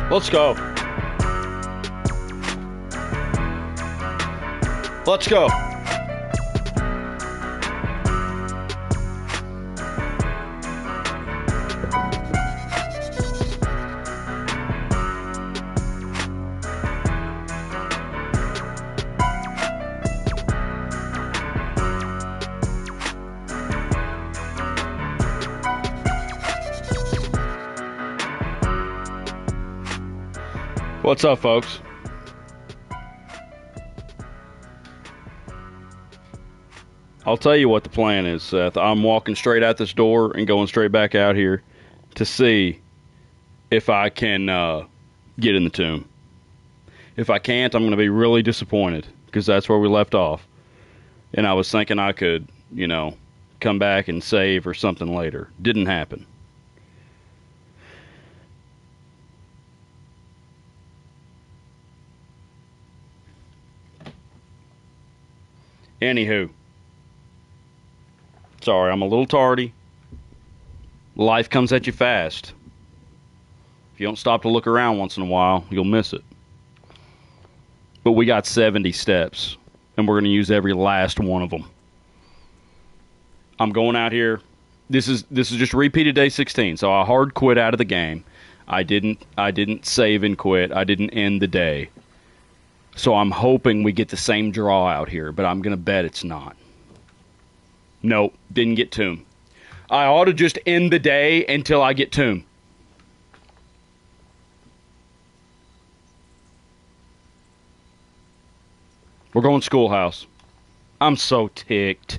Let's go. Let's go. What's up, folks? I'll tell you what the plan is, Seth. I'm walking straight out this door and going straight back out here to see if I can get in the tomb. If I can't, I'm going to be really disappointed because that's where we left off. And I was thinking I could, come back and save or something later. Didn't happen. Anywho. Sorry, I'm a little tardy. Life comes at you fast. If you don't stop to look around once in a while, you'll miss it. But we got 70 steps, and we're going to use every last one of them. I'm going out here. This is just repeated day 16, so I hard quit out of the game. I didn't save and quit. I didn't end the day. So I'm hoping we get the same draw out here, but I'm going to bet it's not. Nope, didn't get tomb. I ought to just end the day until I get tomb. We're going schoolhouse. I'm so ticked.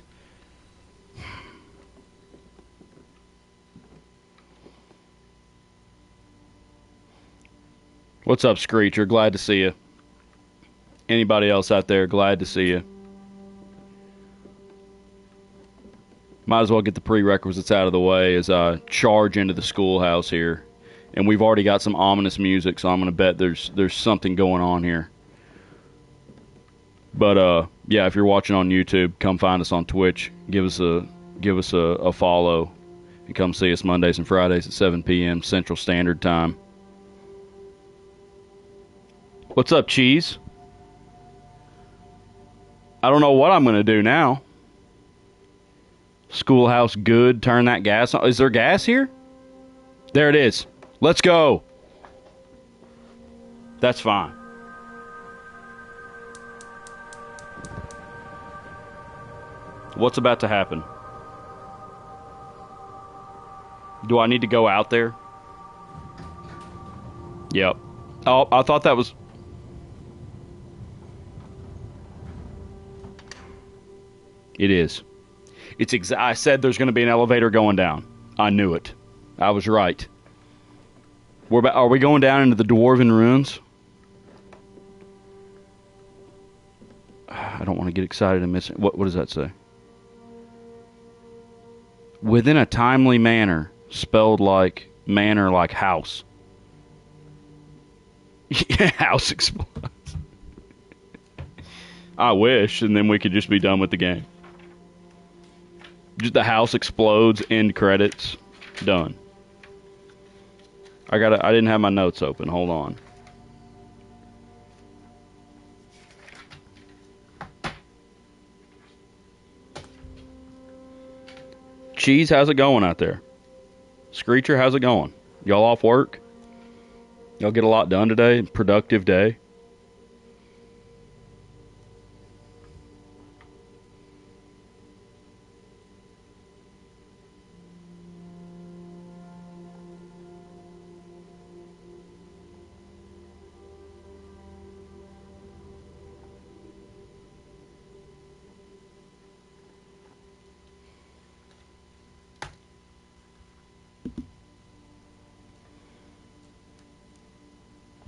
What's up, Screecher? Glad to see you. Anybody else out there, glad to see you. Might as well get the prerequisites out of the way as I charge into the schoolhouse here. And we've already got some ominous music, so I'm going to bet there's something going on here. But yeah, if you're watching on YouTube, come find us on Twitch. Give us a follow, and come see us Mondays and Fridays at 7 p.m. Central Standard Time. What's up, Cheese? I don't know what I'm going to do now. Schoolhouse good. Turn that gas on. Is there gas here? There it is. Let's go. That's fine. What's about to happen? Do I need to go out there? Yep. Oh, I thought that was... It is. I said there's going to be an elevator going down. I knew it. I was right. Are we going down into the Dwarven ruins? I don't want to get excited and miss it. What does that say? Within a timely manner, spelled like manor, like house. Yeah, house explodes. I wish, and then we could just be done with the game. Just the house explodes, end credits, done. I didn't have my notes open. Hold on. Cheese, how's it going out there? Screecher, how's it going? Y'all off work? Y'all get a lot done today? Productive day?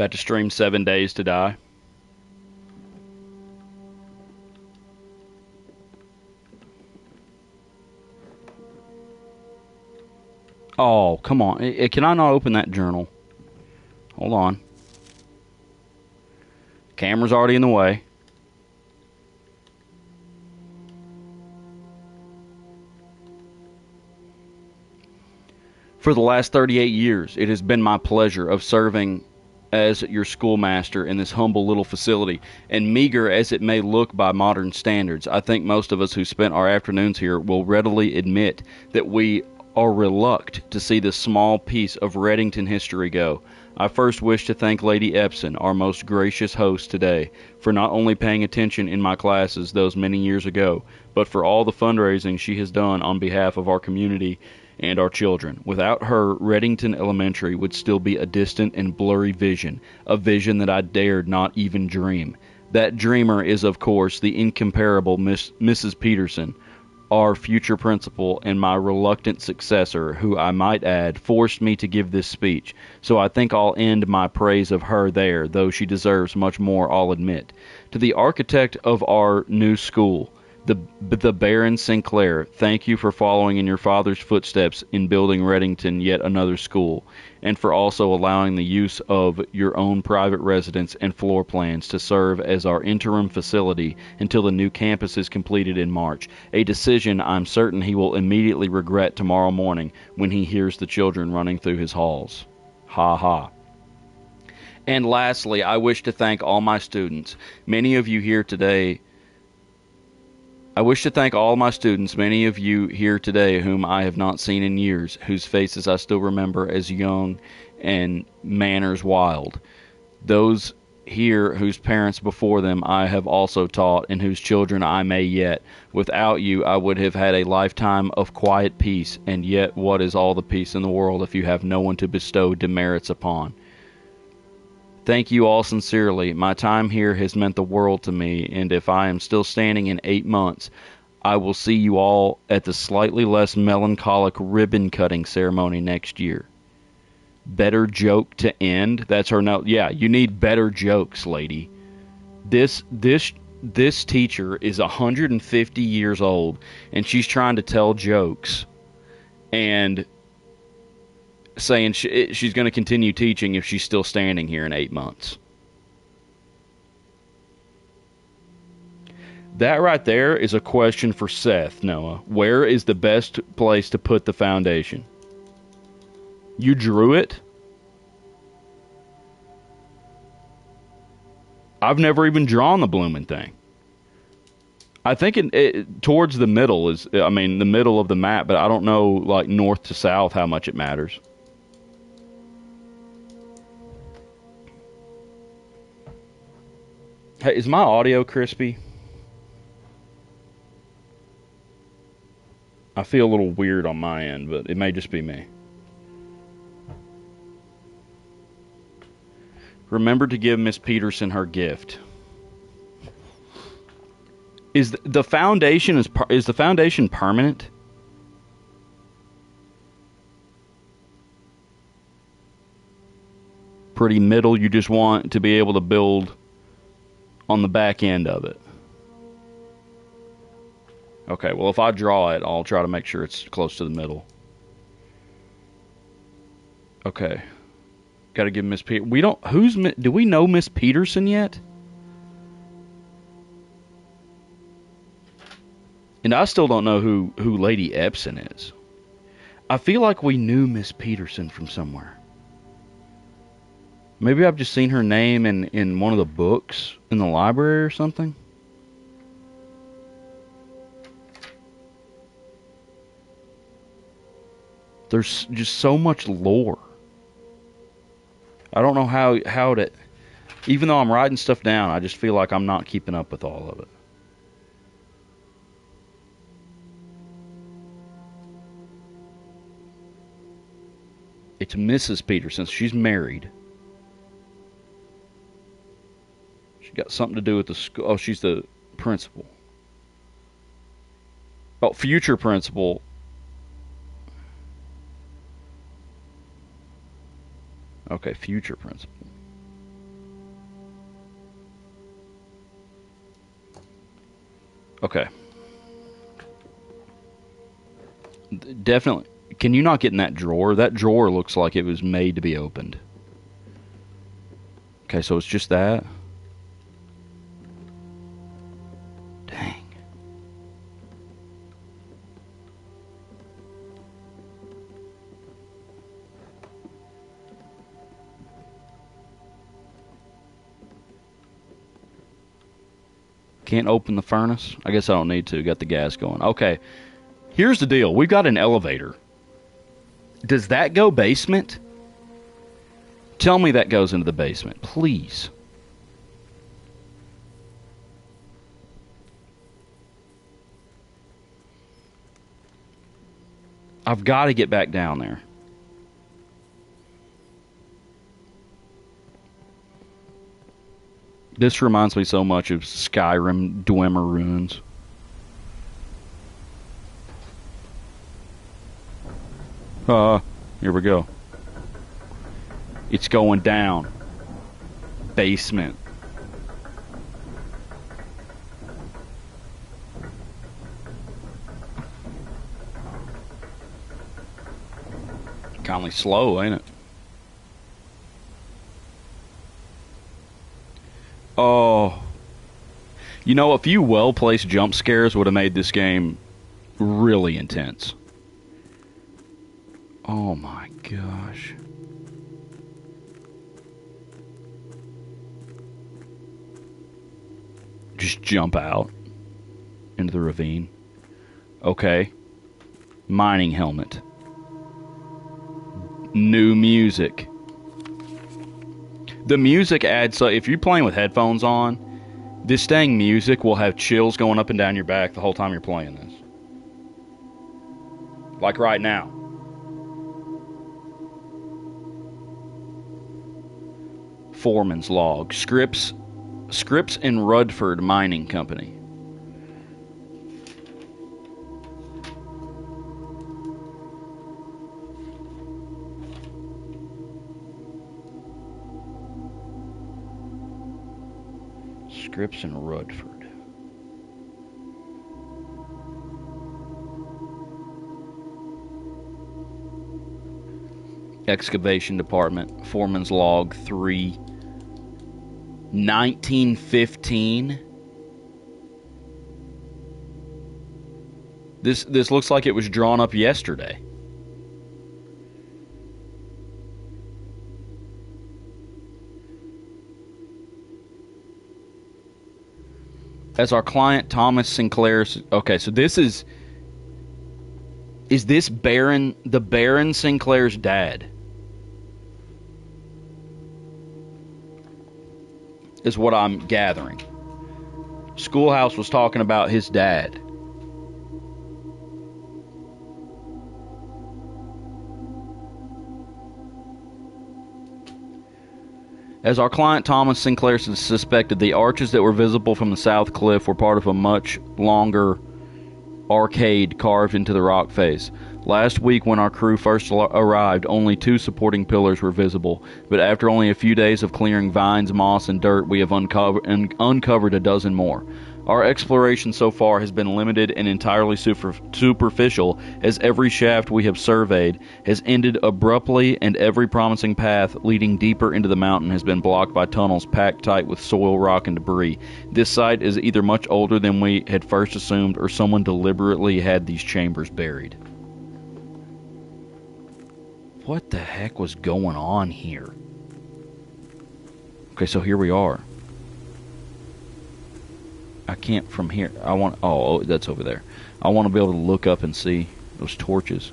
About to stream 7 Days to Die. Oh, come on. Can I not open that journal? Hold on. Camera's already in the way. For the last 38 years, it has been my pleasure of serving as your schoolmaster in this humble little facility, and meager as it may look by modern standards, I think most of us who spent our afternoons here will readily admit that we are reluctant to see this small piece of Reddington history go. I first wish to thank Lady Epson, our most gracious host today, for not only paying attention in my classes those many years ago, but for all the fundraising she has done on behalf of our community and our children. Without her, Reddington Elementary would still be a distant and blurry vision, a vision that I dared not even dream. That dreamer is, of course, the incomparable Mrs. Peterson, our future principal and my reluctant successor, who, I might add, forced me to give this speech, so I think I'll end my praise of her there, though she deserves much more, I'll admit. To the architect of our new school, the Baron Sinclair, thank you for following in your father's footsteps in building Reddington yet another school, and for also allowing the use of your own private residence and floor plans to serve as our interim facility until the new campus is completed in March, a decision I'm certain he will immediately regret tomorrow morning when he hears the children running through his halls. Ha ha. And lastly, I wish to thank all my students. Many of you here today many of you here today whom I have not seen in years, whose faces I still remember as young and manners wild. Those here whose parents before them I have also taught, and whose children I may yet. Without you, I would have had a lifetime of quiet peace, and yet what is all the peace in the world if you have no one to bestow demerits upon? Thank you all sincerely. My time here has meant the world to me, and if I am still standing in 8 months, I will see you all at the slightly less melancholic ribbon-cutting ceremony next year. Better joke to end? That's her note. Yeah, you need better jokes, lady. This teacher is 150 years old, and she's trying to tell jokes, and saying she's going to continue teaching if she's still standing here in 8 months. That right there is a question for Seth, Noah. Where is the best place to put the foundation? You drew it? I've never even drawn the blooming thing. I think it towards the middle is, the middle of the map, but I don't know, like, north to south how much it matters. Hey, is my audio crispy? I feel a little weird on my end, but it may just be me. Remember to give Miss Peterson her gift. Is the foundation permanent? Pretty middle, you just want to be able to build on the back end of it. Okay, well, if I draw it, I'll try to make sure it's close to the middle. Okay. Got to give Miss Peterson. Do we know Miss Peterson yet? And I still don't know who Lady Epson is. I feel like we knew Miss Peterson from somewhere. Maybe I've just seen her name in one of the books in the library or something. There's just so much lore. I don't know how to... Even though I'm writing stuff down, I just feel like I'm not keeping up with all of it. It's Mrs. Peterson. She's married. She got something to do with the school. Oh, she's the principal. Oh, future principal. Okay, future principal. Okay. Definitely. Can you not get in that drawer? That drawer looks like it was made to be opened. Okay, so it's just that. Dang. Can't open the furnace? I guess I don't need to. Got the gas going. Okay. Here's the deal. We've got an elevator. Does that go basement? Tell me that goes into the basement, please. I've got to get back down there. This reminds me so much of Skyrim DOWWWN. Here we go. It's going down. Basement. Kinda slow, ain't it? Oh. You know, a few well-placed jump scares would have made this game really intense. Oh my gosh. Just jump out into the ravine. Okay. Mining helmet. New music. The music adds, so if you're playing with headphones on, this dang music will have chills going up and down your back the whole time you're playing this. Like right now. Foreman's log. Scripps in Rudford Mining Company. Scripps in Rudford. Excavation Department. Foreman's log 3. 1915. This looks like it was drawn up yesterday. As our client Thomas Sinclair's, okay, so this is this the Baron Sinclair's dad? Is what I'm gathering. Schoolhouse was talking about his dad. As our client Thomas Sinclair suspected, the arches that were visible from the south cliff were part of a much longer arcade carved into the rock face. Last week, when our crew first arrived, only 2 supporting pillars were visible, but after only a few days of clearing vines, moss, and dirt, we have uncovered a dozen more. Our exploration so far has been limited and entirely superficial, as every shaft we have surveyed has ended abruptly, and every promising path leading deeper into the mountain has been blocked by tunnels packed tight with soil, rock, and debris. This site is either much older than we had first assumed, or someone deliberately had these chambers buried. What the heck was going on here? Okay, so here we are. I can't from here. I want... Oh, that's over there. I want to be able to look up and see those torches.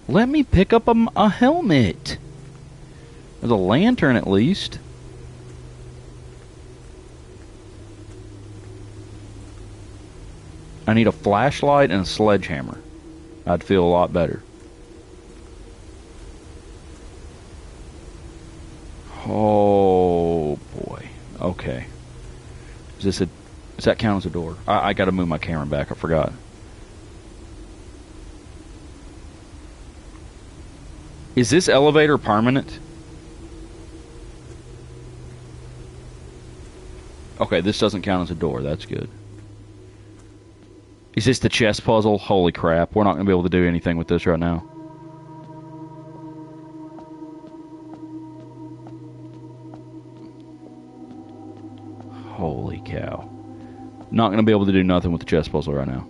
Let me pick up a helmet. There's a lantern at least. I need a flashlight and a sledgehammer. I'd feel a lot better. Oh boy. Okay. Does that count as a door? I gotta move my camera back, I forgot. Is this elevator permanent? Okay, this doesn't count as a door, that's good. Is this the chess puzzle? Holy crap. We're not going to be able to do anything with this right now. Holy cow. Not going to be able to do nothing with the chess puzzle right now.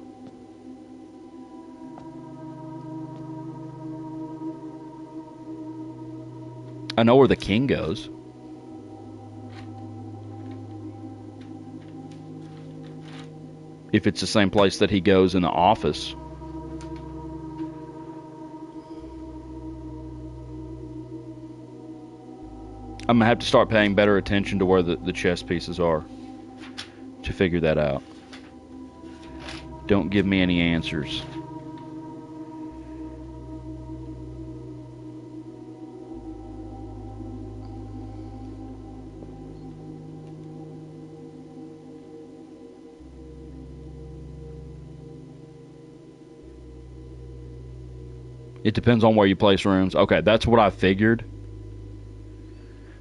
I know where the king goes. If it's the same place that he goes in the office. I'm going to have to start paying better attention to where the chess pieces are to figure that out. Don't give me any answers. It depends on where you place rooms. Okay, that's what I figured.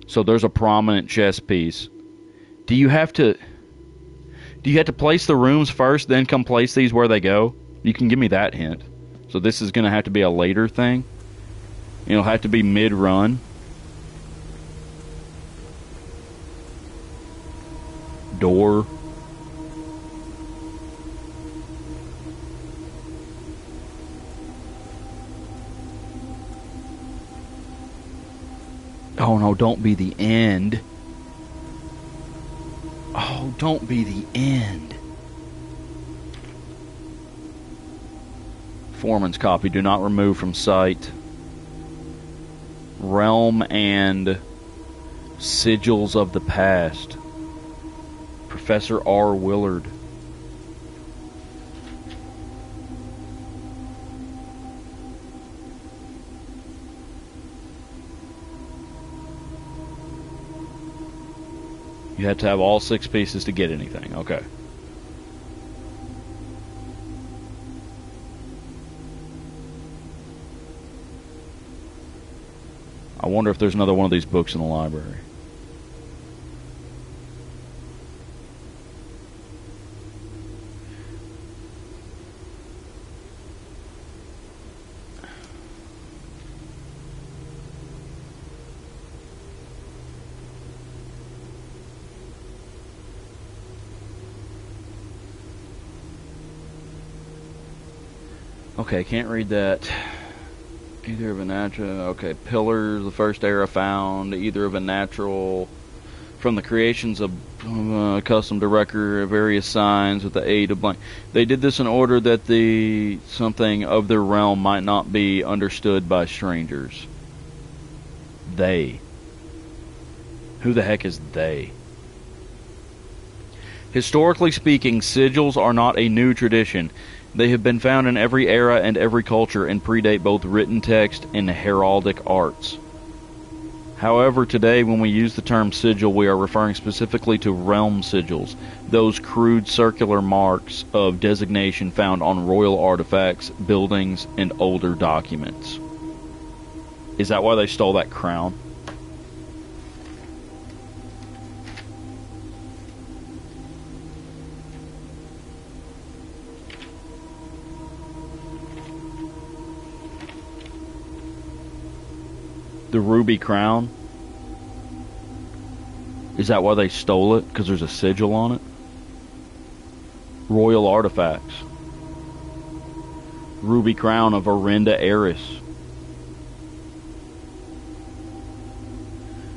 So there's a prominent chess piece. Do you have to place the rooms first, then come place these where they go? You can give me that hint. So this is going to have to be a later thing. It'll have to be mid-run. Door. Oh no, don't be the end. Oh, don't be the end. Foreman's copy. Do not remove from sight. Realm and Sigils of the Past. Professor R. Willard. You have to have all 6 pieces to get anything. Okay. I wonder if there's another one of these books in the library. Okay, can't read that. Either of a natural... Okay, pillars, the first era found. Either of a natural... From the creations of accustomed to record various signs with the aid of blank. They did this in order that the something of their realm might not be understood by strangers. They. Who the heck is they? Historically speaking, sigils are not a new tradition. They have been found in every era and every culture and predate both written text and heraldic arts. However, today when we use the term sigil, we are referring specifically to realm sigils, those crude circular marks of designation found on royal artifacts, buildings, and older documents. Is that why they stole that crown? The ruby crown? Is that why they stole it? Because there's a sigil on it? Royal artifacts. Ruby crown of Orinda Heiress.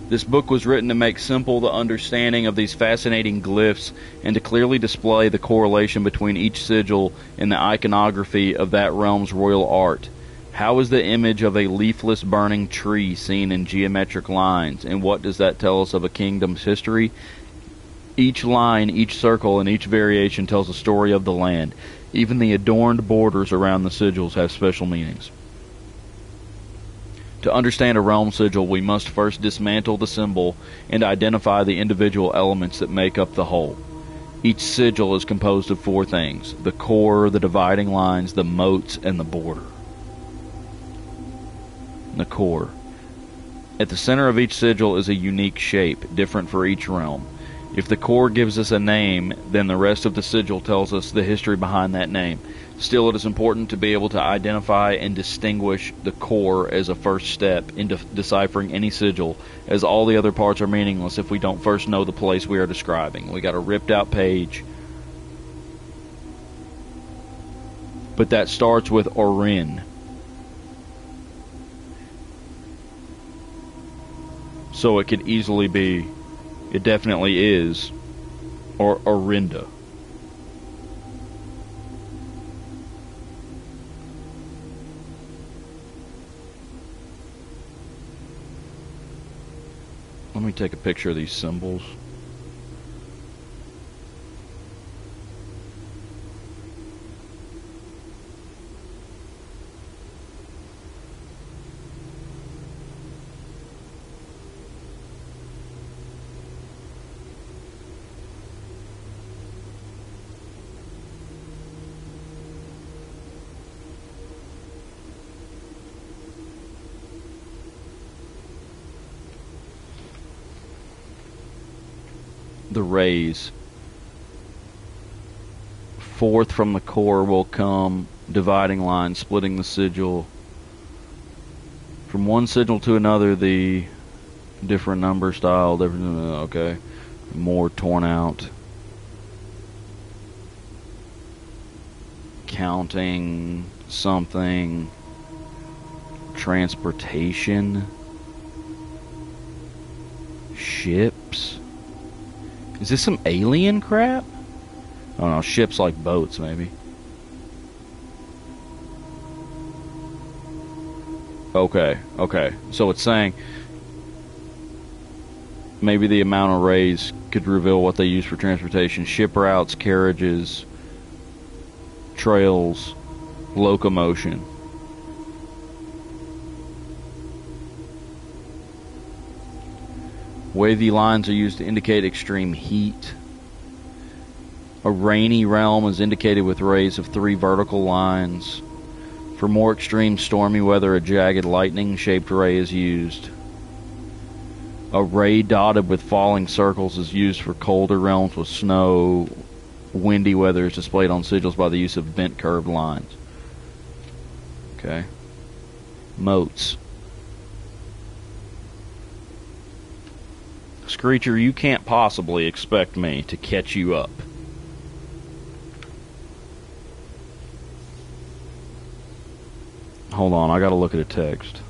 This book was written to make simple the understanding of these fascinating glyphs and to clearly display the correlation between each sigil and the iconography of that realm's royal art. How is the image of a leafless burning tree seen in geometric lines, and what does that tell us of a kingdom's history? Each line, each circle, and each variation tells a story of the land. Even the adorned borders around the sigils have special meanings. To understand a realm sigil, we must first dismantle the symbol and identify the individual elements that make up the whole. Each sigil is composed of 4 things: the core, the dividing lines, the moats, and the border. The core. At the center of each sigil is a unique shape, different for each realm. If the core gives us a name, then the rest of the sigil tells us the history behind that name. Still, it is important to be able to identify and distinguish the core as a first step in deciphering any sigil, as all the other parts are meaningless if we don't first know the place we are describing. We got a ripped out page, but that starts with Orin. So it could easily be, it definitely is, or Orinda. Let me take a picture of these symbols. The rays. Forth from the core will come dividing line, splitting the sigil. From one sigil to another, the different number style, different, okay, more torn out. Counting something. Transportation. Ships. Is this some alien crap? I don't know, ships like boats, maybe. Okay. So it's saying maybe the amount of rays could reveal what they use for transportation. Ship routes, carriages, trails, locomotion. Wavy lines are used to indicate extreme heat. A rainy realm is indicated with rays of 3 vertical lines. For more extreme stormy weather, a jagged lightning-shaped ray is used. A ray dotted with falling circles is used for colder realms with snow. Windy weather is displayed on sigils by the use of bent curved lines. Okay. Motes. Screecher, you can't possibly expect me to catch you up. Hold on, I gotta look at a text.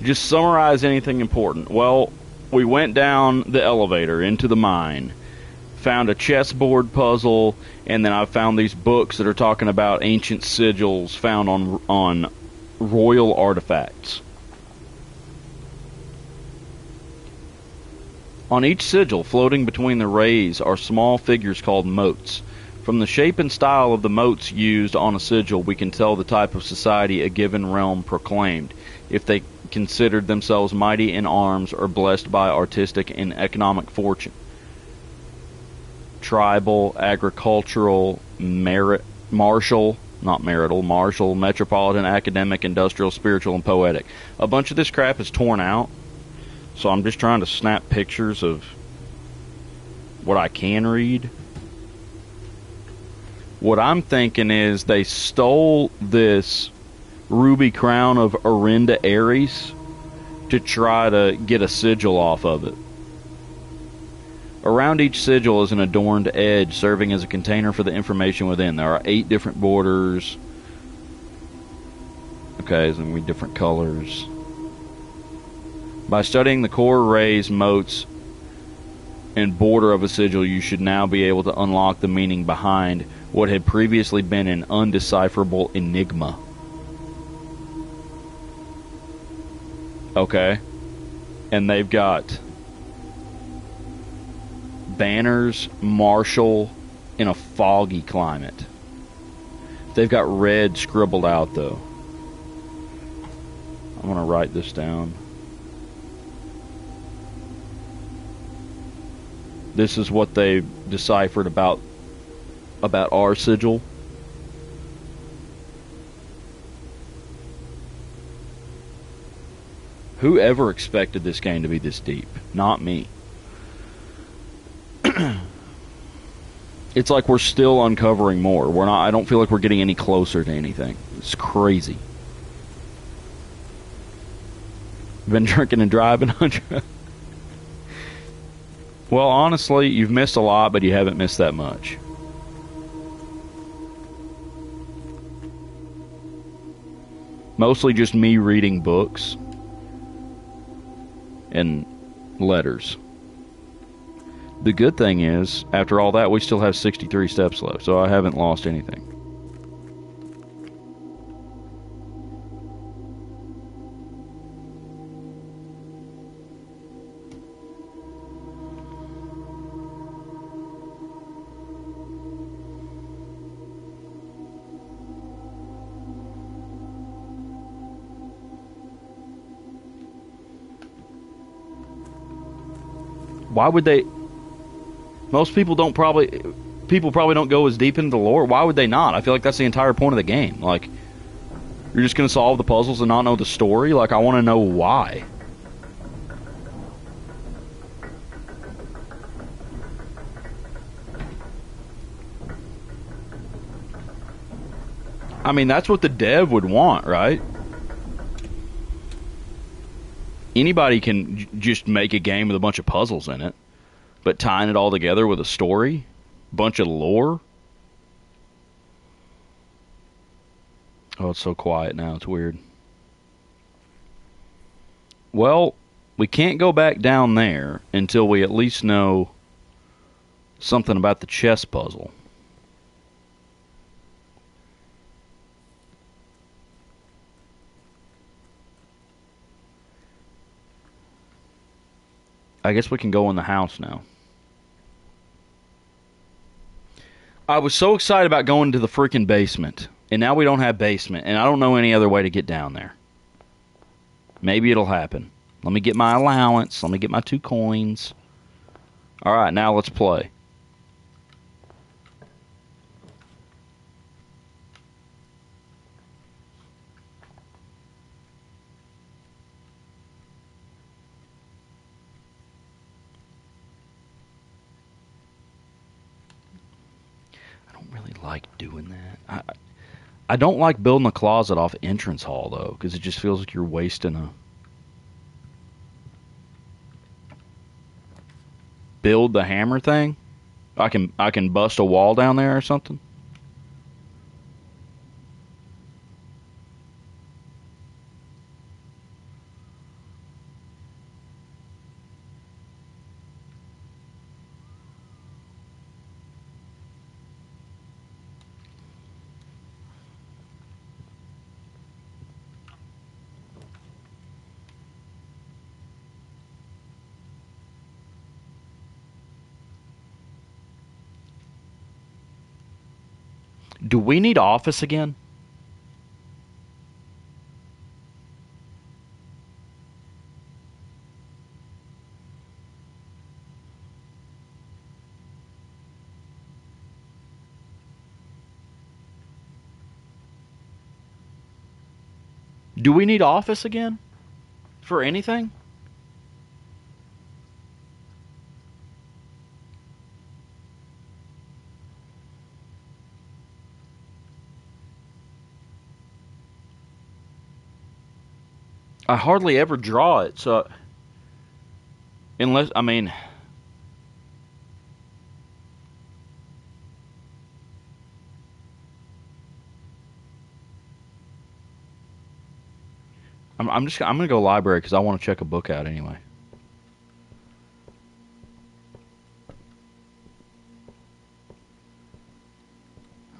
Just summarize anything important. Well, we went down the elevator into the mine, found a chessboard puzzle, and then I found these books that are talking about ancient sigils found on royal artifacts. On each sigil, floating between the rays, are small figures called motes. From the shape and style of the motes used on a sigil, we can tell the type of society a given realm proclaimed, if they considered themselves mighty in arms or blessed by artistic and economic fortune. Tribal, agricultural, martial, metropolitan, academic, industrial, spiritual, and poetic. A bunch of this crap is torn out, so I'm just trying to snap pictures of what I can read. What I'm thinking is they stole this ruby crown of Orinda Aries to try to get a sigil off of it. Around each sigil is an adorned edge serving as a container for the information within. There are 8 different borders. Okay, so we different colors. By studying the core rays, motes, and border of a sigil, you should now be able to unlock the meaning behind what had previously been an undecipherable enigma. Okay. And they've got banners, marshal, in a foggy climate. They've got red scribbled out, though. I'm going to write this down. This is what they deciphered about our sigil. Whoever expected this game to be this deep? Not me. It's like we're still uncovering more. We're not. I don't feel like we're getting any closer to anything. It's crazy. Been drinking and driving. Well, honestly, you've missed a lot, but you haven't missed that much. Mostly just me reading books and letters. The good thing is, after all that, we still have 63 steps left, so I haven't lost anything. Why would they? Most people don't probably. People probably don't go as deep into the lore. Why would they not? I feel like that's the entire point of the game. Like, you're just going to solve the puzzles and not know the story? Like, I want to know why. I mean, that's what the dev would want, right? Anybody can just make a game with a bunch of puzzles in it, but tying it all together with a story, bunch of lore. Oh, it's so quiet now. It's weird. Well, we can't go back down there until we at least know something about the chess puzzle. I guess we can go in the house now. I was so excited about going to the freaking basement, and now we don't have basement, and I don't know any other way to get down there. Maybe it'll happen. Let me get my allowance. Let me get my 2 coins. Alright, now let's play. Really like doing that. I don't like building a closet off entrance hall though, because it just feels like you're wasting a build the hammer thing. I can bust a wall down there or something. Do we need office again? Do we need office again? For anything? I hardly ever draw it, so unless, I mean, I'm gonna go library because I want to check a book out anyway.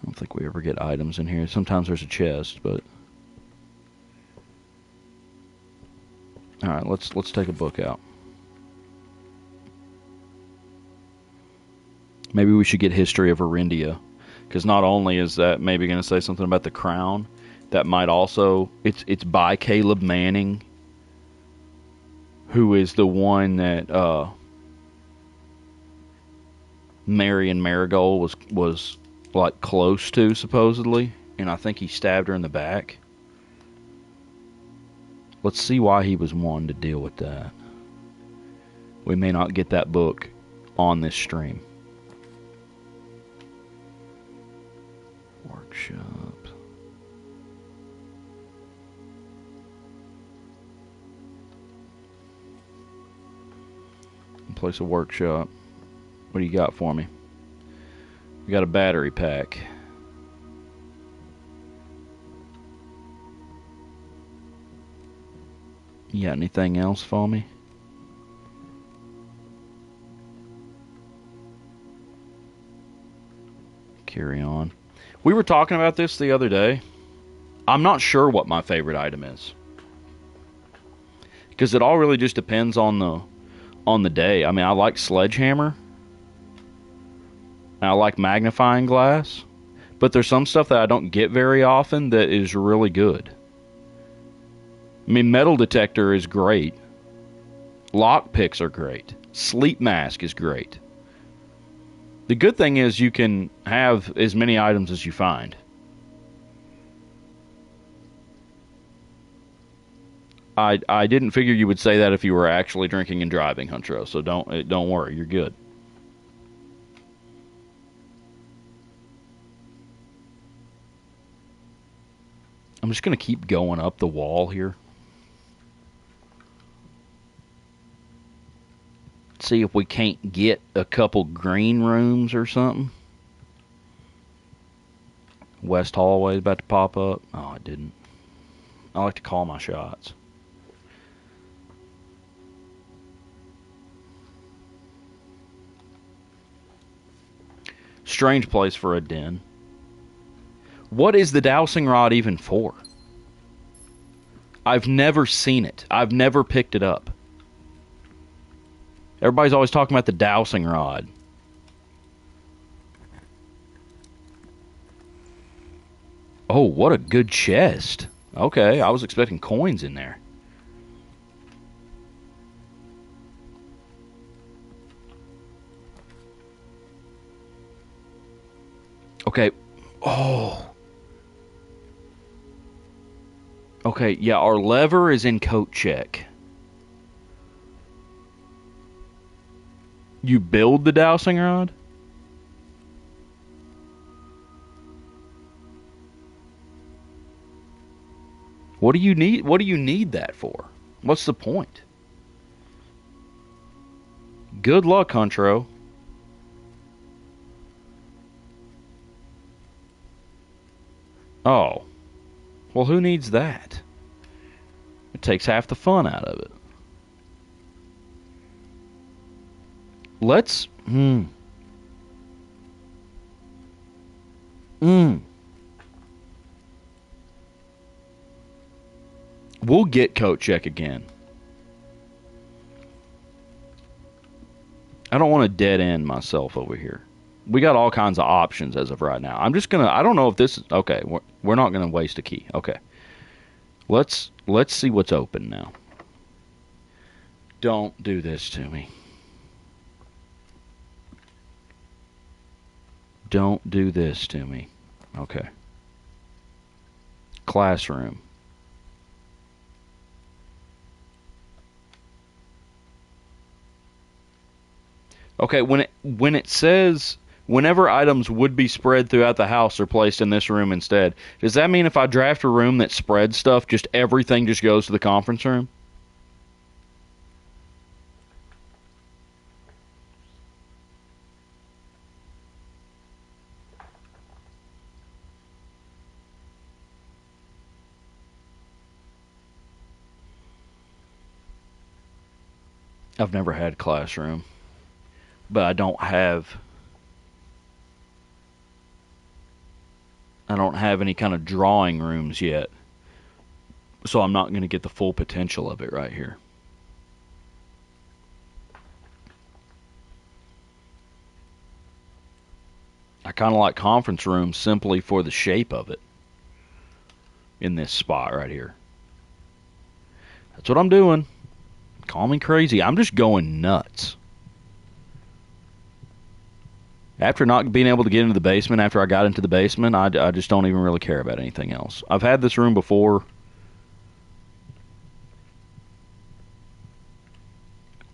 I don't think we ever get items in here. Sometimes there's a chest, but all right, let's take a book out. Maybe we should get History of Arindia, because not only is that maybe going to say something about the crown, that might also it's by Caleb Manning, who is the one that Marion Marigold was like close to supposedly, and I think he stabbed her in the back. Let's see why he was one to deal with that. We may not get that book on this stream. Workshop. Place a workshop. What do you got for me? We got a battery pack. You got anything else for me? Carry on. We were talking about this the other day. I'm not sure what my favorite item is, because it all really just depends on the day. I mean, I like sledgehammer. I like magnifying glass, but there's some stuff that I don't get very often that is really good. I mean, metal detector is great. Lock picks are great. Sleep mask is great. The good thing is you can have as many items as you find. I didn't figure you would say that if you were actually drinking and driving, Huntro, so don't worry, you're good. I'm just going to keep going up the wall here. See if we can't get a couple green rooms or something. West hallway is about to pop up. Oh, it didn't. I like to call my shots. Strange place for a den. What is the dowsing rod even for? I've never seen it. I've never picked it up. Everybody's always talking about the dowsing rod. Oh, what a good chest. Okay, I was expecting coins in there. Okay. Oh. Okay, yeah, our lever is in coat check. You build the dowsing rod? What do you need? What do you need that for? What's the point? Good luck, Huntro. Oh. Well, who needs that? It takes half the fun out of it. Let's... We'll get coat check again. I don't want to dead end myself over here. We got all kinds of options as of right now. I'm just gonna... I don't know if this is... Okay, we're not gonna waste a key. Okay. Let's see what's open now. Don't do this to me. Don't do this to me. Okay. Classroom. Okay, when it says whenever items would be spread throughout the house are placed in this room instead, does that mean if I draft a room that spreads stuff, just everything just goes to the conference room? I've never had classroom, but I don't have any kind of drawing rooms yet. So I'm not going to get the full potential of it right here. I kind of like conference rooms simply for the shape of it in this spot right here. That's what I'm doing. Call me crazy. I'm just going nuts. After not being able to get into the basement, after I got into the basement, I just don't even really care about anything else. I've had this room before.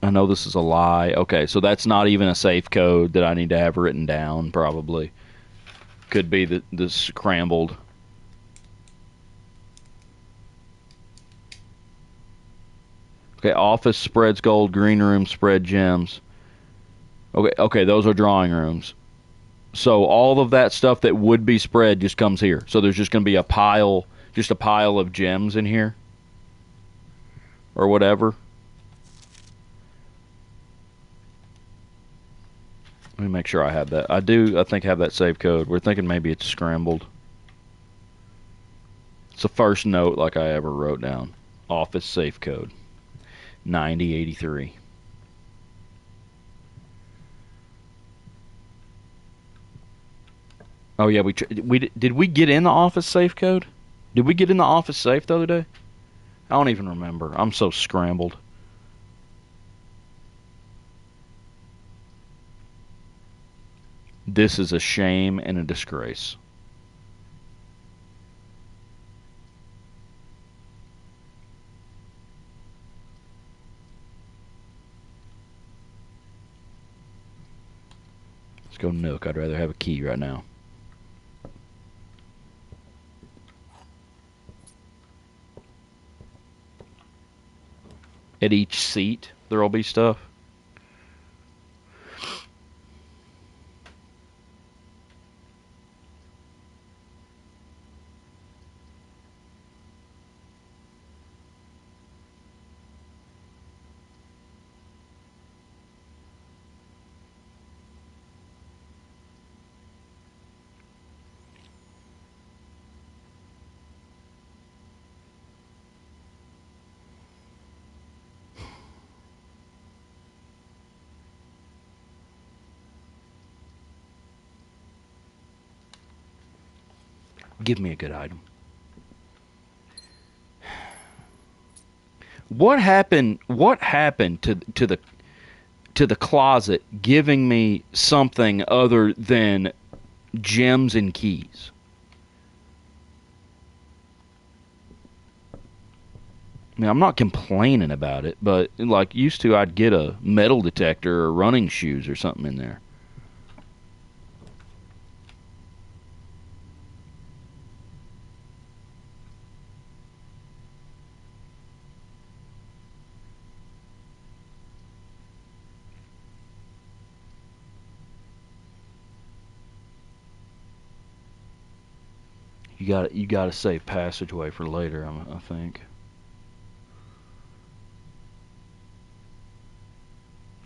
I know this is a lie. Okay, so that's not even a safe code that I need to have written down, probably. Could be the scrambled. Okay, office spreads gold, green room spread gems. Okay, those are drawing rooms. So all of that stuff that would be spread just comes here. So there's just going to be a pile of gems in here. Or whatever. Let me make sure I have that. I think have that save code. We're thinking maybe it's scrambled. It's the first note like I ever wrote down. Office safe code. 9083. Oh yeah, did we get in the office safe code? Did we get in the office safe the other day? I don't even remember. I'm so scrambled. This is a shame and a disgrace. Let's go Nook. I'd rather have a key right now. At each seat, there'll be stuff. Give me a good item. What happened to the closet giving me something other than gems and keys? I mean, I'm not complaining about it, but like used to, I'd get a metal detector or running shoes or something in there. You got to save passageway for later, I think.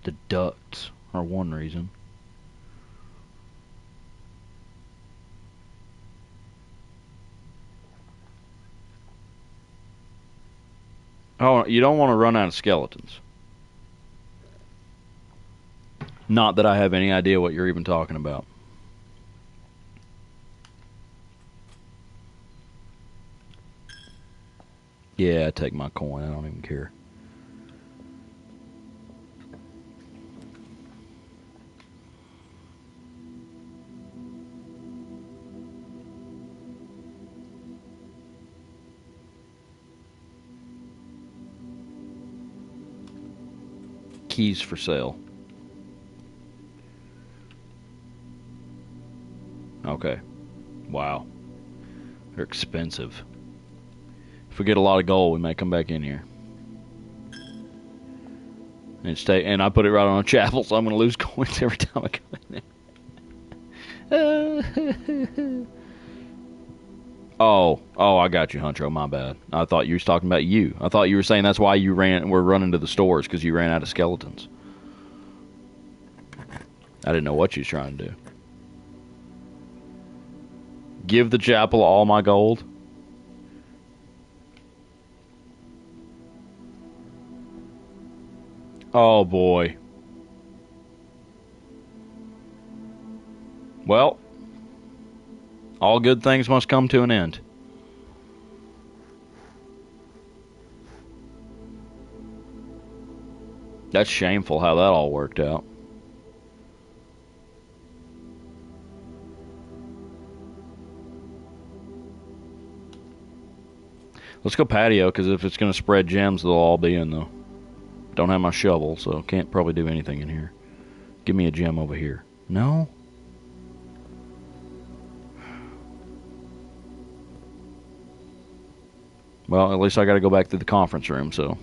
The ducts are one reason. Oh, you don't want to run out of skeletons. Not that I have any idea what you're even talking about. Yeah, take my coin. I don't even care. Keys for sale. Okay. Wow. They're expensive. If we get a lot of gold, we may come back in here. And I put it right on a chapel, so I'm going to lose coins every time I come in there. Oh, I got you, Huncho. My bad. I thought you was talking about you. I thought you were saying that's why you were running to the stores because you ran out of skeletons. I didn't know what you was trying to do. Give the chapel all my gold. Oh boy. Well, all good things must come to an end. That's shameful how that all worked out. Let's go patio, because if it's going to spread gems, they'll all be in, though. Don't have my shovel, so can't probably do anything in here. Give me a gem over here. No? Well, at least I got to go back to the conference room, so...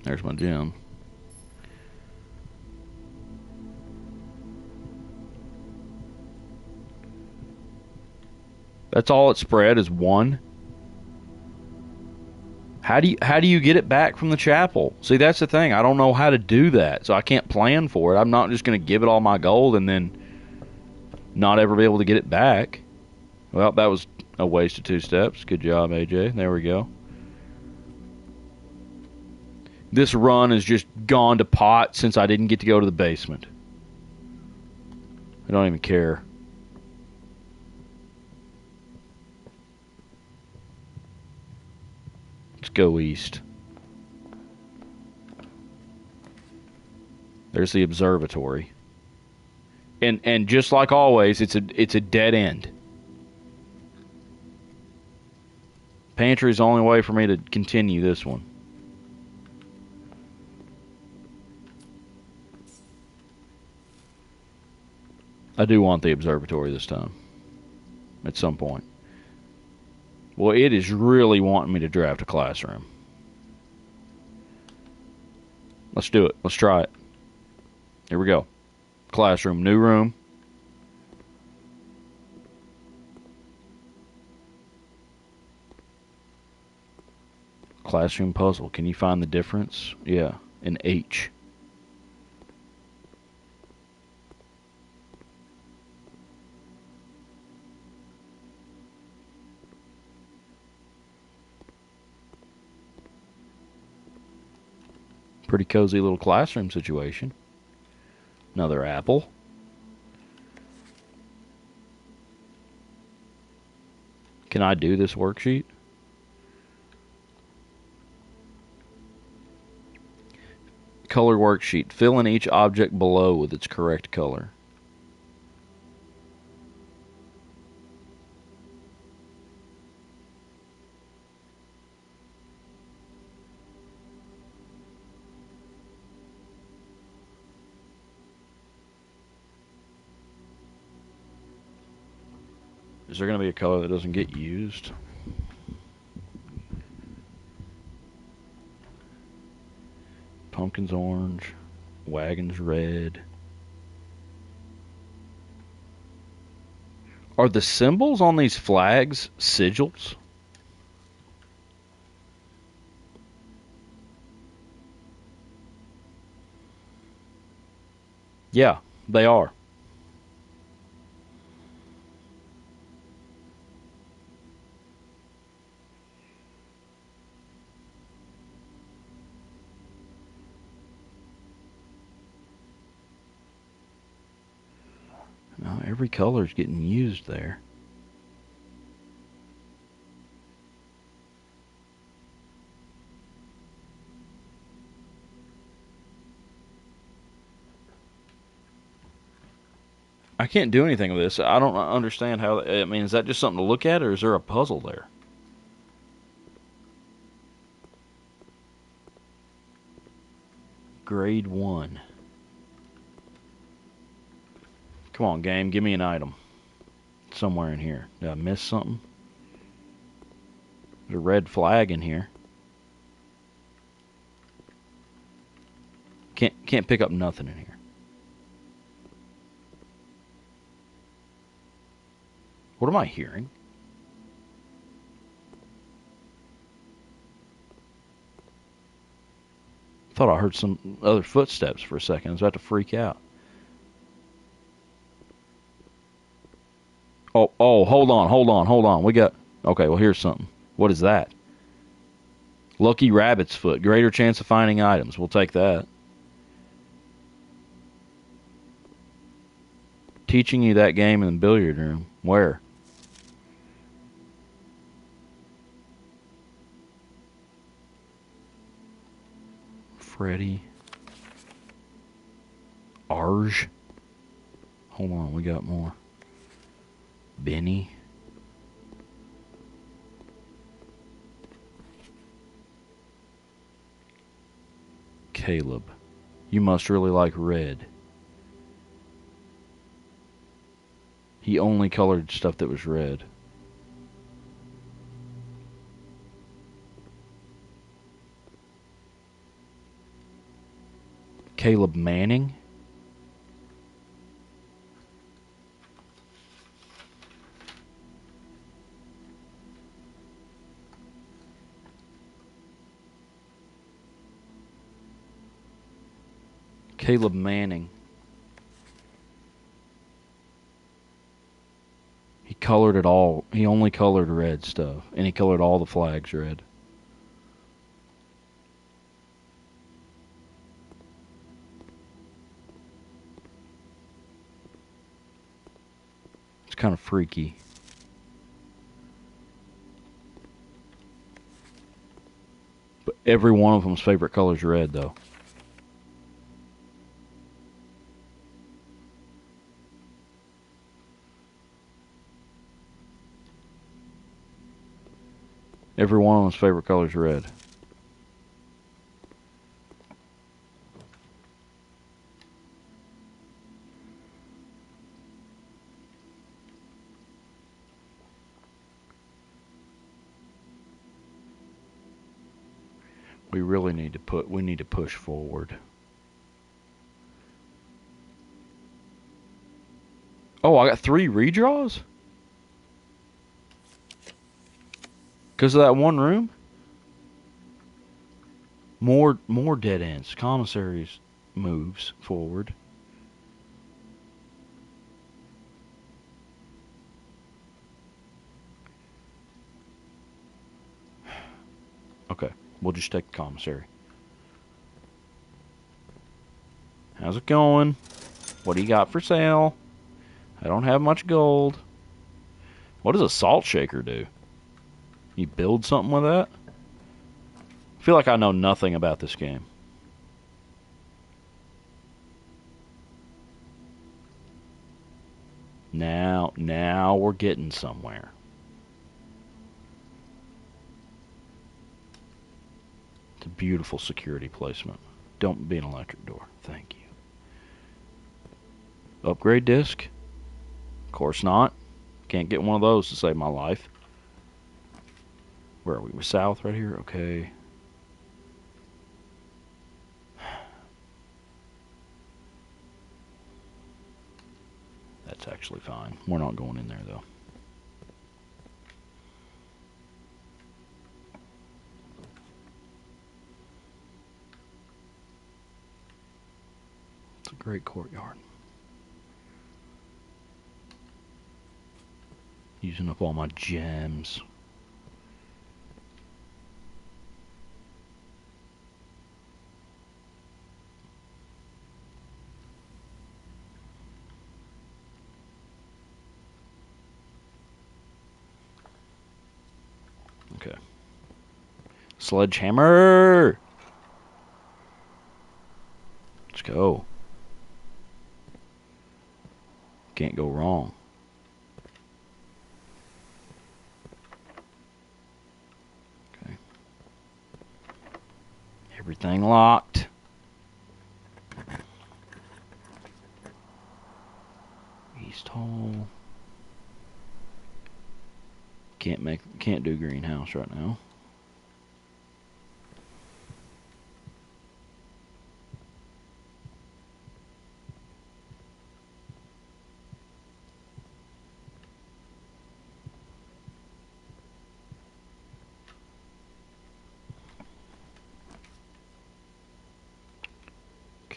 There's my gem. That's all it spread is one. How do you get it back from the chapel? See, that's the thing. I don't know how to do that, so I can't plan for it. I'm not just going to give it all my gold and then not ever be able to get it back. Well, that was a waste of 2 steps. Good job, AJ. There we go. This run has just gone to pot since I didn't get to go to the basement. I don't even care. Let's go east. There's the observatory. And just like always, it's a dead end. Pantry is the only way for me to continue this one. I do want the observatory this time. At some point. Well, it is really wanting me to draft a classroom. Let's do it. Let's try it. Here we go. Classroom. New room. Classroom puzzle. Can you find the difference? Yeah. An H. Pretty cozy little classroom situation. Another apple. Can I do this worksheet? Color worksheet. Fill in each object below with its correct color. Is there going to be a color that doesn't get used? Pumpkin's orange. Wagon's red. Are the symbols on these flags sigils? Yeah, they are. No, every color is getting used there. I can't do anything with this. I don't understand how... I mean, is that just something to look at, or is there a puzzle there? Grade 1. Come on, game. Give me an item. Somewhere in here. Did I miss something? There's a red flag in here. Can't pick up nothing in here. What am I hearing? Thought I heard some other footsteps for a second. I was about to freak out. Oh, hold on. We got... Okay, well, here's something. What is that? Lucky rabbit's foot. Greater chance of finding items. We'll take that. Teaching you that game in the billiard room. Where? Freddy. Arj. Hold on, we got more. Benny. Caleb. You must really like red. He only colored stuff that was red. Caleb Manning? Caleb Manning. He colored it all. He only colored red stuff. And he colored all the flags red. It's kind of freaky. But every one of them's favorite color is red, though. Every one of them's favorite color is red. We really need to push forward. Oh, I got 3 redraws? Because of that one room? More dead ends. Commissaries moves forward. Okay, we'll just take the commissary. How's it going? What do you got for sale? I don't have much gold. What does a salt shaker do? You build something with that? I feel like I know nothing about this game. Now we're getting somewhere. It's a beautiful security placement. Don't be an electric door. Thank you. Upgrade disc? Of course not. Can't get one of those to save my life. Where are we? We're south right here? Okay. That's actually fine. We're not going in there, though. It's a great courtyard. Using up all my gems. Okay. Sledgehammer! Let's go. Can't go wrong. Okay. Everything locked. East Hall. Can't do greenhouse right now.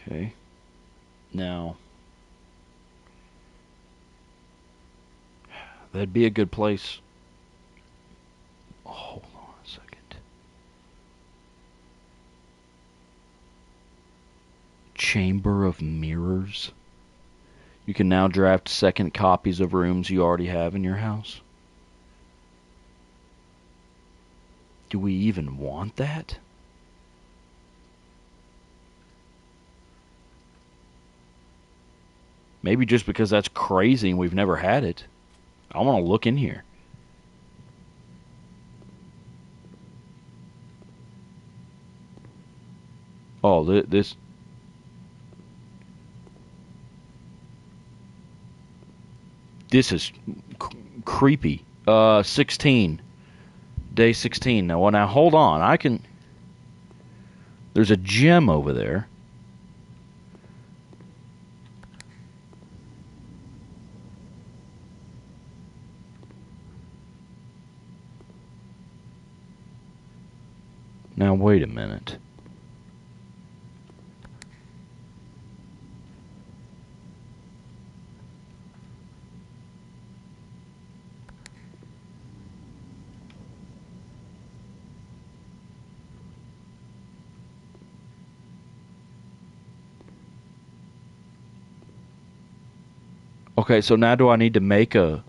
Okay. Now, that'd be a good place. Oh, hold on a second. Chamber of Mirrors. You can now draft second copies of rooms you already have in your house. Do we even want that? Maybe just because that's crazy and we've never had it. I want to look in here. Oh, this... This is creepy. 16. Day 16. Now hold on. I can... There's a gem over there. Now, wait a minute. Okay, so now do I need to make a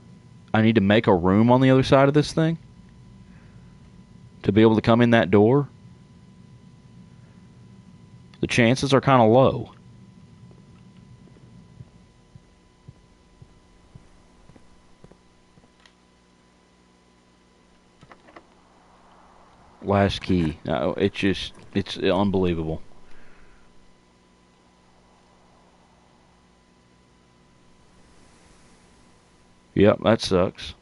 room on the other side of this thing to be able to come in that door? The chances are kind of low. Last key. No, it's unbelievable. Yep, that sucks.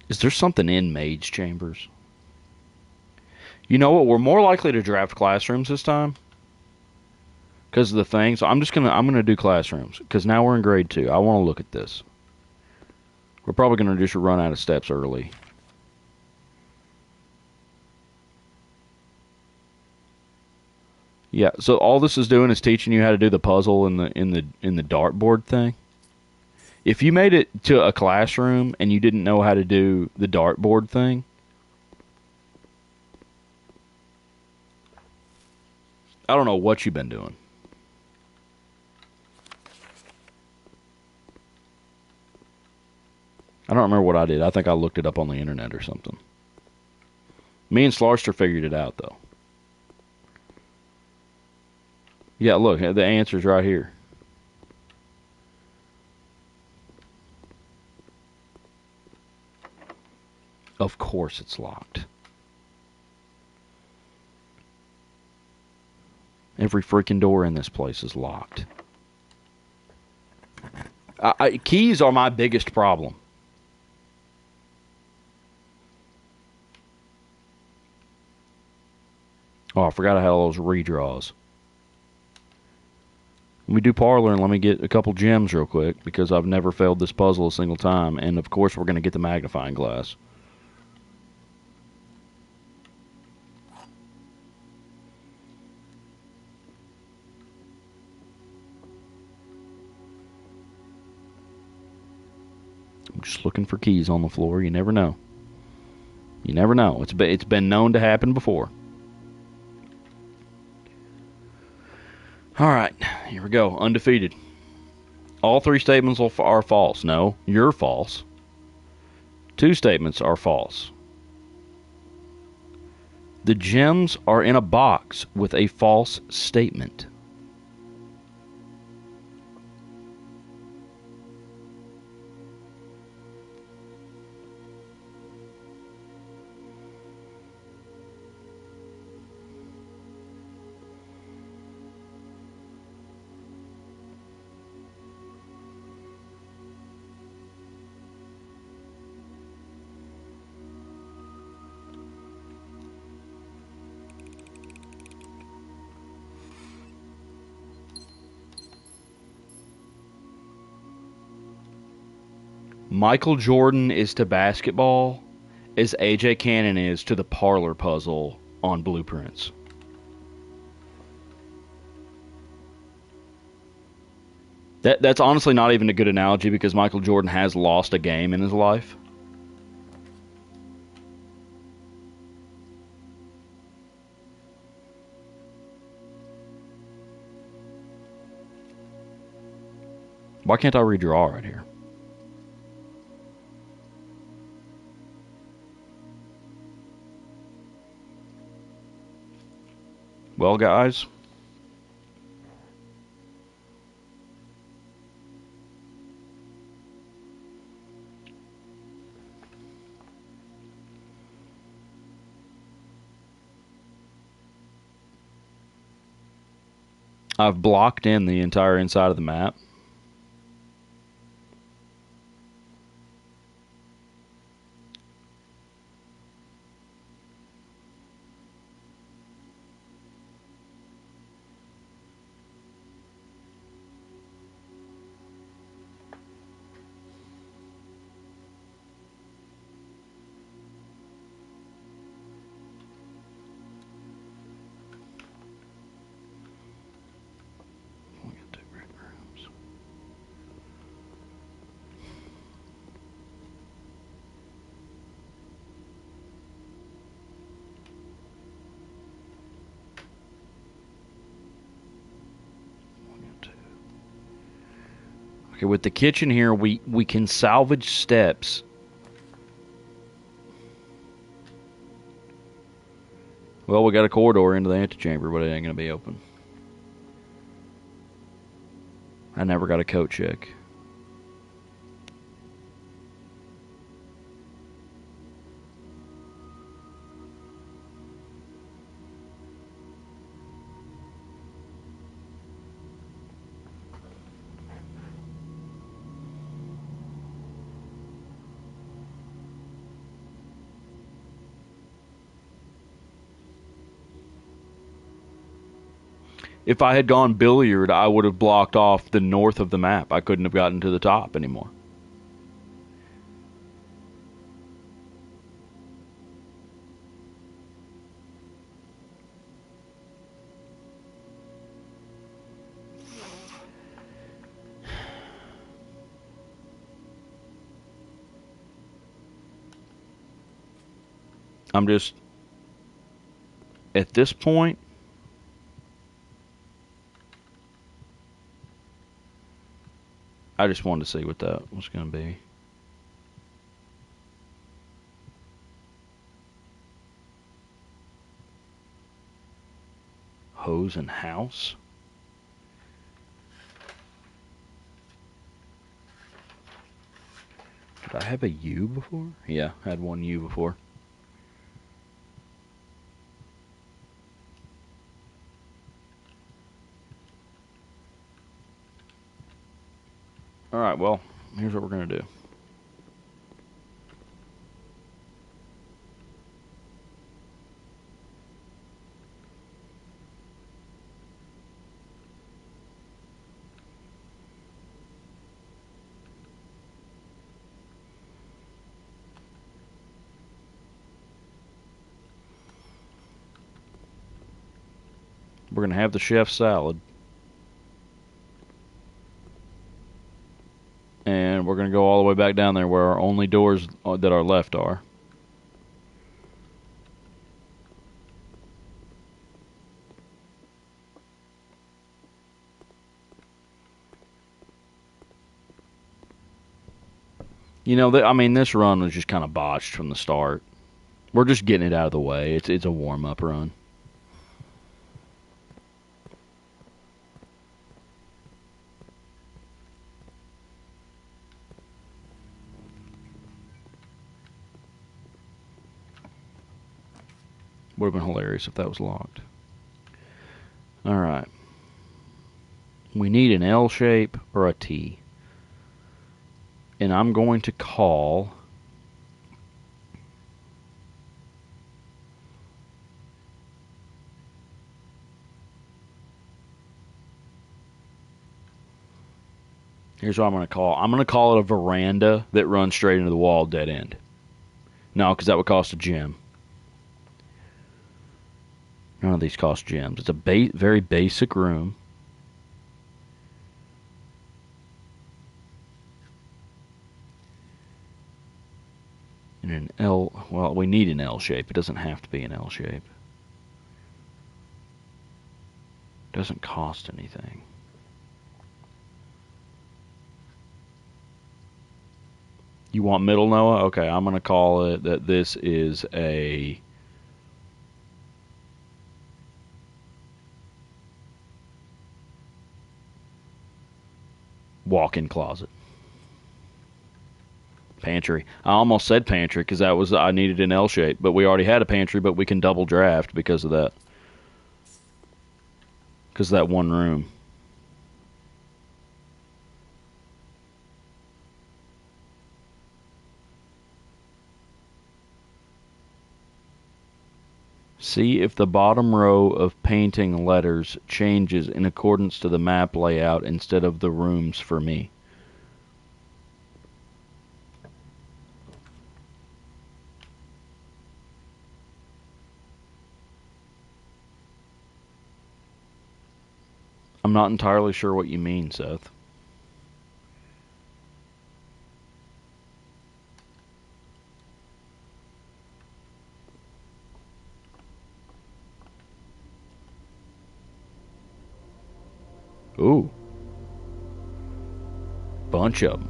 Is there something in Mage Chambers? You know what? We're more likely to draft classrooms this time because of the thing. So I'm gonna do classrooms because now we're in grade 2. I want to look at this. We're probably gonna just run out of steps early. Yeah. So all this is doing is teaching you how to do the puzzle in the dartboard thing. If you made it to a classroom and you didn't know how to do the dartboard thing, I don't know what you've been doing. I don't remember what I did. I think I looked it up on the internet or something. Me and Slarster figured it out, though. Yeah, look, the answer's right here. Of course it's locked. Every freaking door in this place is locked. Keys are my biggest problem. Oh, I forgot I had all those redraws. Let me do parlor and let me get a couple gems real quick because I've never failed this puzzle a single time. And of course we're going to get the magnifying glass. I'm just looking for keys on the floor. You never know. You never know. It's been known to happen before. All right, Here we go. Undefeated. All 3 statements are false. No, you're false. 2 statements are false. The gems are in a box with a false statement. Michael Jordan is to basketball as AJ Cannon is to the parlor puzzle on Blueprints. That's honestly not even a good analogy because Michael Jordan has lost a game in his life. Why can't I redraw right here? Well, guys, I've blocked in the entire inside of the map. Okay, with the kitchen here, we can salvage steps. Well, we got a corridor into the antechamber, but it ain't going to be open. I never got a coat check. If I had gone billiard, I would have blocked off the north of the map. I couldn't have gotten to the top anymore. I'm just, at this point, I just wanted to see what that was going to be. Hose and house? Did I have a U before? Yeah, I had one U before. Alright, well, here's what we're going to do. We're going to have the chef's salad. And we're going to go all the way back down there where our only doors that are left are. You know, I mean, this run was just kind of botched from the start. We're just getting it out of the way. It's a warm-up run. Would have been hilarious if that was locked. Alright. We need an L shape or a T. And I'm going to call... Here's what I'm going to call. I'm going to call it a veranda that runs straight into the wall, dead end. No, because that would cost a gem. None of these cost gems. It's a very basic room. And an L... Well, we need an L shape. It doesn't have to be an L shape. It doesn't cost anything. You want middle, Noah? Okay, I'm going to call it that this is a... walk-in closet. Pantry. I almost said pantry because I needed an L shape, but we already had a pantry, but we can double draft because of that. Because of that one room. See if the bottom row of painting letters changes in accordance to the map layout instead of the rooms for me. I'm not entirely sure what you mean, Seth. Ooh. Bunch of them.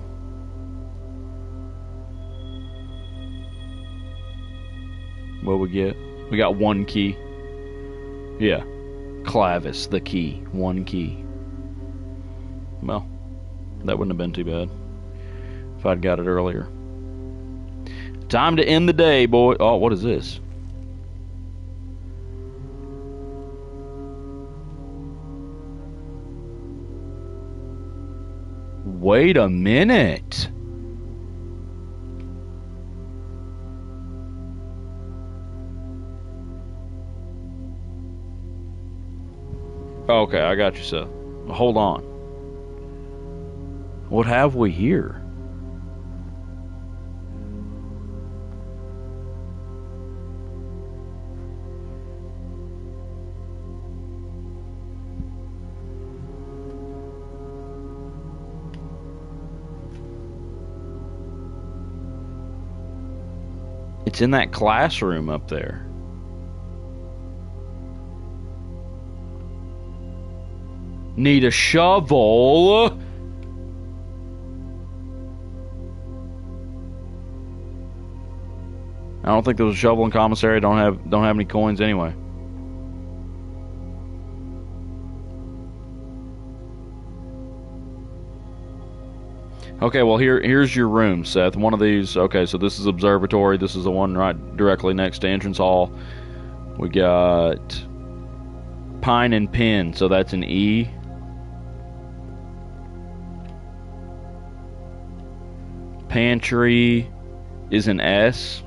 What we get? We got one key. Yeah. Clavis, the key. One key. Well, that wouldn't have been too bad if I'd got it earlier. Time to end the day, boy. Oh, what is this? Wait a minute. Okay, I got you, Seth. Hold on. What have we here? It's in that classroom up there. Need a shovel. I don't think there was a shovel in commissary. Don't have any coins anyway. Okay, well here's your room, Seth. One of these. Okay, so this is observatory. This is the one right directly next to entrance hall. We got pine and pin, so that's an E. Pantry is an S.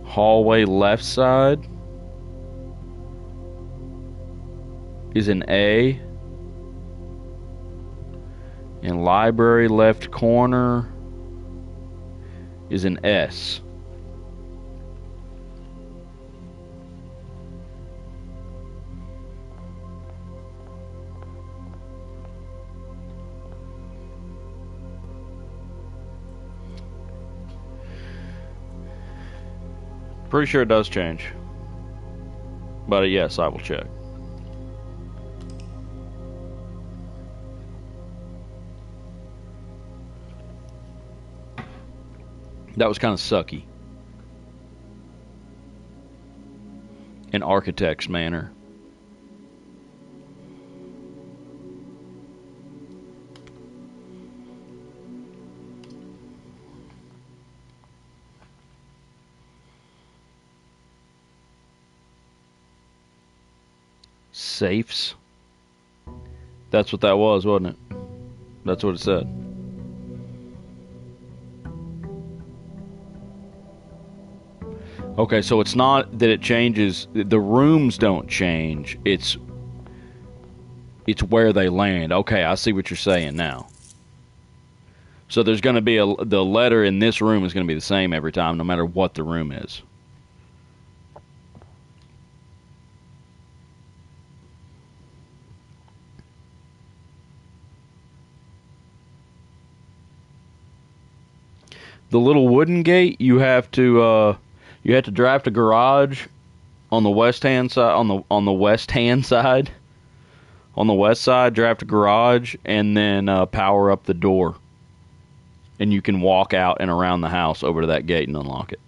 Hallway left side is an A. And library left corner is an S. Pretty sure it does change. But yes, I will check. That was kind of sucky. In architect's manner. Safes. That's what that was, wasn't it? That's what it said. Okay, so it's not that it changes. The rooms don't change. It's where they land. Okay, I see what you're saying now. So there's going to be the letter in this room is going to be the same every time, no matter what the room is. The little wooden gate, you have to draft a garage on the west hand side, on the west hand side, on the west side, draft a garage and then power up the door, and you can walk out and around the house over to that gate and unlock it.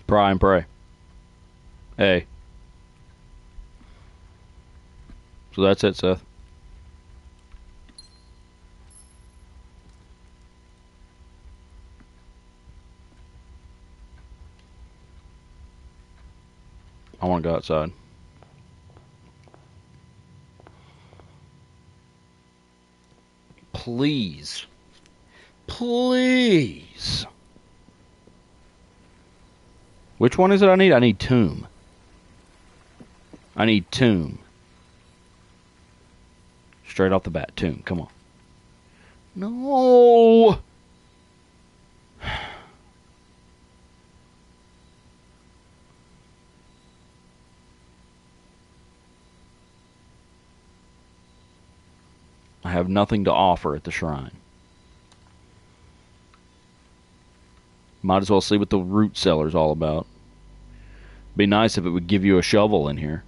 Pry and pray. Hey. So that's it, Seth. I want to go outside. Please. Please. Which one is it I need? I need tomb. I need tomb. Straight off the bat, tomb. Come on. No. I have nothing to offer at the shrine. Might as well see what the root cellar's all about. Be nice if it would give you a shovel in here.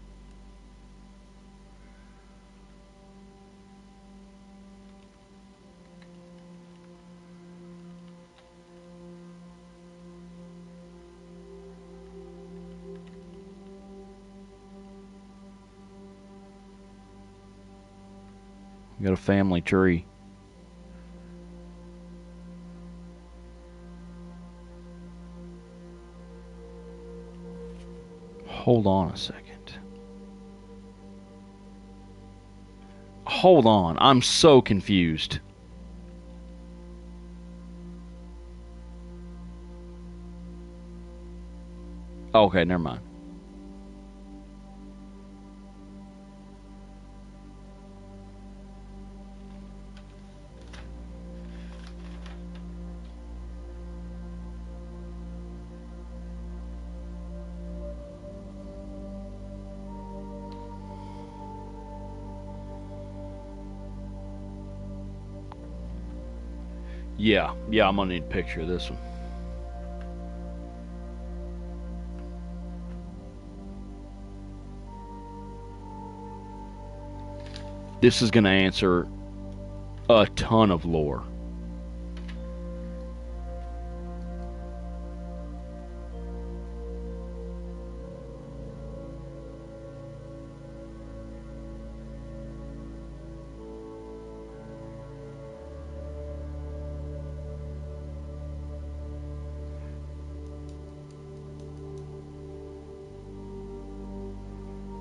We got a family tree. Hold on a second. Hold on. I'm so confused. Okay, never mind. Yeah, I'm gonna need a picture of this one. This is gonna answer a ton of lore.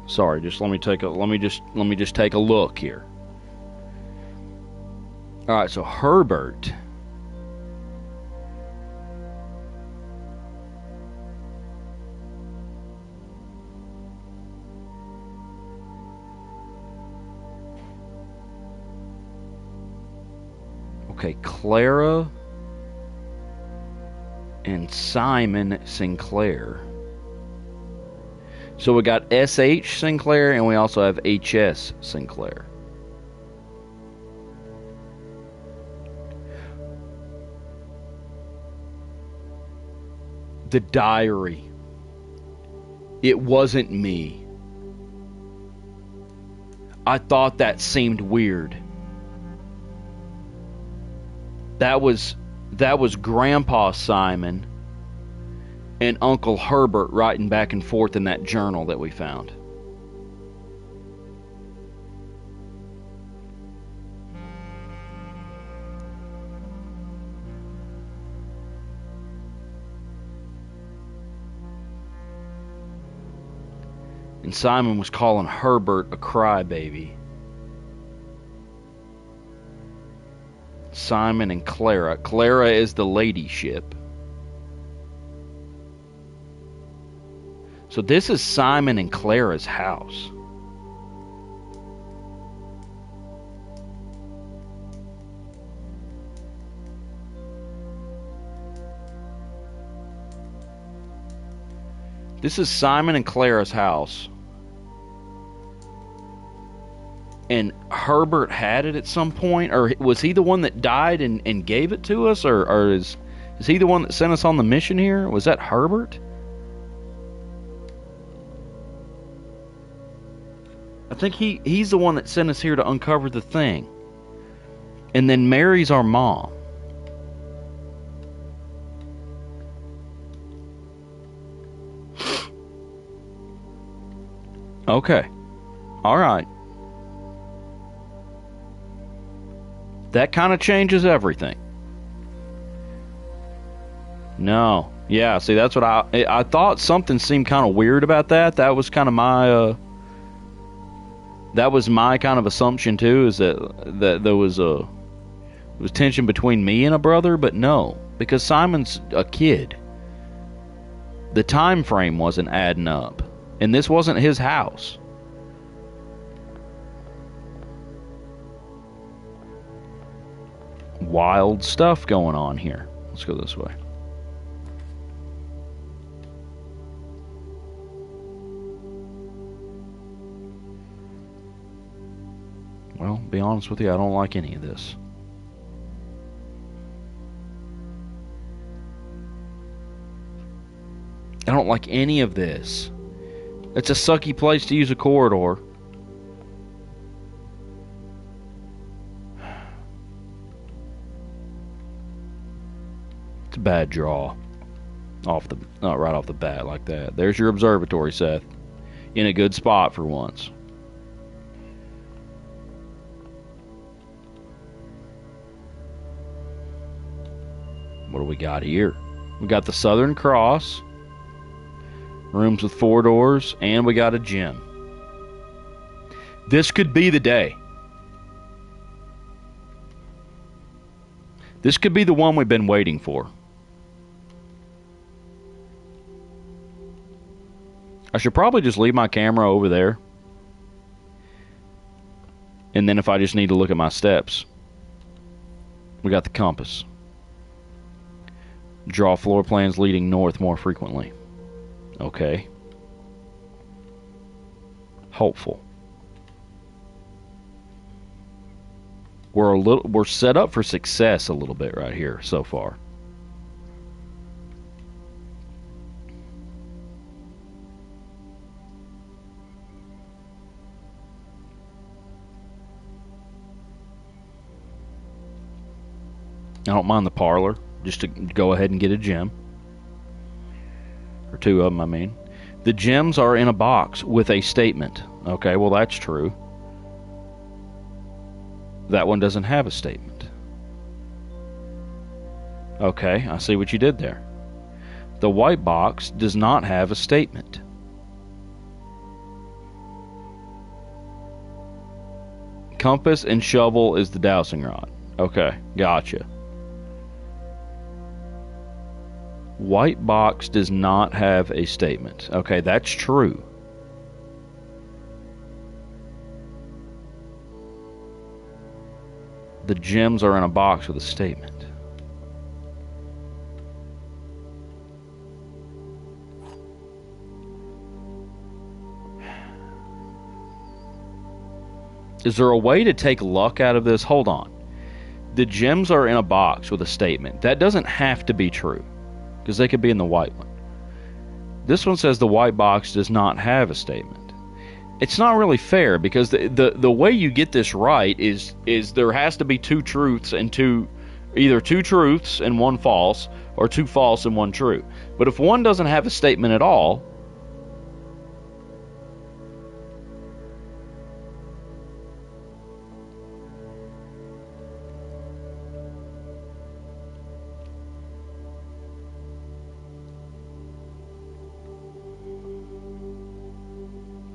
Sorry, just let me just take a look here. All right, so Herbert. Okay, Clara. and Simon Sinclair. So we got S.H. Sinclair, and we also have H.S. Sinclair. The diary. It wasn't me. I thought that seemed weird. That was Grandpa Simon and Uncle Herbert writing back and forth in that journal that we found. And Simon was calling Herbert a crybaby. Simon and Clara. Clara is the ladyship. So this is Simon and Clara's house. This is Simon and Clara's house. And Herbert had it at some point, or was he the one that died and gave it to us, or is he the one that sent us on the mission here? Was that Herbert? I think he's the one that sent us here to uncover the thing. And then Mary's our mom. Okay. All right. That kind of changes everything. No. Yeah, see, that's what I thought something seemed kind of weird about that. That was kind of my that was my kind of assumption too, is that there was tension between me and a brother, but no, because Simon's a kid. The time frame wasn't adding up, and this wasn't his house. Wild stuff going on here. Let's go this way. Well, be honest with you, I don't like any of this. I don't like any of this. It's a sucky place to use a corridor. It's a bad draw. Right off the bat like that. There's your observatory, Seth. In a good spot for once. What do we got here? We got the Southern Cross. Rooms with 4 doors. And we got a gym. This could be the day. This could be the one we've been waiting for. I should probably just leave my camera over there. And then if I just need to look at my steps. We got the compass. Draw floor plans leading north more frequently. Okay. Hopeful. We're set up for success a little bit right here so far. I don't mind the parlor, just to go ahead and get a gem. Or 2 of them, I mean. The gems are in a box with a statement. Okay, well that's true. That one doesn't have a statement. Okay, I see what you did there. The white box does not have a statement. Compass and shovel is the dowsing rod. Okay, gotcha. White box does not have a statement. Okay, that's true. The gems are in a box with a statement. Is there a way to take luck out of this? Hold on. The gems are in a box with a statement. That doesn't have to be true, because they could be in the white one. This one says the white box does not have a statement. It's not really fair, because the way you get this right is there has to be two truths and either two truths and one false, or two false and one true. But if one doesn't have a statement at all,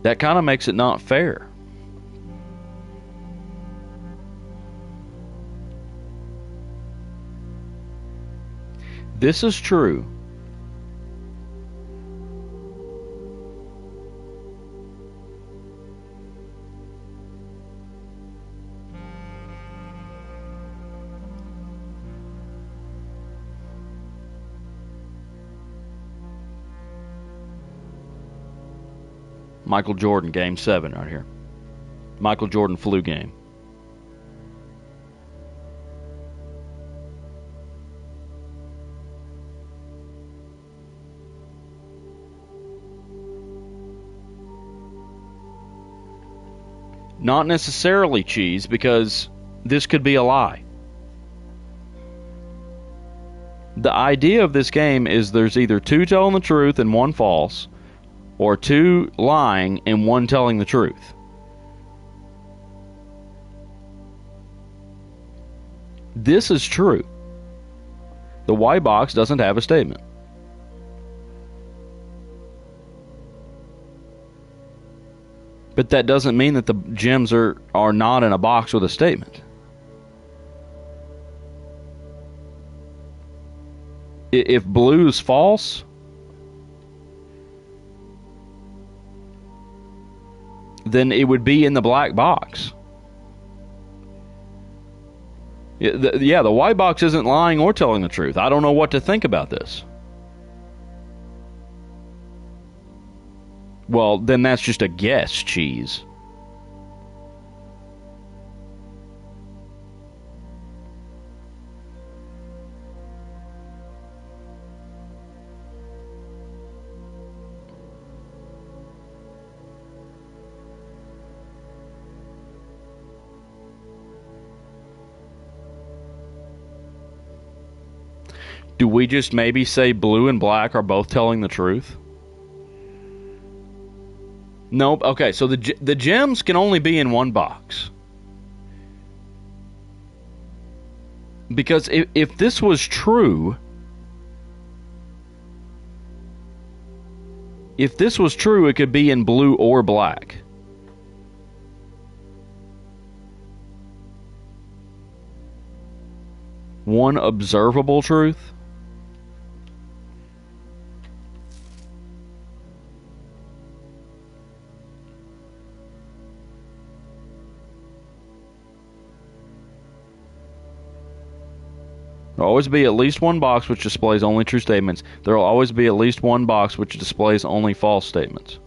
that kind of makes it not fair. This is true. Michael Jordan, Game 7 right here. Michael Jordan flu game. Not necessarily cheese, because this could be a lie. The idea of this game is there's either two telling the truth and one false, or two lying and one telling the truth. This is true. The white box doesn't have a statement. But that doesn't mean that the gems are not in a box with a statement. If blue is false, then it would be in the black box. The white box isn't lying or telling the truth. I don't know what to think about this. Well, then that's just a guess, cheese. Do we just maybe say blue and black are both telling the truth? Nope. Okay, so the gems can only be in one box. Because if this was true, it could be in blue or black. One observable truth? There will always be at least one box which displays only true statements. There will always be at least one box which displays only false statements.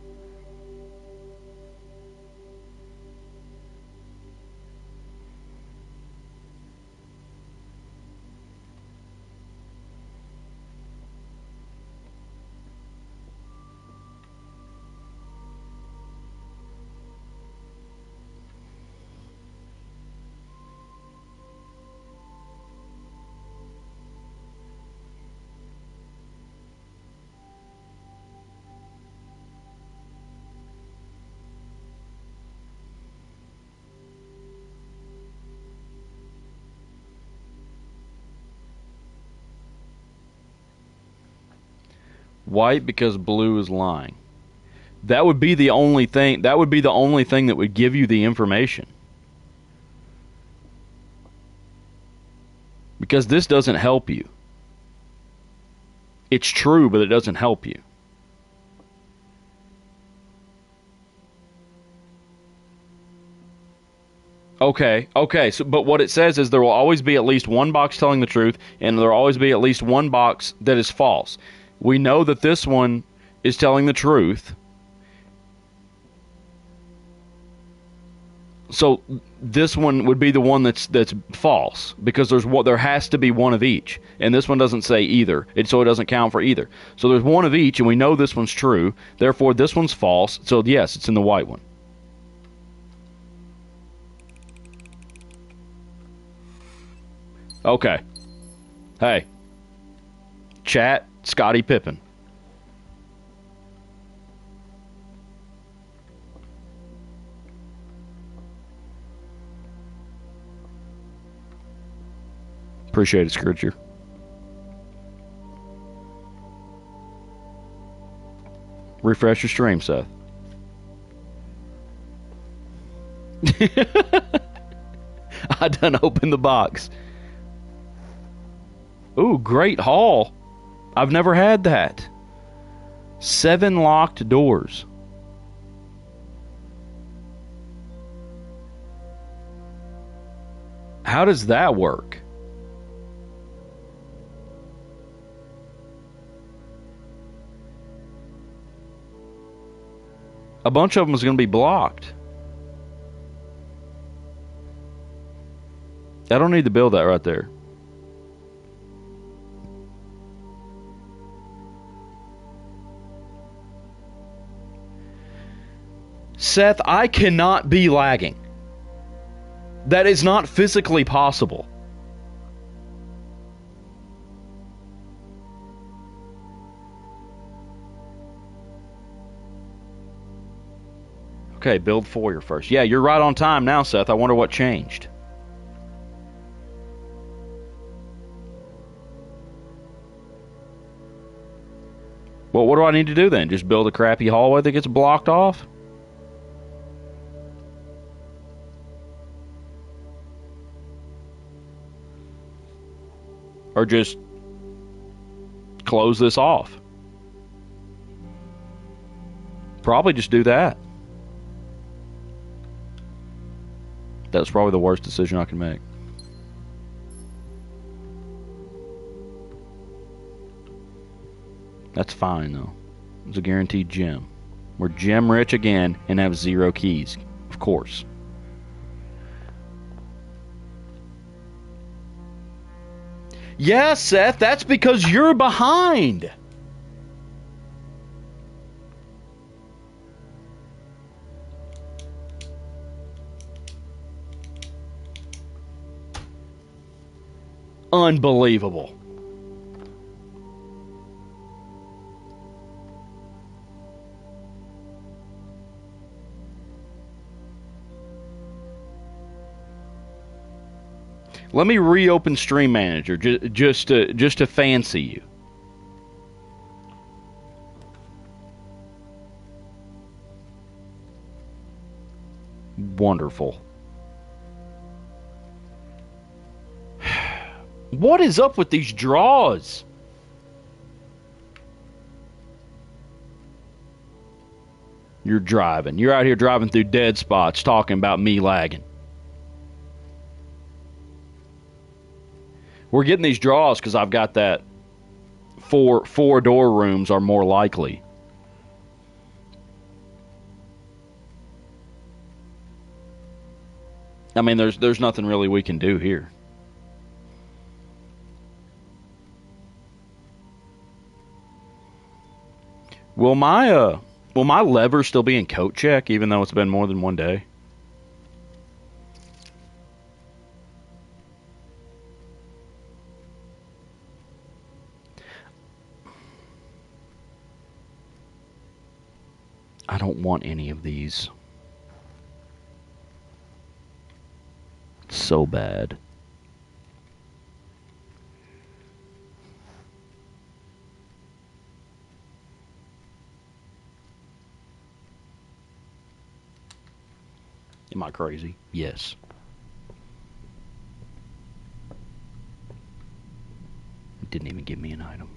White because blue is lying. That would be the only thing. That would be the only thing that would give you the information. Because this doesn't help you. It's true, but it doesn't help you. Okay. So, but what it says is there will always be at least one box telling the truth, and there will always be at least one box that is false. We know that this one is telling the truth. So this one would be the one that's false, because there has to be one of each, and this one doesn't say either, so it doesn't count for either. So there's one of each, and we know this one's true. Therefore, this one's false. So yes, it's in the white one. Okay. Hey. Chat, Scottie Pippen. Appreciate it, Scourger. Refresh your stream, Seth. I done opened the box. Ooh, Great Hall. I've never had that. 7 locked doors. How does that work? A bunch of them is going to be blocked. I don't need to build that right there. Seth, I cannot be lagging. That is not physically possible. Okay, build foyer first. Yeah, you're right on time now, Seth. I wonder what changed. Well, what do I need to do then? Just build a crappy hallway that gets blocked off? Or just close this off? Probably just do that. That's probably the worst decision I can make. That's fine, though. It's a guaranteed gem. We're gem rich again and have 0 keys. Of course. Yeah, Seth, that's because you're behind. Unbelievable. Let me reopen Stream Manager just to fancy you. Wonderful. What is up with these draws? You're driving. You're out here driving through dead spots talking about me lagging. We're getting these draws because I've got that four door rooms are more likely. I mean, there's nothing really we can do here. Will my lever still be in coat check even though it's been more than one day? I don't want any of these. It's so bad. Am I crazy? Yes. It didn't even give me an item.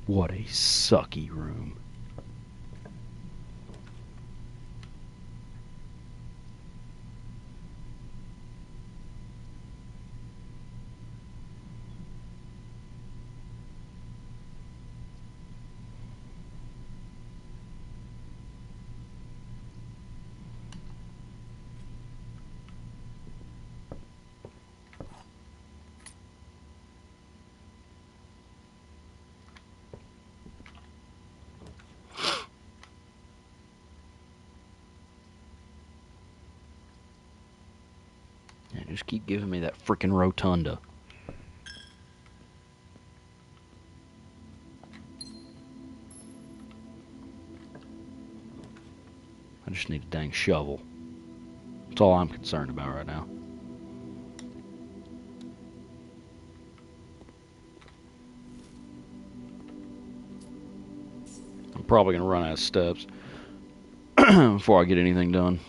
What a sucky room. Just keep giving me that freaking rotunda. I just need a dang shovel. That's all I'm concerned about right now. I'm probably going to run out of steps before I get anything done.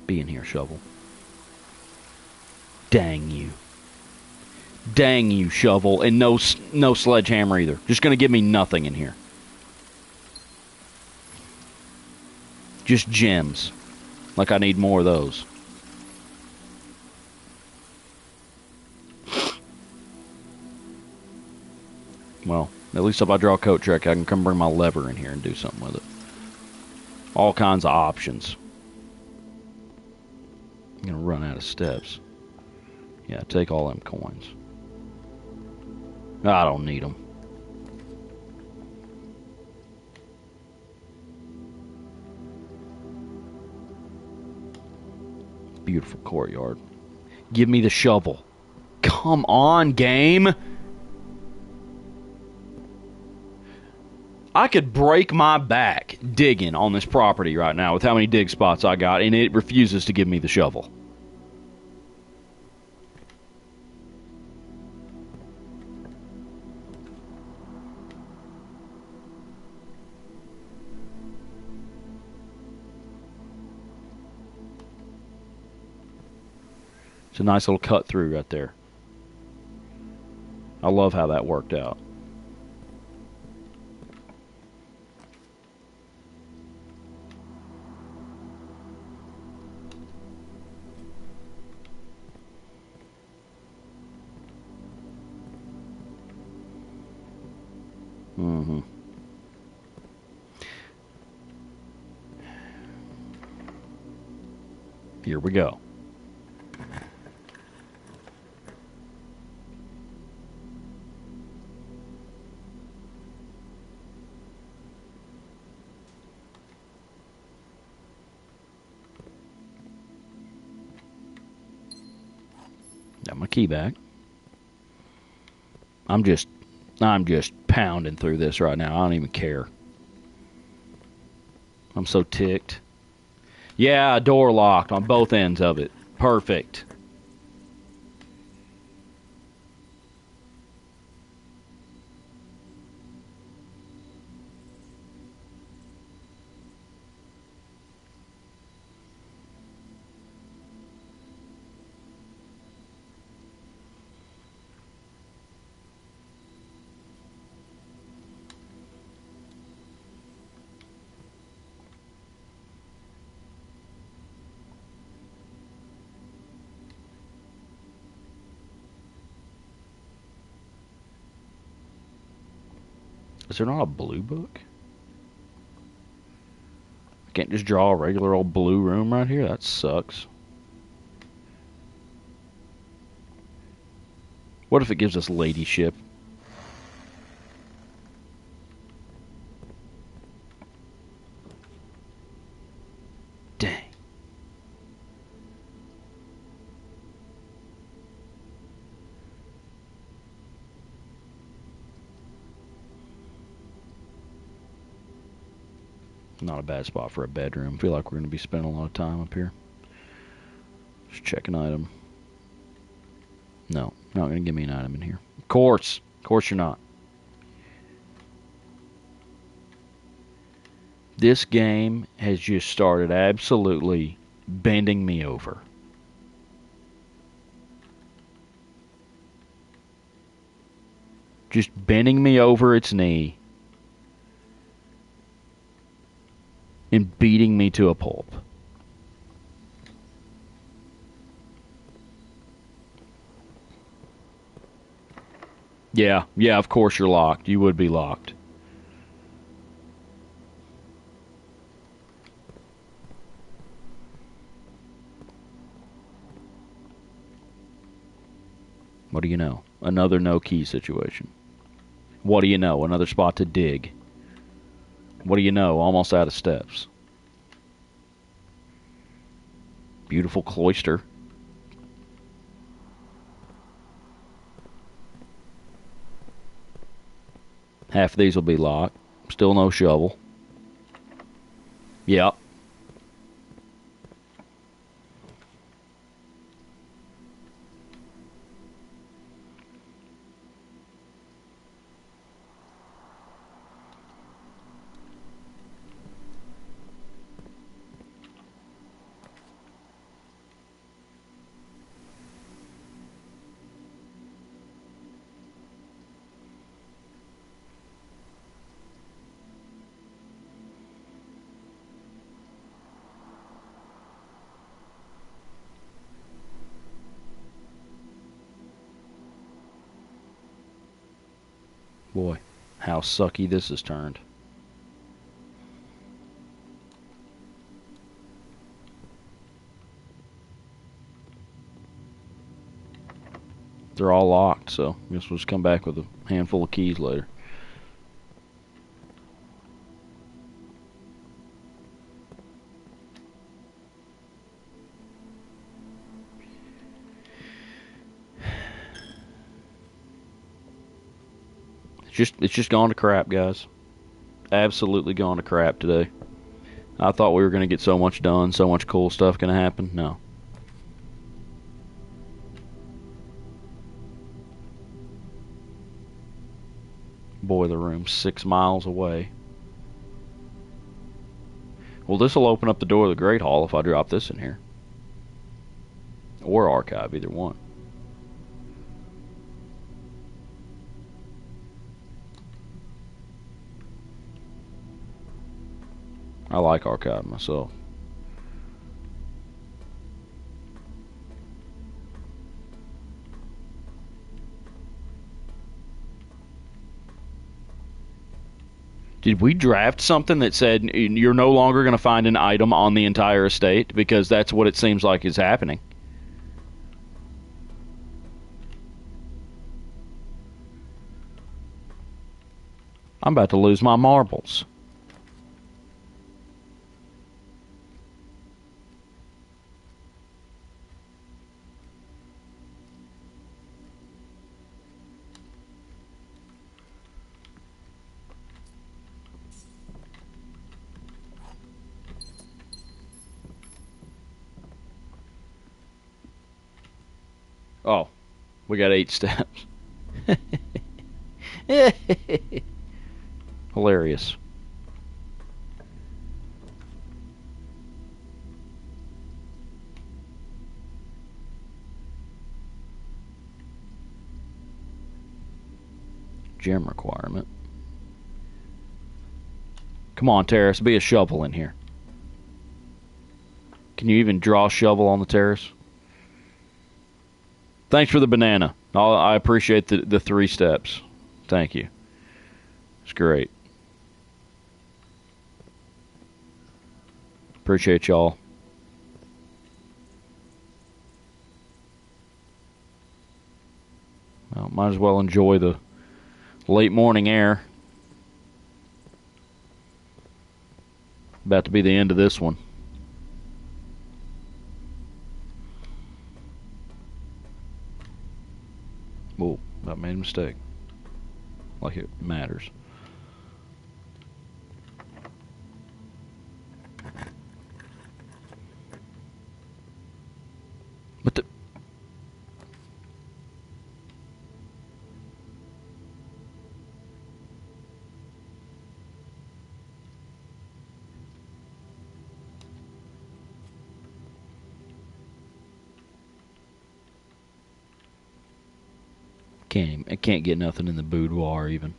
Be in here, shovel. Dang you. Dang you, shovel. And no sledgehammer either. Just going to give me nothing in here. Just gems. Like I need more of those. Well, at least if I draw a coat trick, I can come bring my lever in here and do something with it. All kinds of options. I'm going to run out of steps. Yeah, take all them coins. I don't need them. Beautiful courtyard. Give me the shovel. Come on, game. I could break my back digging on this property right now with how many dig spots I got, and it refuses to give me the shovel. It's a nice little cut through right there. I love how that worked out. Mm-hmm. Here we go. Got my key back. I'm just pounding through this right now. I don't even care. I'm so ticked. Yeah, door locked on both ends of it. Perfect. Is there not a blue book? I can't just draw a regular old blue room right here? That sucks. What if it gives us ladyship? Dang. Not a bad spot for a bedroom. Feel like we're going to be spending a lot of time up here. Just check an item. No, not going to give me an item in here. Of course you're not. This game has just started absolutely bending me over. Just bending me over its knee and beating me to a pulp. Yeah, of course you're locked. You would be locked. What do you know? Another no key situation. What do you know? Another spot to dig. What do you know? Almost out of steps. Beautiful cloister. Half of these will be locked. Still no shovel. Yep. Boy, how sucky this has turned. They're all locked, so I guess we'll just come back with a handful of keys later. It's just gone to crap, guys. Absolutely gone to crap today. I thought we were going to get so much done, so much cool stuff going to happen. No. Boiler room 6 miles away. Well, this will open up the door of the Great Hall if I drop this in here. Or archive, either one. I like archive myself. Did we draft something that said you're no longer going to find an item on the entire estate? Because that's what it seems like is happening. I'm about to lose my marbles. Oh, we got 8 steps. Hilarious. Gem requirement. Come on, Terrace, be a shovel in here. Can you even draw a shovel on the terrace? Thanks for the banana. I appreciate the 3 steps. Thank you. It's great. Appreciate y'all. Well, might as well enjoy the late morning air. About to be the end of this one. Whoa, I made a mistake. Like it matters. But the... I can't get nothing in the boudoir even.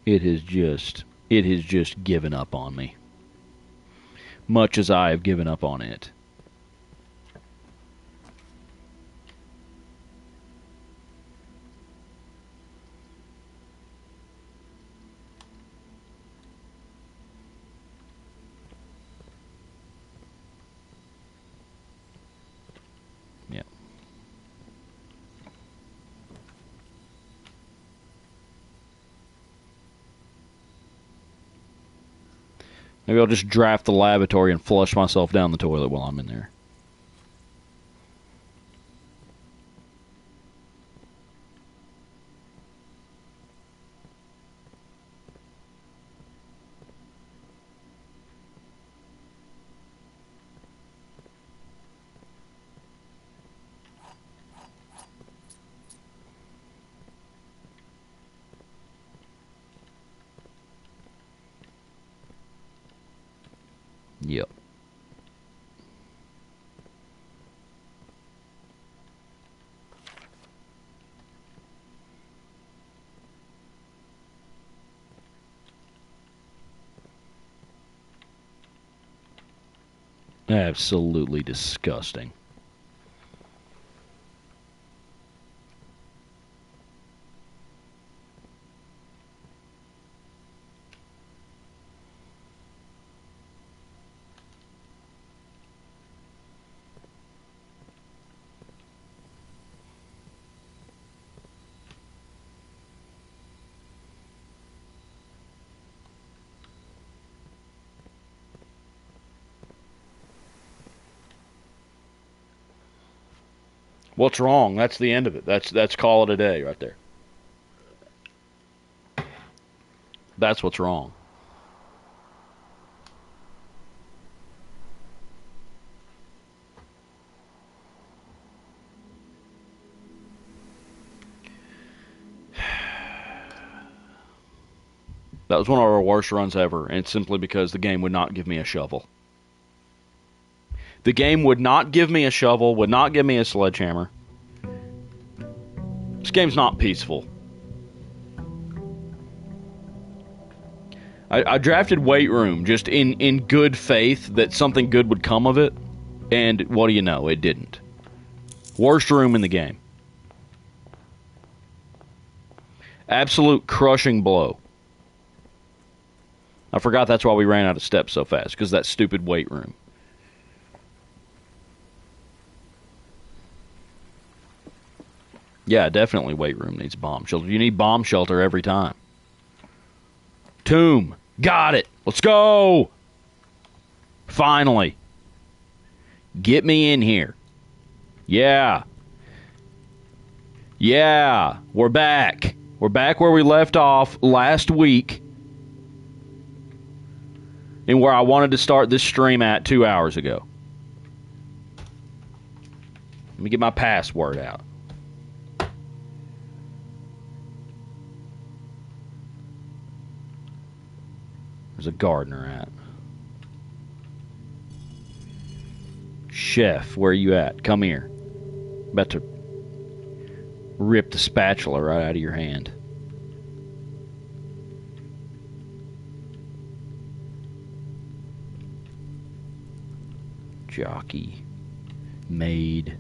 It has just given up on me. Much as I have given up on it. Maybe I'll just draft the lavatory and flush myself down the toilet while I'm in there. Yep. Absolutely disgusting. What's wrong? That's the end of it. That's call it a day right there. That's what's wrong. That was one of our worst runs ever, and it's simply because the game would not give me a shovel. The game would not give me a shovel, would not give me a sledgehammer. This game's not peaceful. I drafted Weight Room just in good faith that something good would come of it, and what do you know? It didn't. Worst room in the game. Absolute crushing blow. I forgot that's why we ran out of steps so fast, because that stupid Weight Room. Yeah, definitely Weight Room needs bomb shelter. You need bomb shelter every time. Tomb. Got it. Let's go. Finally. Get me in here. Yeah. Yeah. We're back. We're back where we left off last week. And where I wanted to start this stream at 2 hours ago. Let me get my password out. There's a gardener at. Chef, where are you at? Come here. About to rip the spatula right out of your hand. Jockey. Maid.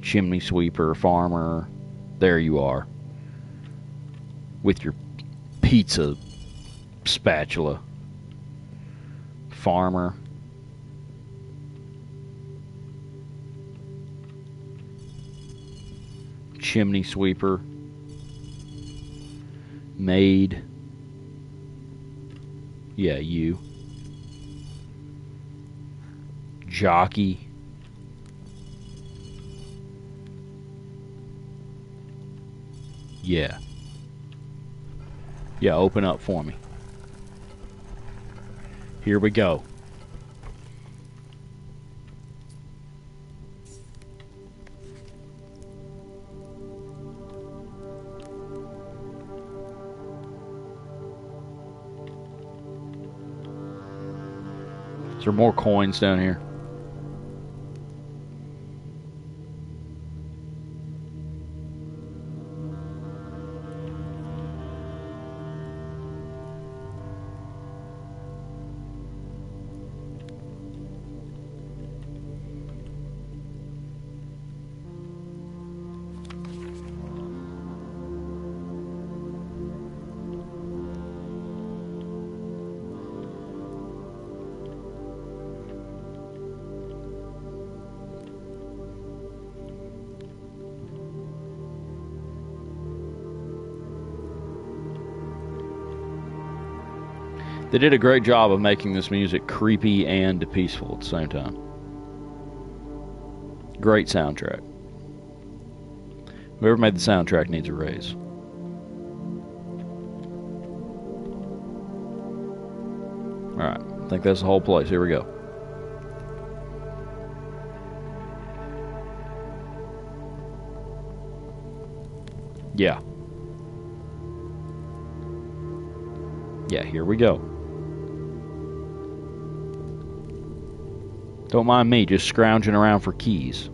Chimney sweeper. Farmer. There you are. With your pizza spatula. Farmer. Chimney sweeper. Maid. Yeah, you. Jockey. Yeah. Yeah, open up for me. Here we go. Is there more coins down here? They did a great job of making this music creepy and peaceful at the same time. Great soundtrack. Whoever made the soundtrack needs a raise. Alright, I think that's the whole place. Here we go. Yeah. Yeah, here we go. Don't mind me just scrounging around for keys.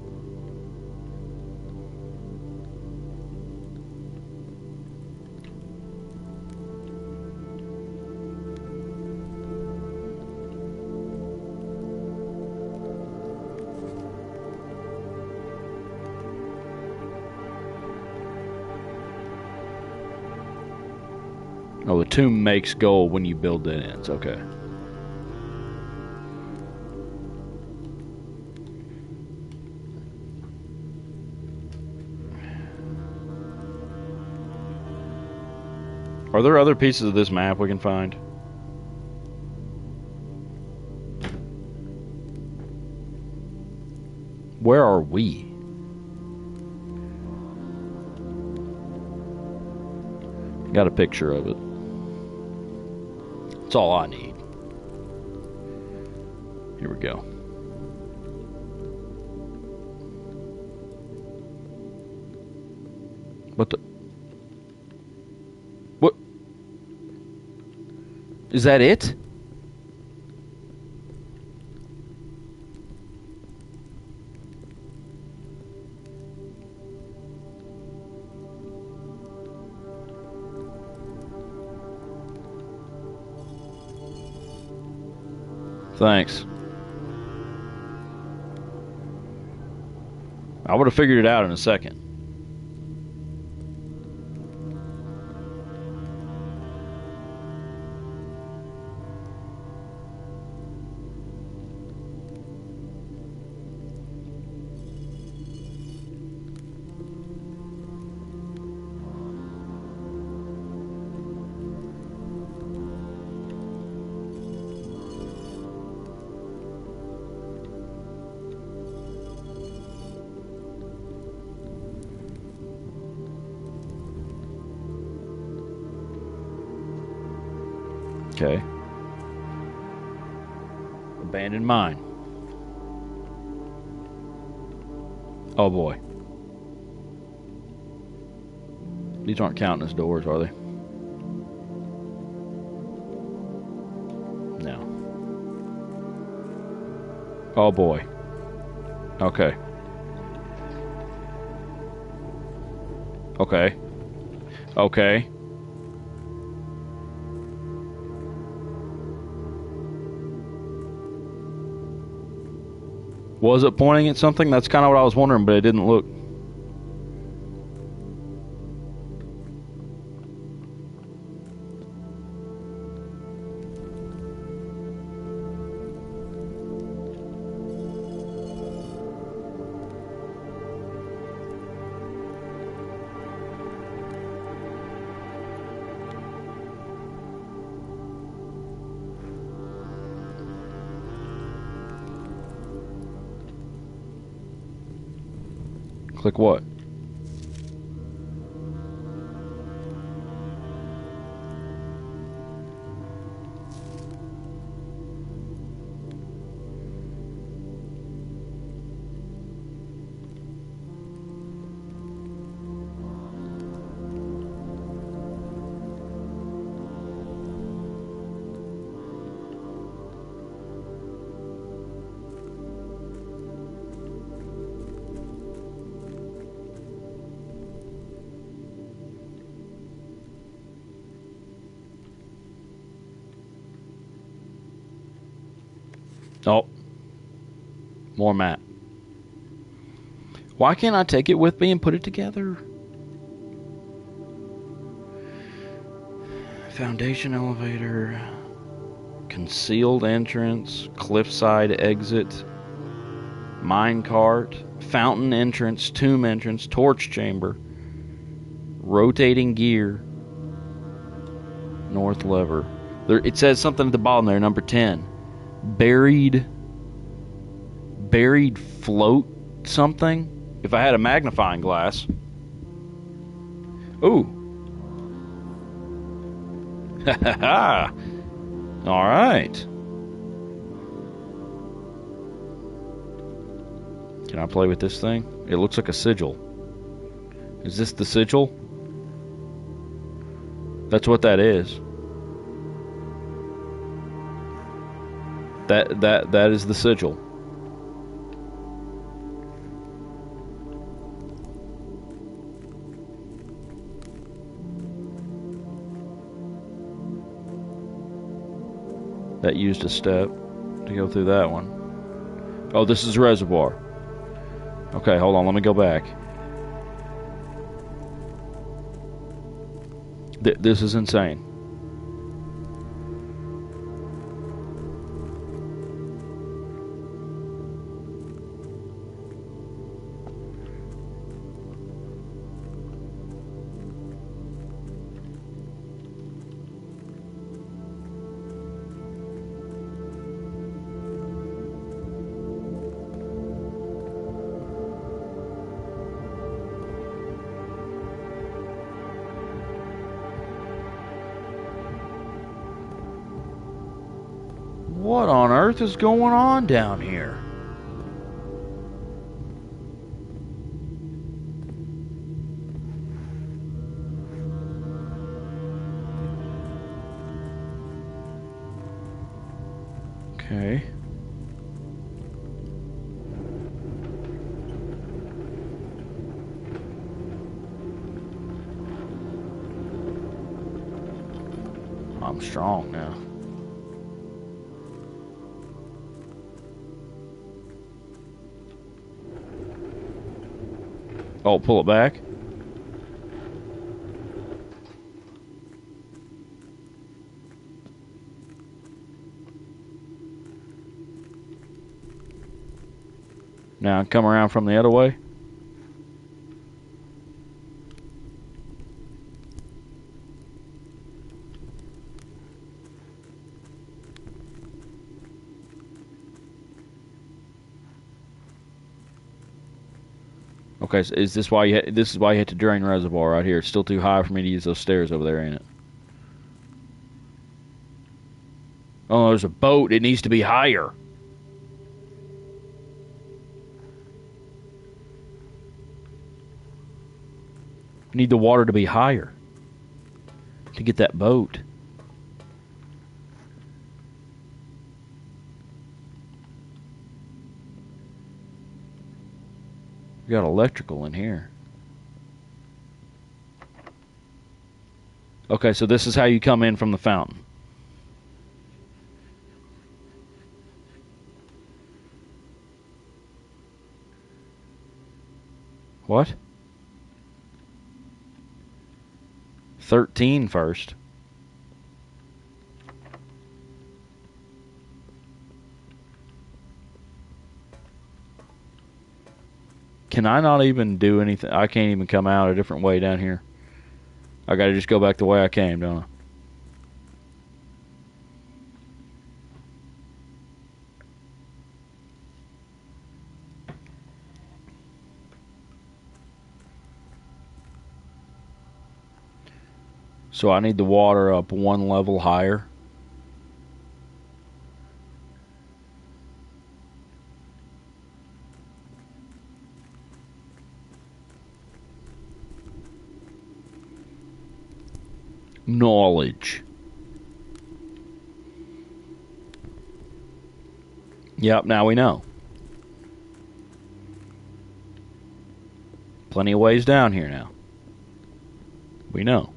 Oh, the tomb makes gold when you build dead ends. Okay. Are there other pieces of this map we can find? Where are we? Got a picture of it. That's all I need. Here we go. What the? What? Is that it? Thanks. I would have figured it out in a second. Okay. Abandoned mine. Oh boy. These aren't counting as doors, are they? No. Oh boy. Okay. Okay. Okay. Was it pointing at something? That's kind of what I was wondering, but it didn't look. Click what? Oh. More map. Why can't I take it with me and put it together? Foundation elevator. Concealed entrance. Cliffside exit. Minecart. Fountain entrance. Tomb entrance. Torch chamber. Rotating gear. North lever. There, it says something at the bottom there, number 10. Buried float something. If I had a magnifying glass. Ooh. Ha ha ha. All right. Can I play with this thing? It looks like a sigil. Is this the sigil? That's what that is. That is the sigil. That used a step to go through that one. Oh, this is reservoir. Okay, hold on. Let me go back. This is insane. What on earth is going on down here? Okay. I'm strong now. Oh, pull it back. Now come around from the other way. Okay, so is this why this is why you had to drain reservoir right here? It's still too high for me to use those stairs over there, ain't it? Oh, there's a boat. It needs to be higher. Need the water to be higher to get that boat. We got electrical in here. Okay, so this is how you come in from the fountain. What? 13 first. Can I not even do anything? I can't even come out a different way down here. I gotta just go back the way I came, don't I? So I need the water up one level higher. Knowledge. Yep, now we know. Plenty of ways down here now. We know.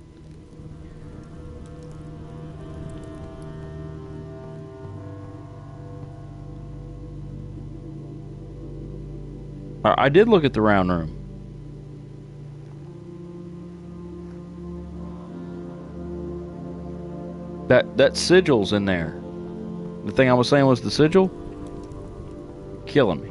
I did look at the round room. That sigil's in there. The thing I was saying was the sigil. Killing me.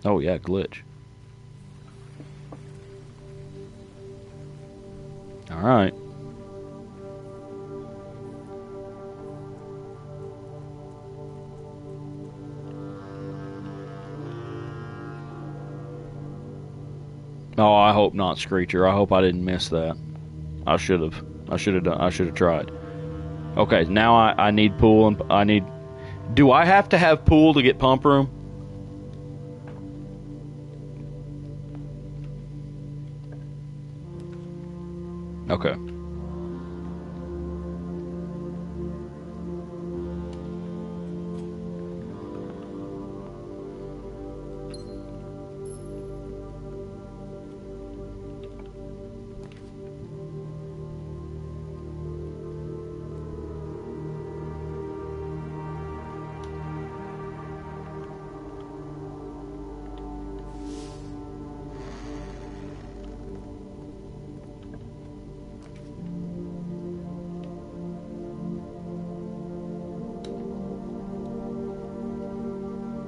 Oh yeah, glitch. All right. Oh, I hope not, Screecher. I hope I didn't miss that. I should have. I should have tried. Okay, now I need pool and I need. Do I have to have pool to get pump room? Okay.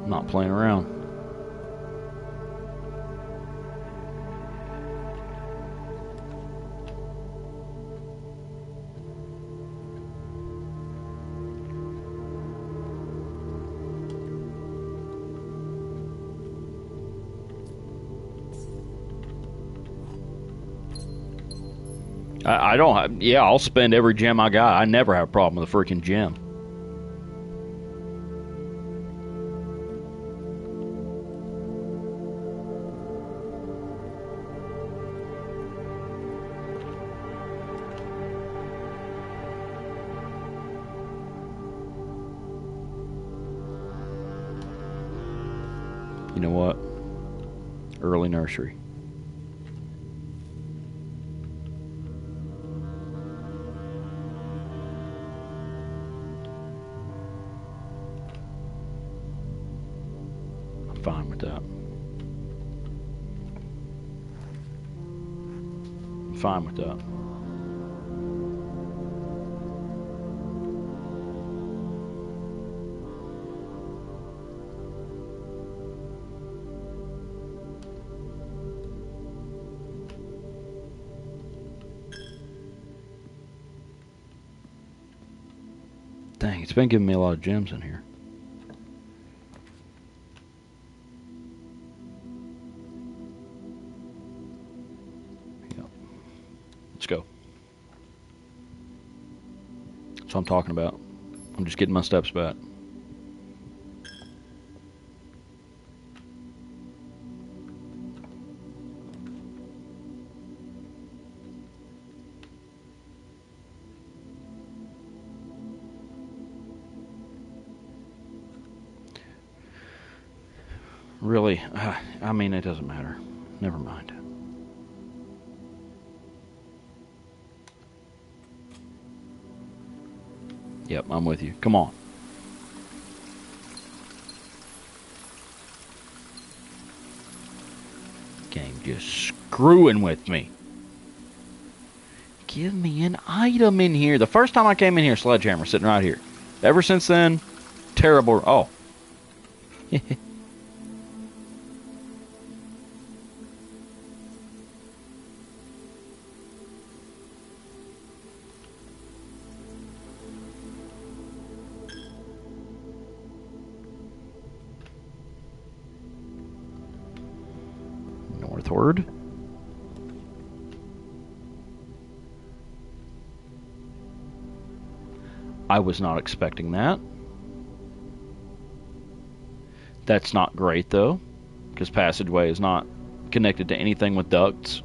I'm not playing around. I don't have, yeah, I'll spend every gem I got. I never have a problem with a freaking gem. You know what? Early nursery. I'm fine with that. I'm fine with that. Dang, it's been giving me a lot of gems in here. Yep. Let's go. That's what I'm talking about. I'm just getting my steps back. Really, I mean, it doesn't matter. Never mind. Yep, I'm with you. Come on. Game just screwing with me. Give me an item in here. The first time I came in here, sledgehammer sitting right here. Ever since then, terrible. Oh. Northward. I was not expecting that. That's not great, though, because passageway is not connected to anything with ducts.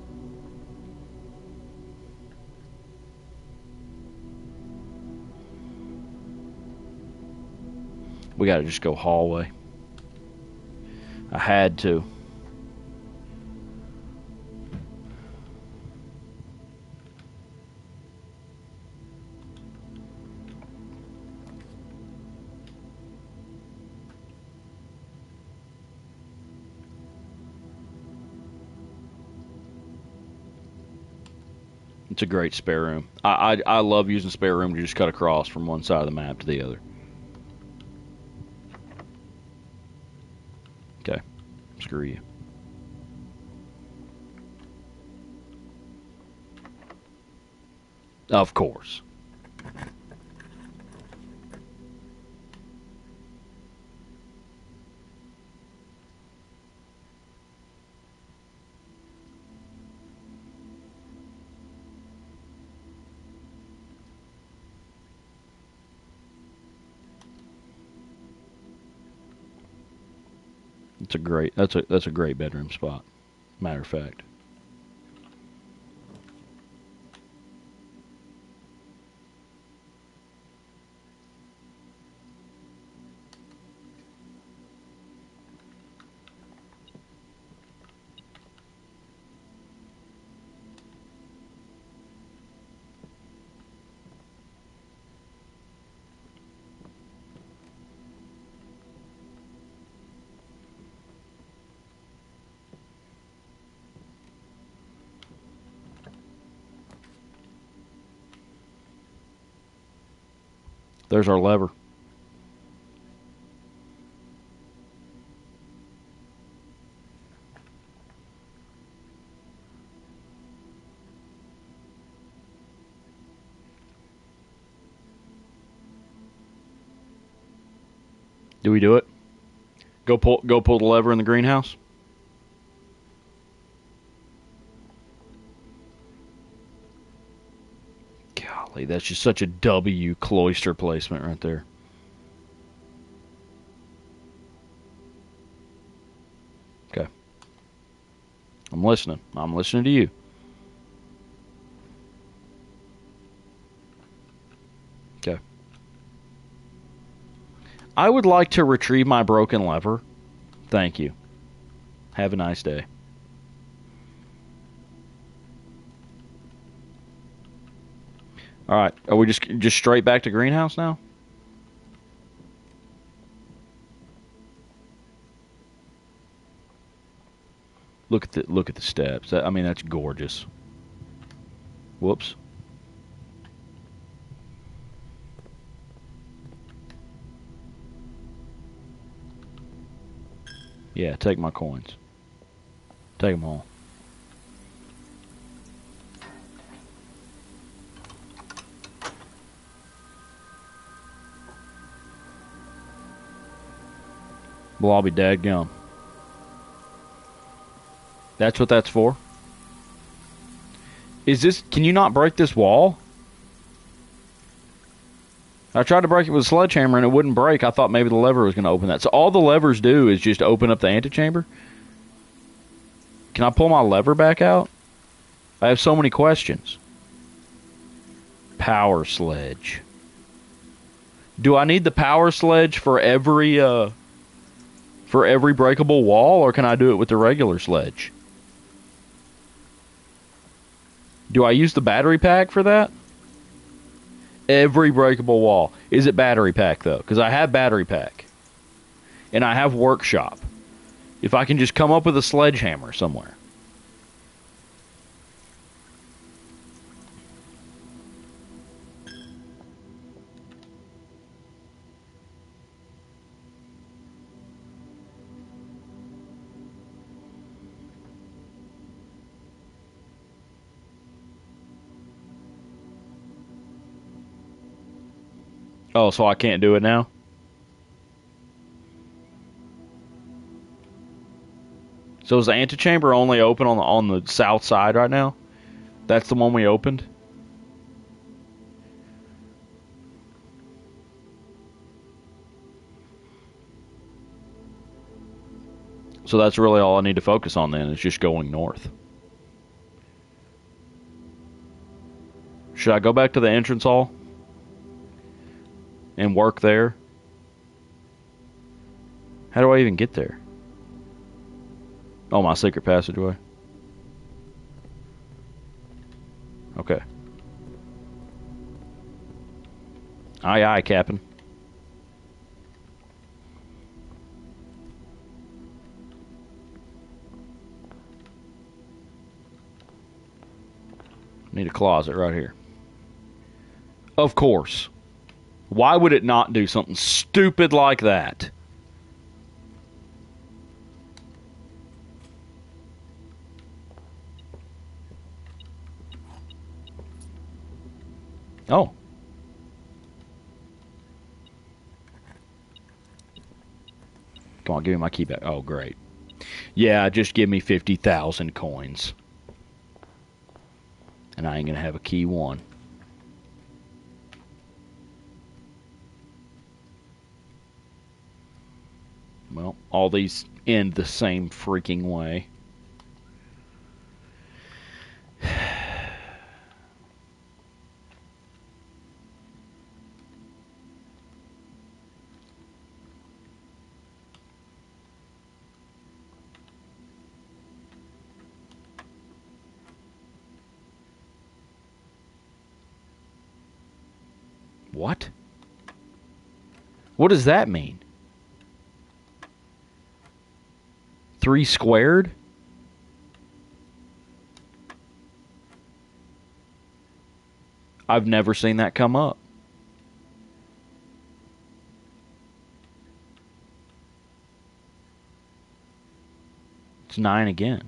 We gotta just go hallway. I had to. It's a great spare room. I love using spare room to just cut across from one side of the map to the other. Okay. Screw you. Of course. It's a great that's a great bedroom spot. Matter of fact. There's our lever. Do we do it? Go pull the lever in the greenhouse? Golly, that's just such a W cloister placement right there. Okay. I'm listening. I'm listening to you. Okay. I would like to retrieve my broken lever. Thank you. Have a nice day. All right. Are we just straight back to greenhouse now? Look at the steps. I mean, that's gorgeous. Whoops. Yeah, take my coins. Take them all. Well, I'll be dadgum. That's what that's for? Is this... Can you not break this wall? I tried to break it with a sledgehammer and it wouldn't break. I thought maybe the lever was going to open that. So all the levers do is just open up the antechamber? Can I pull my lever back out? I have so many questions. Power sledge. Do I need the power sledge for every breakable wall, or can I do it with the regular sledge? Do I use the battery pack for that? Every breakable wall. Is it battery pack, though? Because I have battery pack. And I have workshop. If I can just come up with a sledgehammer somewhere. Oh, so I can't do it now? So is the antechamber only open on the south side right now? That's the one we opened? So that's really all I need to focus on then, is just going north. Should I go back to the entrance hall? And work there? How do I even get there? Oh, my secret passageway. Okay. Aye, aye, Captain. Need a closet right here. Of course. Why would it not do something stupid like that? Oh. Come on, give me my key back. Oh, great. Yeah, just give me 50,000 coins. And I ain't going to have a key 1. Well, all these end the same freaking way. What? What does that mean? 3 squared? I've never seen that come up. It's 9 again.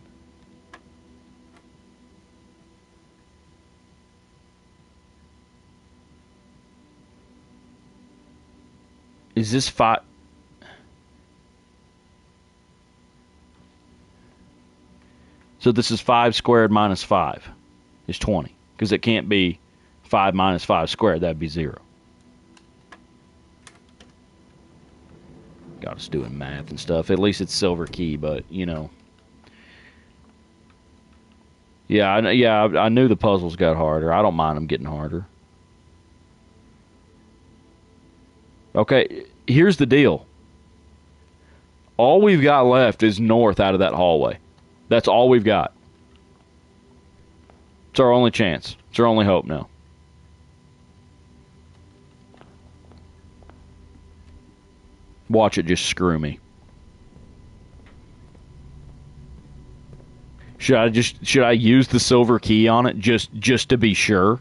Is this 5? So this is 5 squared minus 5 is 20. Because it can't be 5 minus 5 squared. That'd be 0. Got us doing math and stuff. At least it's silver key, but, you know. Yeah, I knew the puzzles got harder. I don't mind them getting harder. Okay, here's the deal. All we've got left is north out of that hallway. That's all we've got. It's our only chance. It's our only hope now. Watch it just screw me. Should I use the silver key on it just to be sure?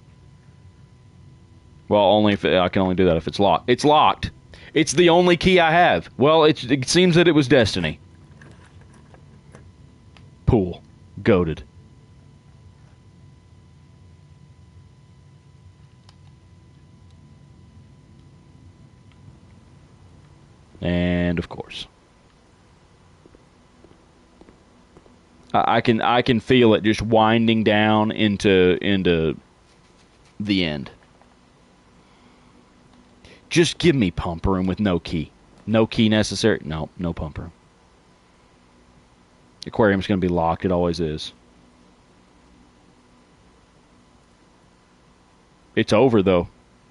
Well, only if I can only do that if it's locked. It's locked. It's the only key I have. Well, it seems that it was destiny. Pool. Goated. And of course. I can feel it just winding down into the end. Just give me pump room with no key. No key necessary. No pump room. Aquarium's going to be locked. It always is. It's over, though.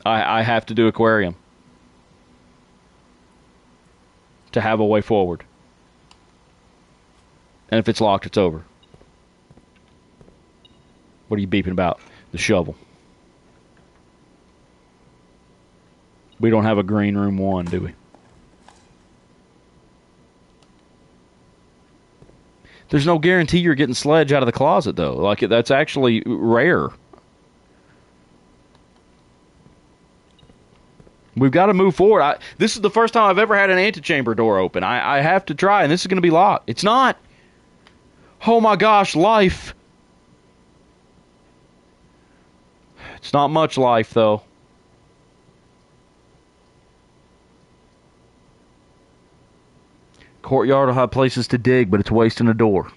I have to do aquarium to have a way forward. And if it's locked, it's over. What are you beeping about? The shovel. We don't have a green room 1, do we? There's no guarantee you're getting Sledge out of the closet, though. Like, that's actually rare. We've got to move forward. This is the first time I've ever had an antechamber door open. I have to try, and this is going to be locked. It's not. Oh my gosh, life. It's not much life, though. Courtyard will have places to dig, but it's wasting a door.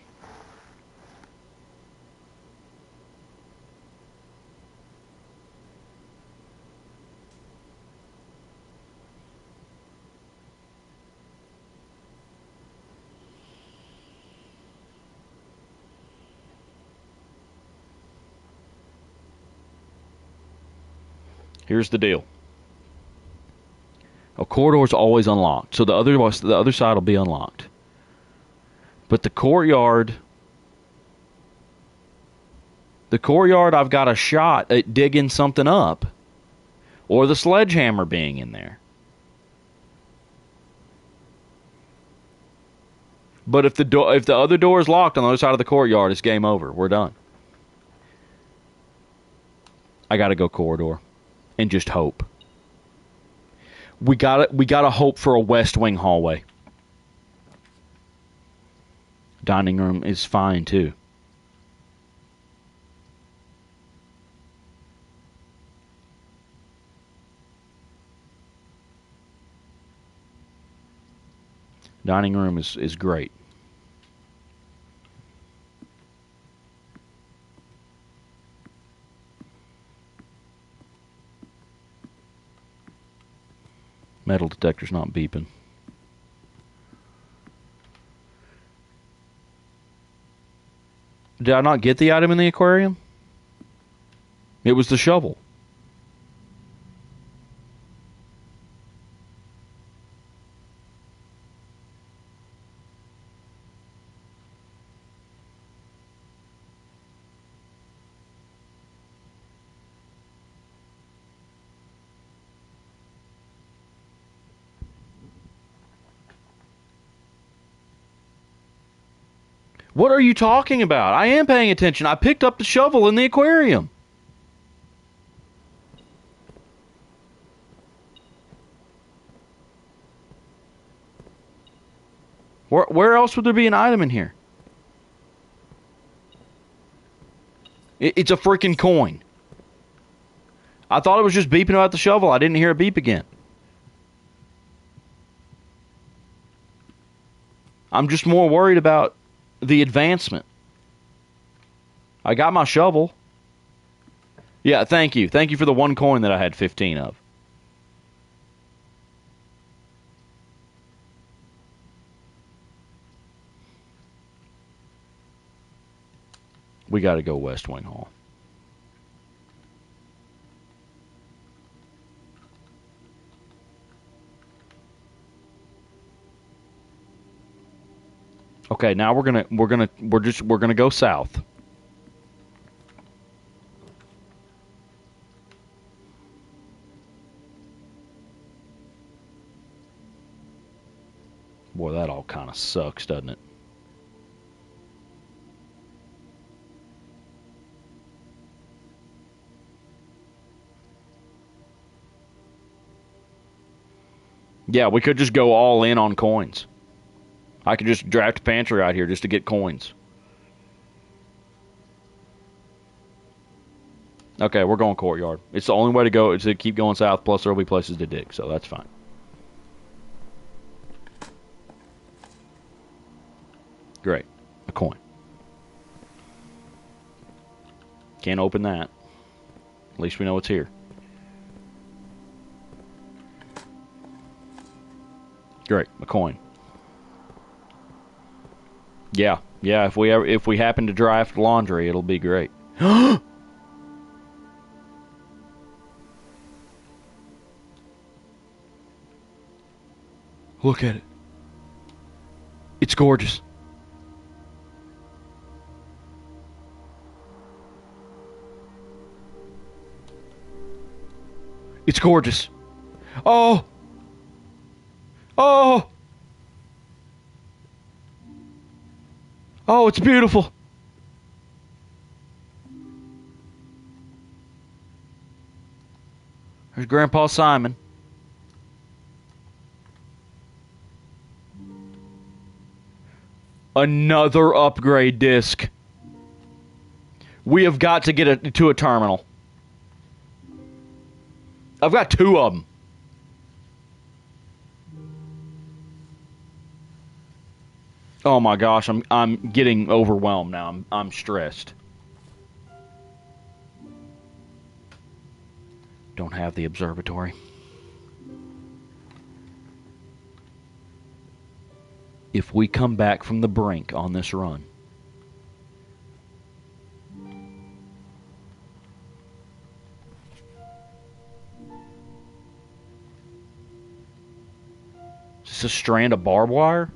Here's the deal. A corridor's always unlocked, so the other side will be unlocked. But the courtyard, I've got a shot at digging something up, or the sledgehammer being in there. But if the other door is locked on the other side of the courtyard, it's game over. We're done. I got to go corridor. And just hope. We gotta hope for a west wing hallway. Dining room is fine too. Dining room is great. Metal detector's not beeping. Did I not get the item in the aquarium? It was the shovel. What are you talking about? I am paying attention. I picked up the shovel in the aquarium. Where else would there be an item in here? It's a freaking coin. I thought it was just beeping about the shovel. I didn't hear it beep again. I'm just more worried about the advancement. I got my shovel. Yeah, thank you. Thank you for the one coin that I had 15 of. We got to go West Wing Hall. Okay, now we're gonna go south. Boy, that all kind of sucks, doesn't it? Yeah, we could just go all in on coins. I could just draft a pantry out here just to get coins. Okay, we're going courtyard. It's the only way to go is to keep going south, plus there'll be places to dig, so that's fine. Great. A coin. Can't open that. At least we know it's here. Great. A coin. Yeah. Yeah, if we happen to draft laundry, it'll be great. Look at it. It's gorgeous. It's gorgeous. Oh! Oh! Oh, it's beautiful. There's Grandpa Simon. Another upgrade disc. We have got to get to a terminal. I've got 2 of them. Oh my gosh, I'm getting overwhelmed now. I'm stressed. Don't have the observatory. If we come back from the brink on this run, is this a strand of barbed wire?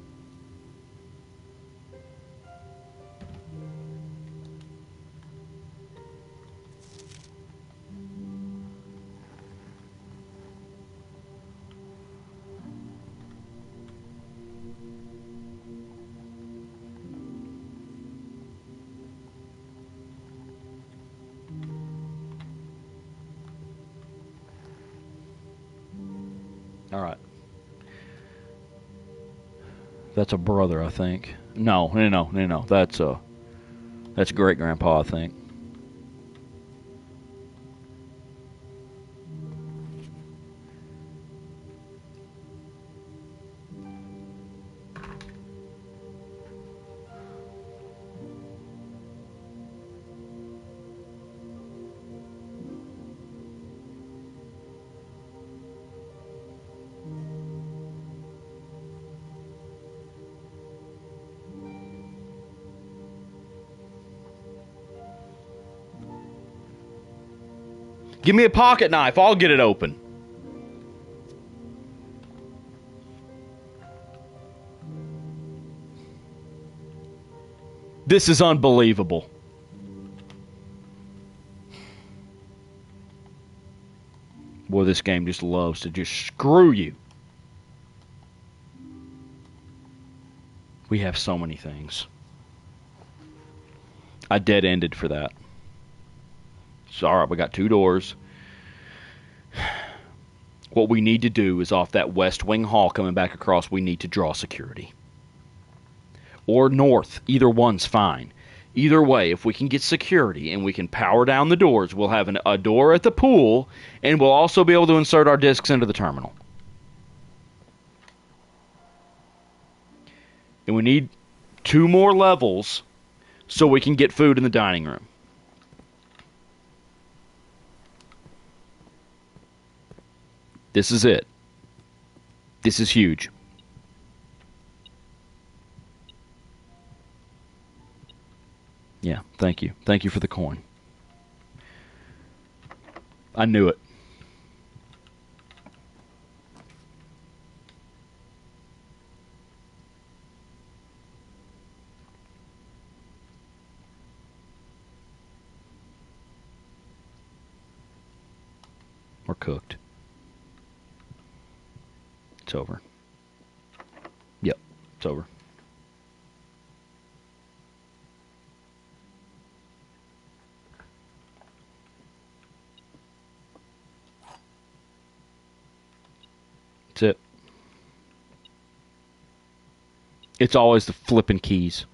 All right. That's a brother, I think. No. That's great grandpa, I think. Give me a pocket knife. I'll get it open. This is unbelievable. Boy, this game just loves to just screw you. We have so many things. I dead-ended for that. So, all right, we got 2 doors. What we need to do is off that west wing hall coming back across, we need to draw security. Or north. Either one's fine. Either way, if we can get security and we can power down the doors, we'll have a door at the pool, and we'll also be able to insert our discs into the terminal. And we need 2 more levels so we can get food in the dining room. This is it. This is huge. Yeah, thank you. Thank you for the coin. I knew it. We're cooked. It's over. Yep, it's over. That's it. It's always the flipping keys.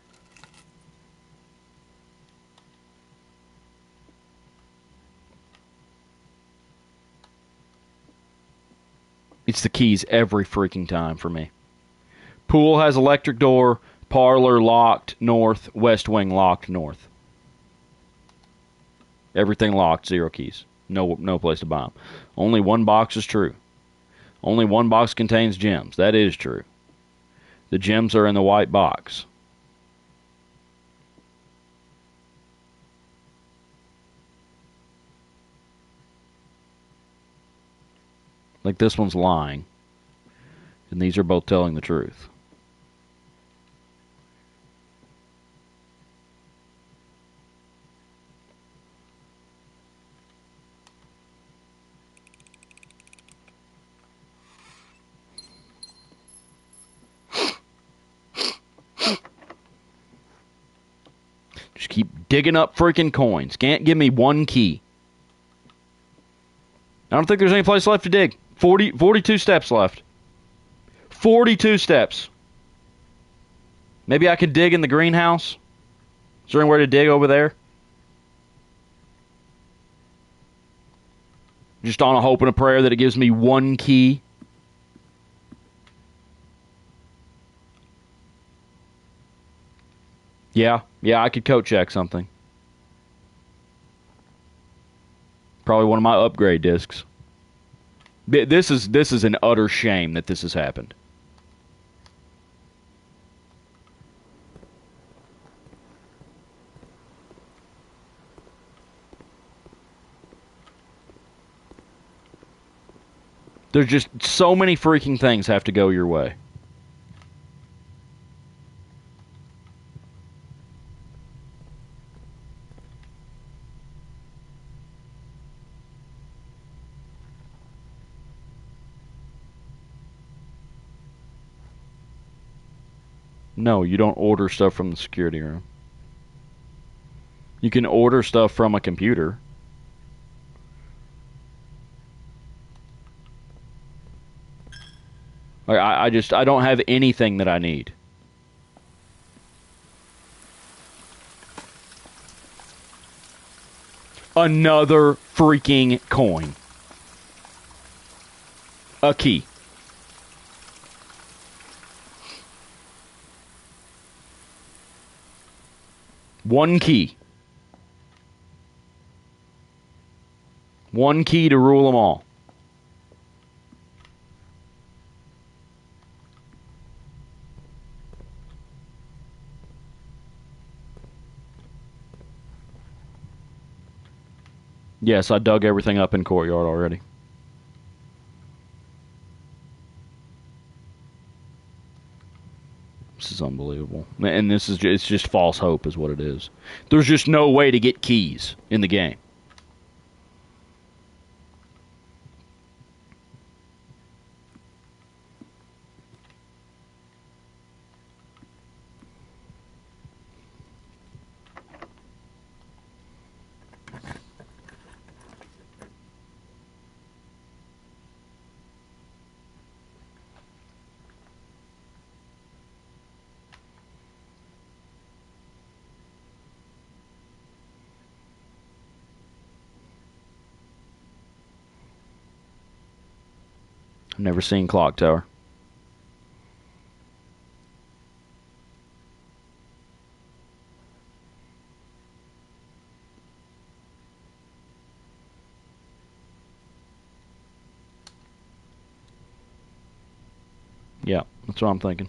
It's the keys every freaking time for me. Pool has electric door, parlor locked north, west wing locked north. Everything locked, 0 keys. No place to buy them. Only 1 box is true. Only 1 box contains gems. That is true. The gems are in the white box. Like this one's lying. And these are both telling the truth. Just keep digging up freaking coins. Can't give me 1 key. I don't think there's any place left to dig. 42 steps left. 42 steps. Maybe I could dig in the greenhouse? Is there anywhere to dig over there? Just on a hope and a prayer that it gives me 1 key. Yeah, I could coat check something. Probably one of my upgrade discs. This is an utter shame that this has happened. There's just so many freaking things have to go your way. No, you don't order stuff from the security room. You can order stuff from a computer. I don't have anything that I need. Another freaking coin. A key. One key. 1 key to rule them all. Yes, I dug everything up in courtyard already. This is unbelievable. And this is it's just false hope is what it is. There's just no way to get keys in the game. I've never seen Clock Tower. Yeah, that's what I'm thinking.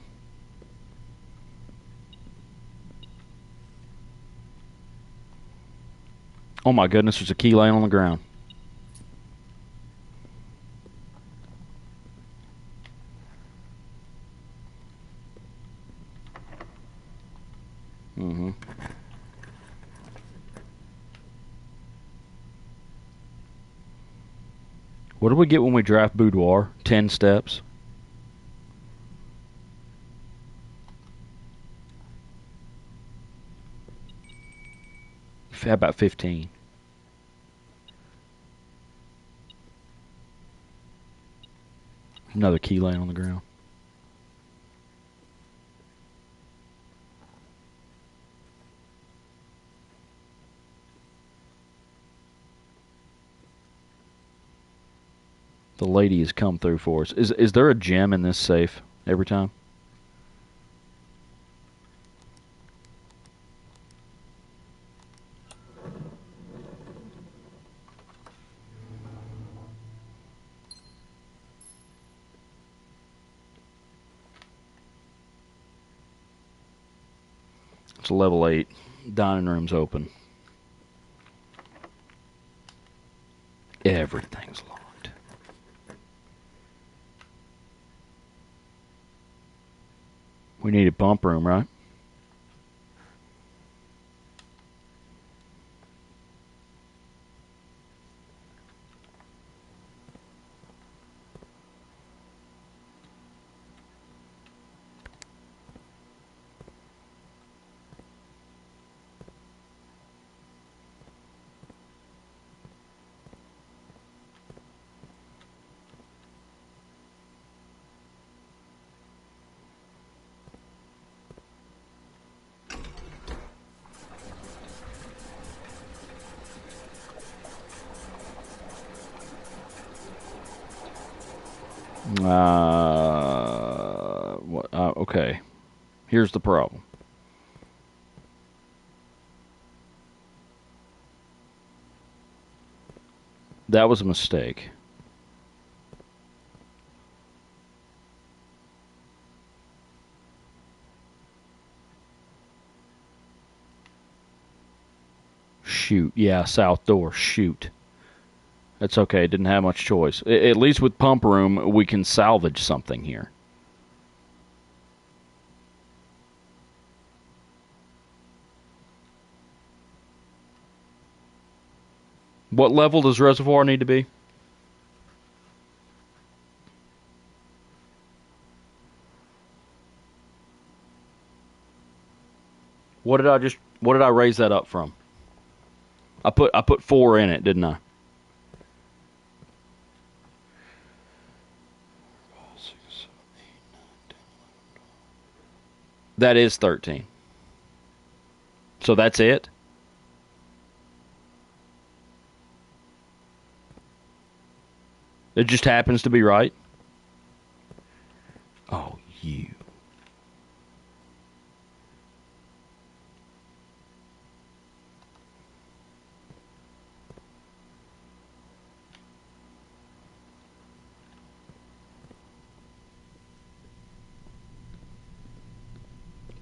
Oh my goodness, there's a key laying on the ground. Mm-hmm. What do we get when we draft Boudoir? 10 steps? How about 15? Another key laying on the ground. The lady has come through for us. Is there a gem in this safe every time? It's level 8. Dining room's open. Everything's locked. We need a bump room, right? Okay. Here's the problem. That was a mistake. Shoot. Yeah, south door. Shoot. That's okay. Didn't have much choice. At least with pump room, we can salvage something here. What level does reservoir need to be? What did I raise that up from? I put 4 in it, didn't I? That is 13. So that's it? It just happens to be right? Oh, you.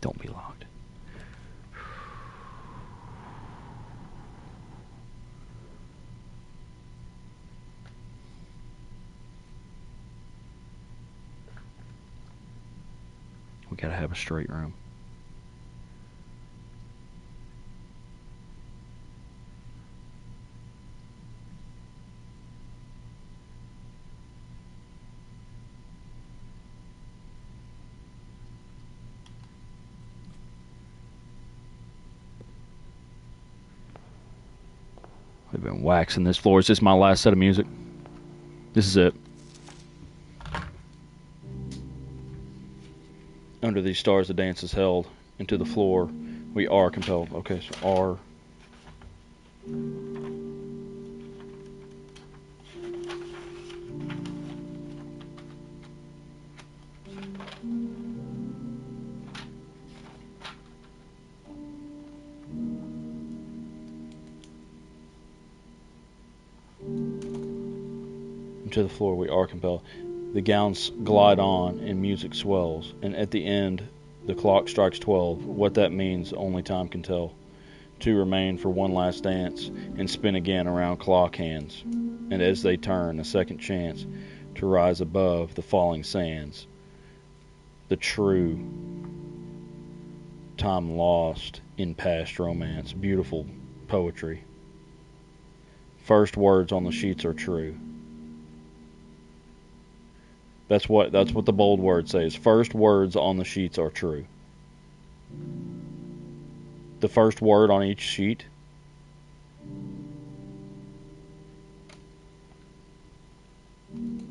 Don't be locked. We gotta have a straight room. I've been waxing this floor. Is this my last set of music? This is it. Under these stars the dance is held. Into the floor we are compelled. Okay, so are. To the floor we are compelled. The gowns glide on and music swells, and at the end the clock strikes 12. What that means only time can tell. Two remain for one last dance and spin again around clock hands, and as they turn a second chance to rise above the falling sands. The true time lost in past romance. Beautiful poetry. First words on the sheets are true. That's what the bold word says. First words on the sheets are true. The first word on each sheet.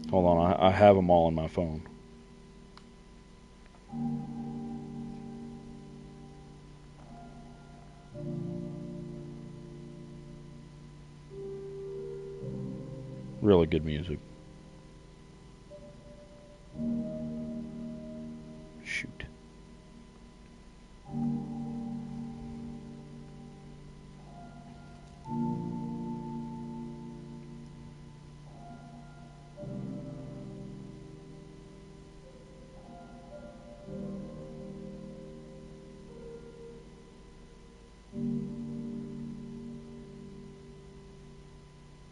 Hold on, I have them all on my phone. Really good music. Shoot.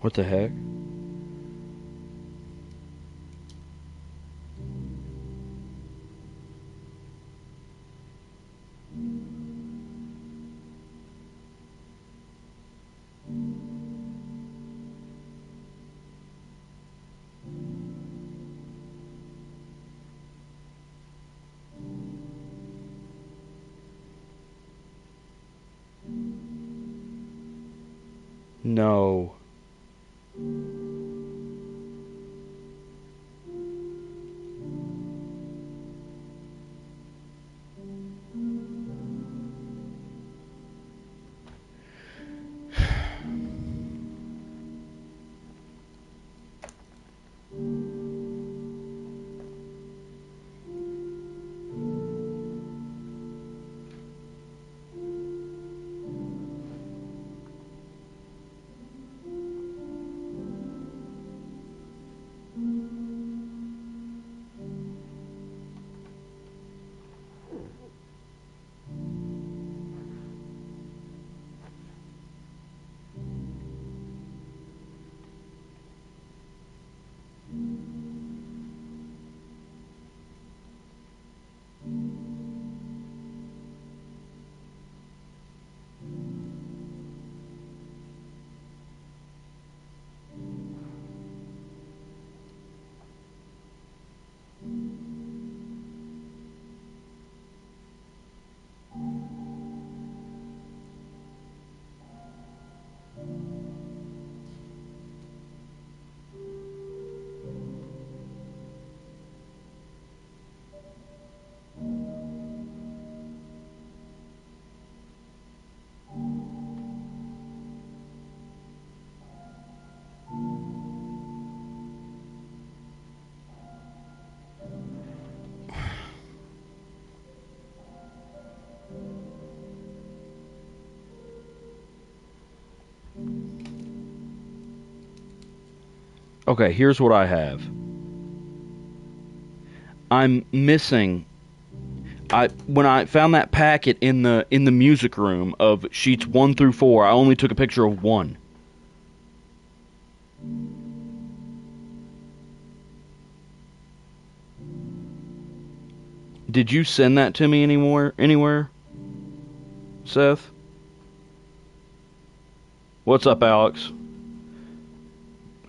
What the heck? No. Okay, here's what I have. I'm missing. When I found that packet in the music room of sheets 1 through 4, I only took a picture of 1. Did you send that to me anywhere, Seth? What's up, Alex?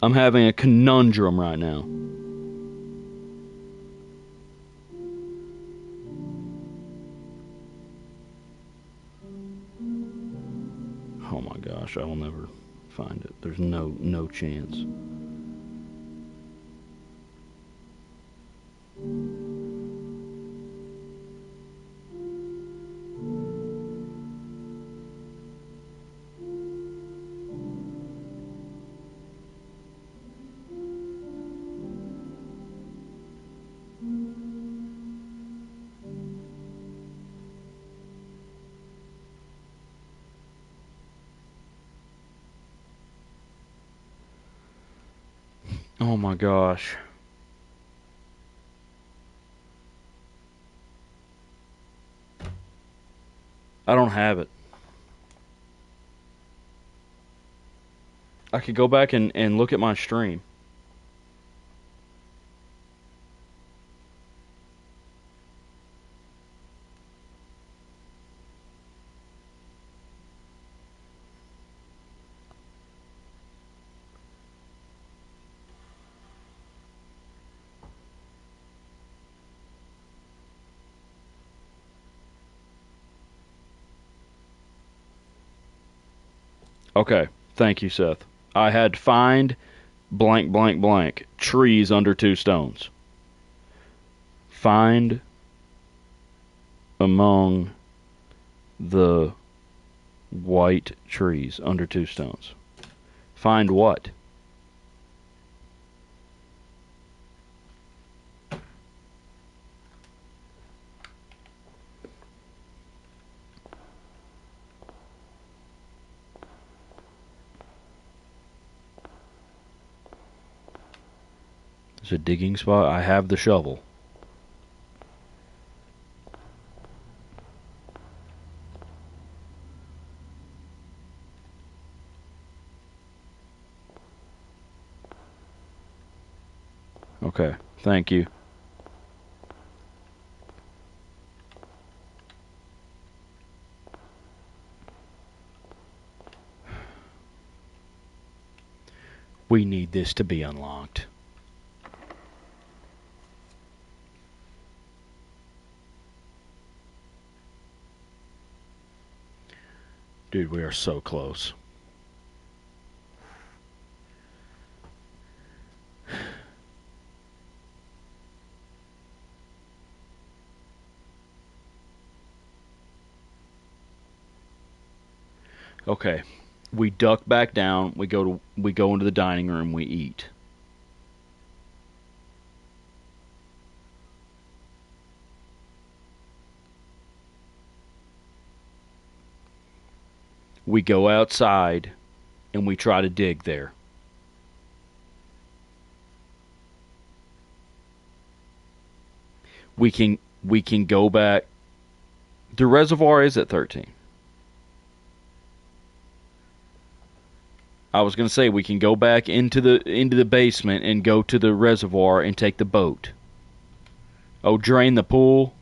I'm having a conundrum right now. Oh my gosh, I will never find it. There's no chance. Oh my gosh. I don't have it. I could go back and look at my stream. Okay, thank you, Seth. I had find blank blank blank trees under 2 stones. Find among the white trees under 2 stones. Find what? There's a digging spot. I have the shovel. Okay, thank you. We need this to be unlocked. Dude, we are so close. Okay. We duck back down, we go into the dining room, we eat. We go outside and we try to dig there. We can go back. The reservoir is at 13. I was going to say we can go back into the basement and go to the reservoir and take the boat. Oh, drain the pool.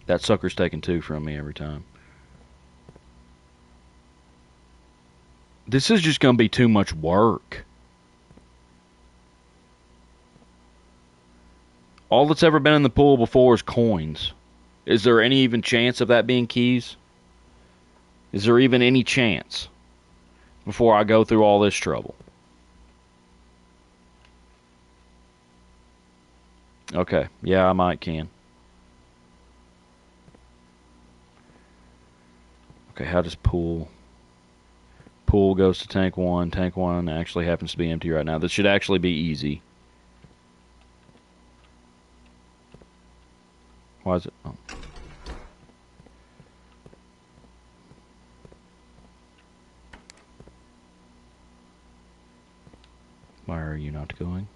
That sucker's taking 2 from me every time. This is just going to be too much work. All that's ever been in the pool before is coins. Is there any even chance of that being keys? Is there even any chance before I go through all this trouble? Okay, yeah, I might can. Okay, how does pool? Pool goes to tank 1. Tank 1 actually happens to be empty right now. This should actually be easy. Why is it? Oh. Why are you not going?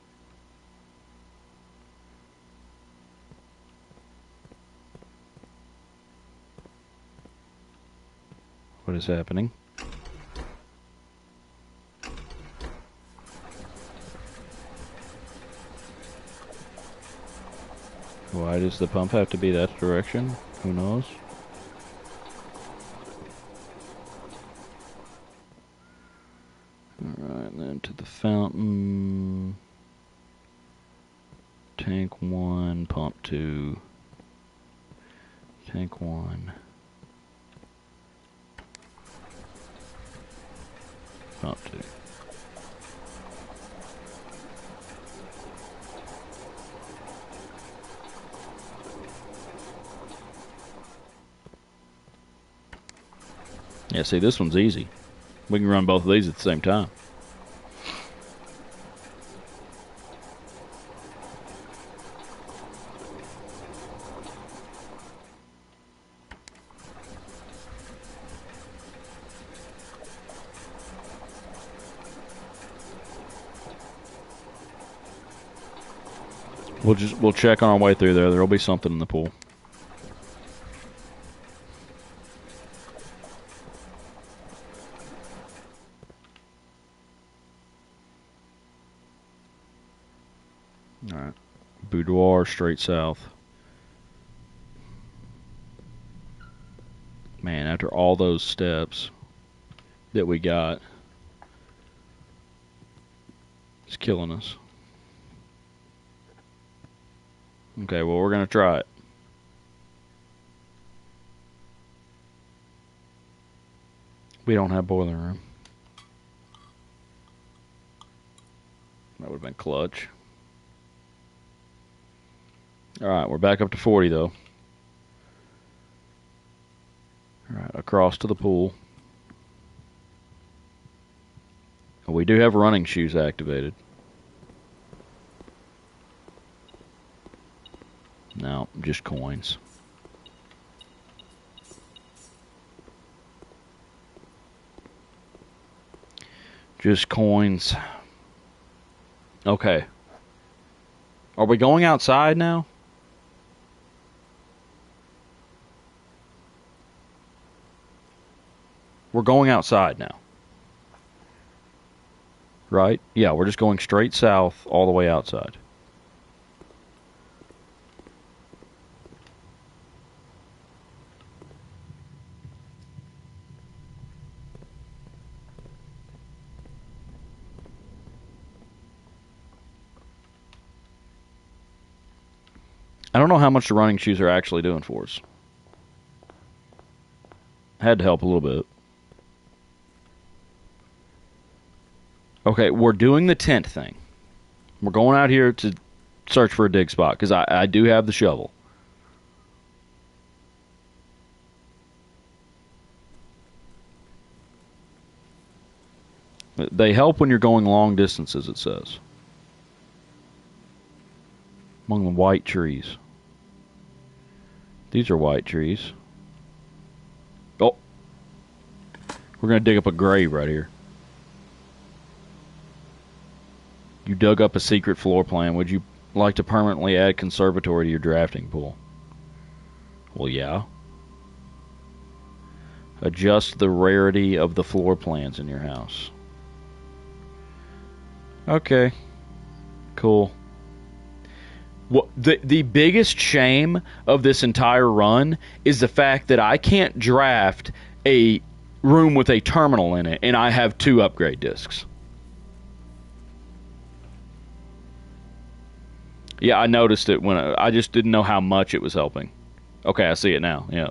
What is happening? Why does the pump have to be that direction? Who knows? Alright, then to the fountain. Tank 1, pump 2. Tank 1. Pump 2. Yeah, see, this one's easy. We can run both of these at the same time. We'll check on our way through there. There'll be something in the pool. Alright. Boudoir straight south. Man, after all those steps that we got, it's killing us. Okay, well, we're going to try it. We don't have boiler room. That would have been clutch. Alright, we're back up to 40, though. Alright, across to the pool. We do have running shoes activated. No, just coins. Just coins. Okay. Are we going outside now? We're going outside now. Right? Yeah, we're just going straight south all the way outside. I don't know how much the running shoes are actually doing for us. Had to help a little bit. Okay, we're doing the tent thing. We're going out here to search for a dig spot, because I do have the shovel. They help when you're going long distances, it says. Among the white trees. These are white trees. Oh. We're going to dig up a grave right here. You dug up a secret floor plan. Would you like to permanently add conservatory to your drafting pool? Well, yeah. Adjust the rarity of the floor plans in your house. Okay. Cool. Well, the biggest shame of this entire run is the fact that I can't draft a room with a terminal in it, and I have 2 upgrade discs. Yeah, I noticed it when I just didn't know how much it was helping. Okay, I see it now. Yeah,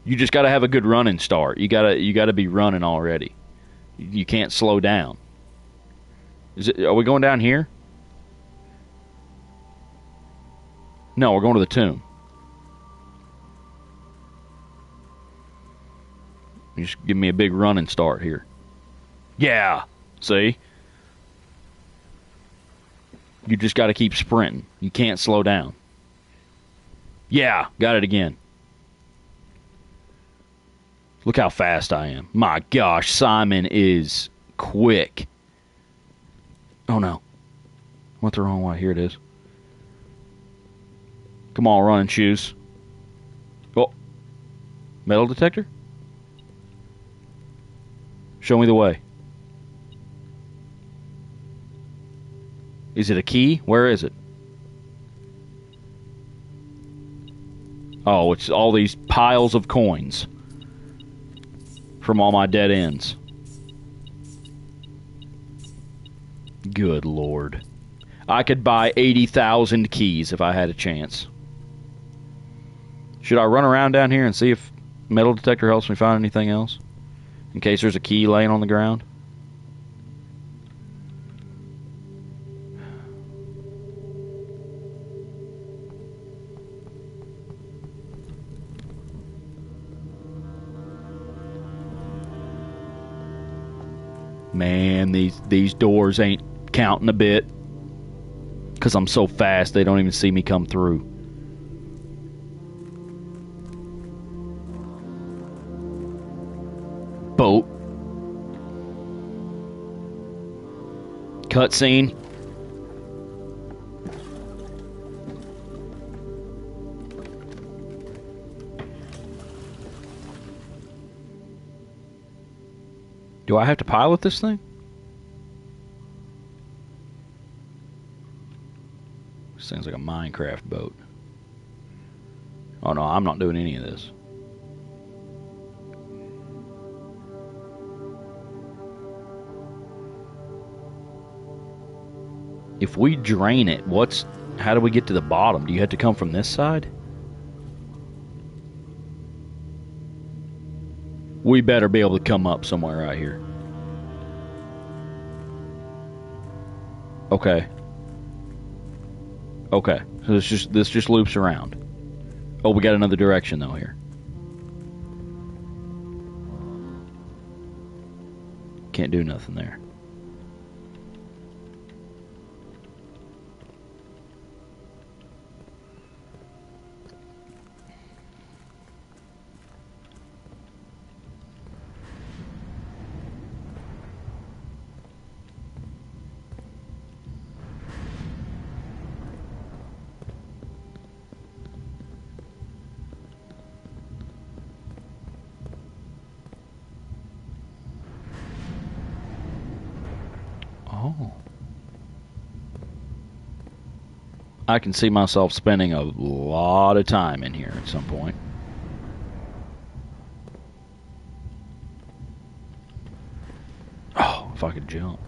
you just got to have a good running start. You gotta be running already. You can't slow down. Are we going down here? No, we're going to the tomb. You just give me a big running start here. Yeah, see? You just got to keep sprinting. You can't slow down. Yeah, got it again. Look how fast I am. My gosh, Simon is quick. Oh no. Went the wrong way. Here it is. Come on, running shoes. Oh. Metal detector? Show me the way. Is it a key? Where is it? Oh, it's all these piles of coins from all my dead ends. Good Lord. I could buy 80,000 keys if I had a chance. Should I run around down here and see if metal detector helps me find anything else? In case there's a key laying on the ground? Man, these doors ain't counting a bit. Because I'm so fast, they don't even see me come through. Boat. Cutscene. Do I have to pilot this thing? Sounds like a Minecraft boat. Oh no, I'm not doing any of this. If we drain it, how do we get to the bottom? Do you have to come from this side? We better be able to come up somewhere right here. Okay. Okay. So this just loops around. Oh, we got another direction though here. Can't do nothing there. Oh. I can see myself spending a lot of time in here at some point. Oh, if I could jump.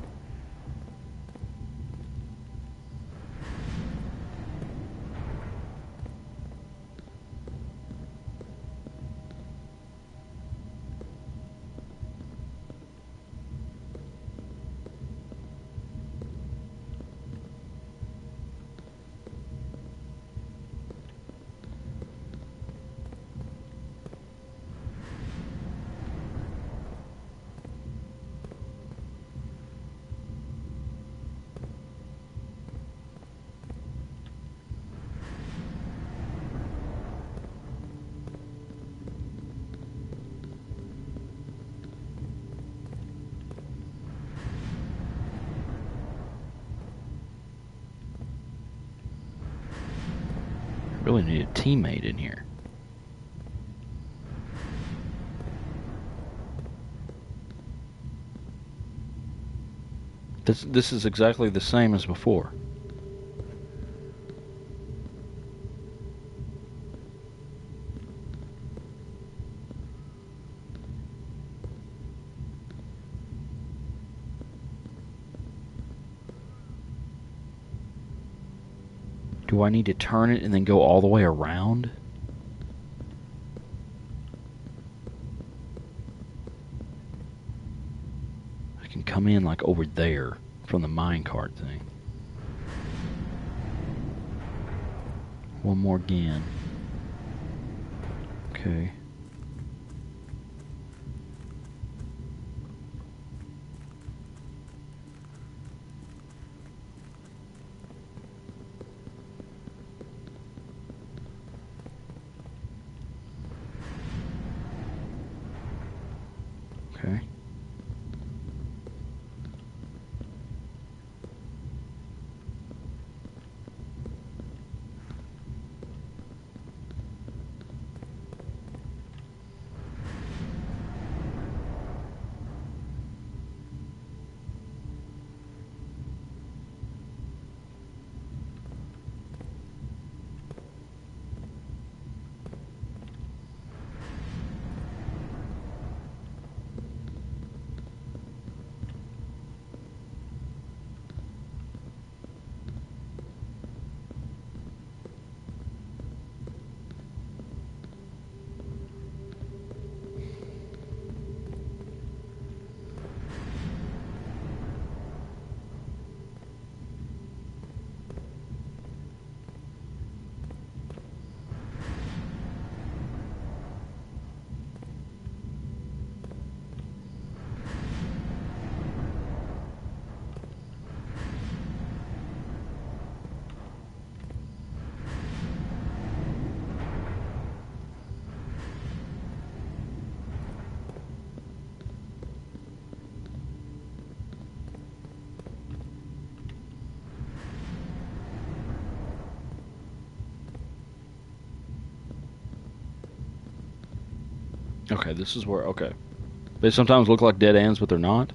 Really need a teammate in here. This is exactly the same as before. Do I need to turn it and then go all the way around? I can come in like over there from the minecart thing. One more again. Okay. Okay. Okay, this is where... Okay. They sometimes look like dead ends, but they're not.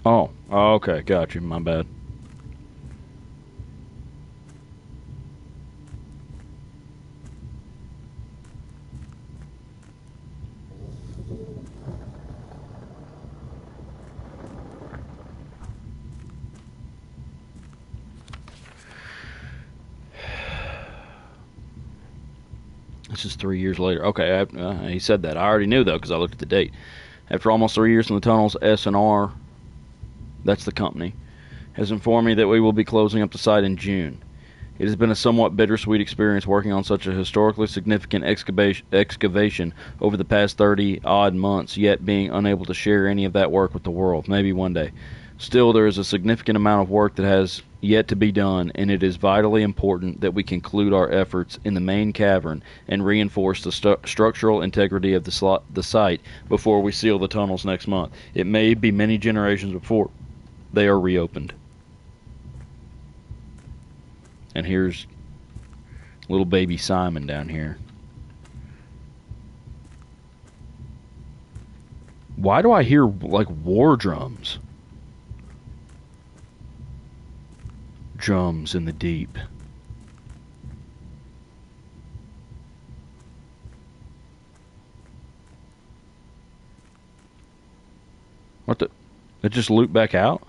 Oh, okay, got you. My bad. This is 3 years later. Okay, he said that. I already knew, though, because I looked at the date. After almost 3 years in the tunnels, S&R, that's the company, has informed me that we will be closing up the site in June. It has been a somewhat bittersweet experience working on such a historically significant excavation over the past 30-odd months, yet being unable to share any of that work with the world. Maybe one day. Still, there is a significant amount of work that has yet to be done, and it is vitally important that we conclude our efforts in the main cavern and reinforce the structural integrity of the site before we seal the tunnels next month. It may be many generations before they are reopened. And here's little baby Simon down here. Why do I hear, like, war drums? Drums in the deep. What the? It just looped back out?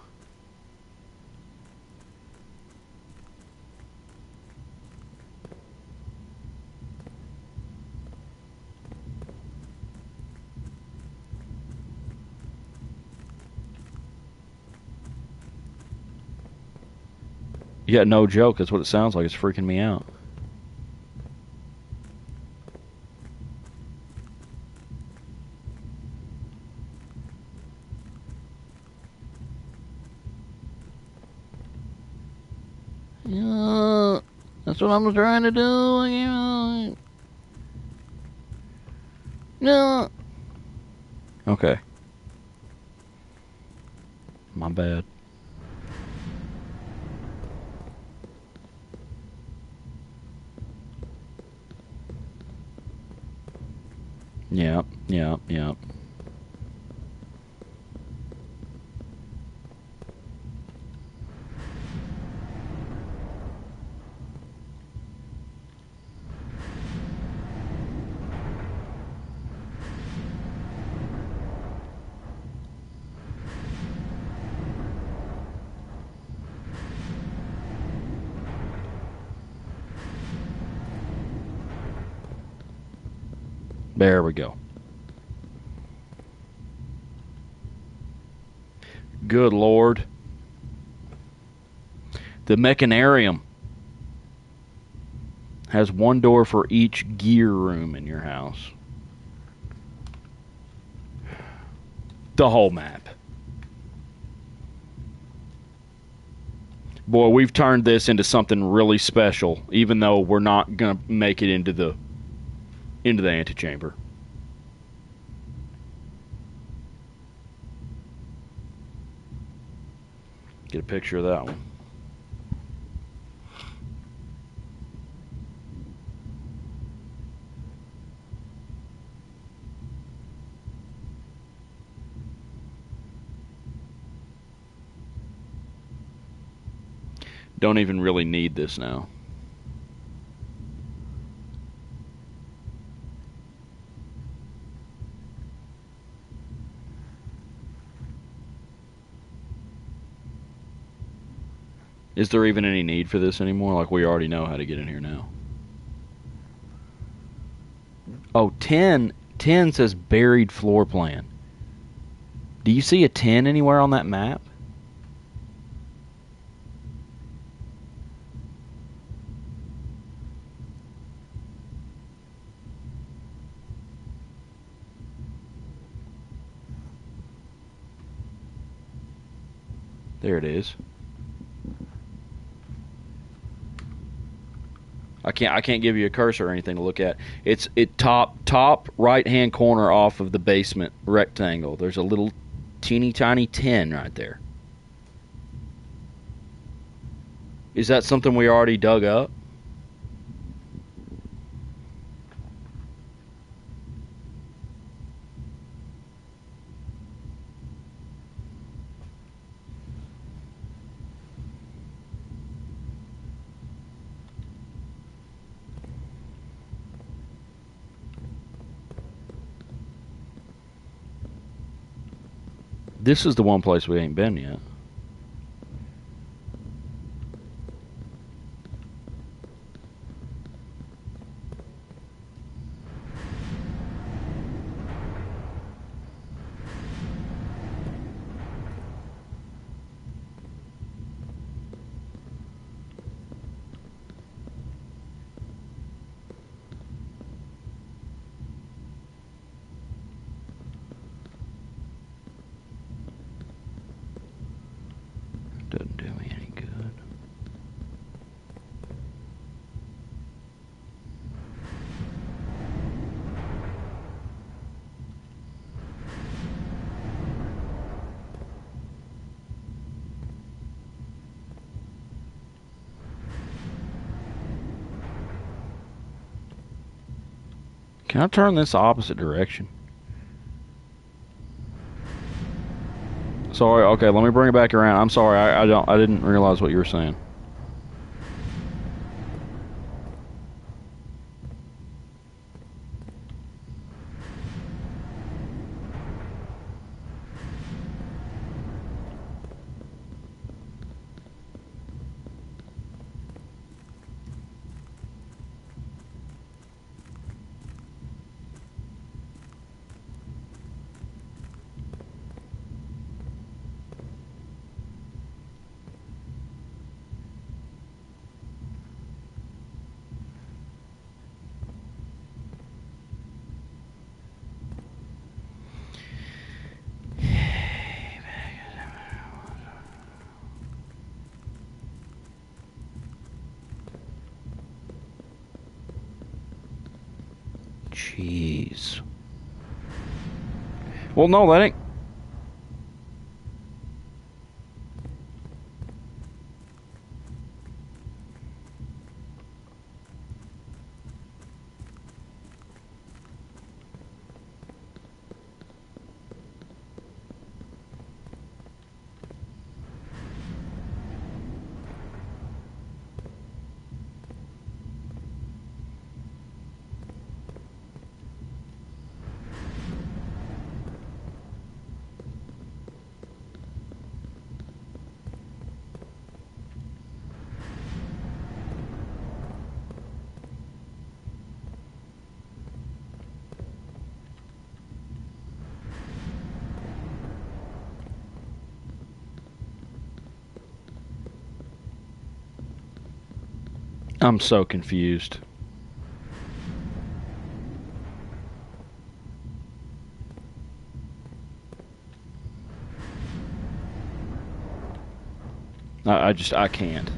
Yeah, no joke. That's what it sounds like. It's freaking me out. Yeah, that's what I'm trying to do. No. Okay. My bad. Yep, yep, yep. There we go. Good Lord. The mechanarium has one door for each gear room in your house. The whole map. Boy, we've turned this into something really special, even though we're not gonna make it into the antechamber. Get a picture of that one. Don't even really need this now. Is there even any need for this anymore? Like, we already know how to get in here now. Oh, 10 says buried floor plan. Do you see a 10 anywhere on that map? There it is. I can't give you a cursor or anything to look at. It's top right hand corner off of the basement rectangle. There's a little teeny tiny 10 right there. Is that something we already dug up? This is the one place we ain't been yet. Doesn't do me any good. Can I turn this opposite direction? Sorry, okay, let me bring it back around. I'm sorry, I didn't realize what you were saying. Jeez. Well, no, that ain't. I'm so confused. I can't.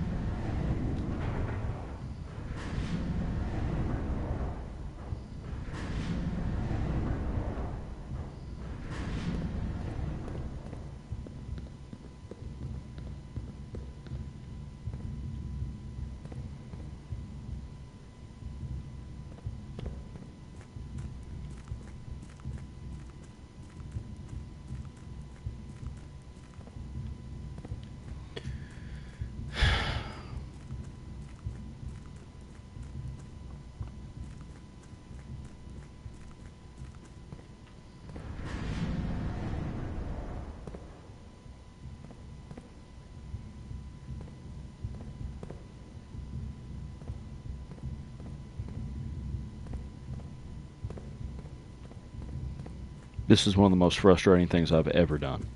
This is one of the most frustrating things I've ever done.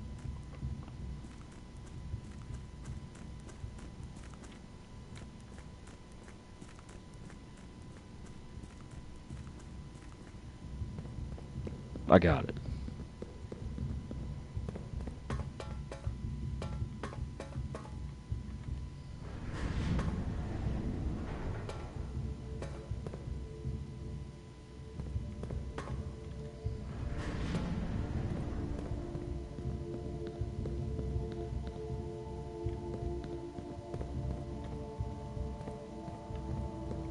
I got it.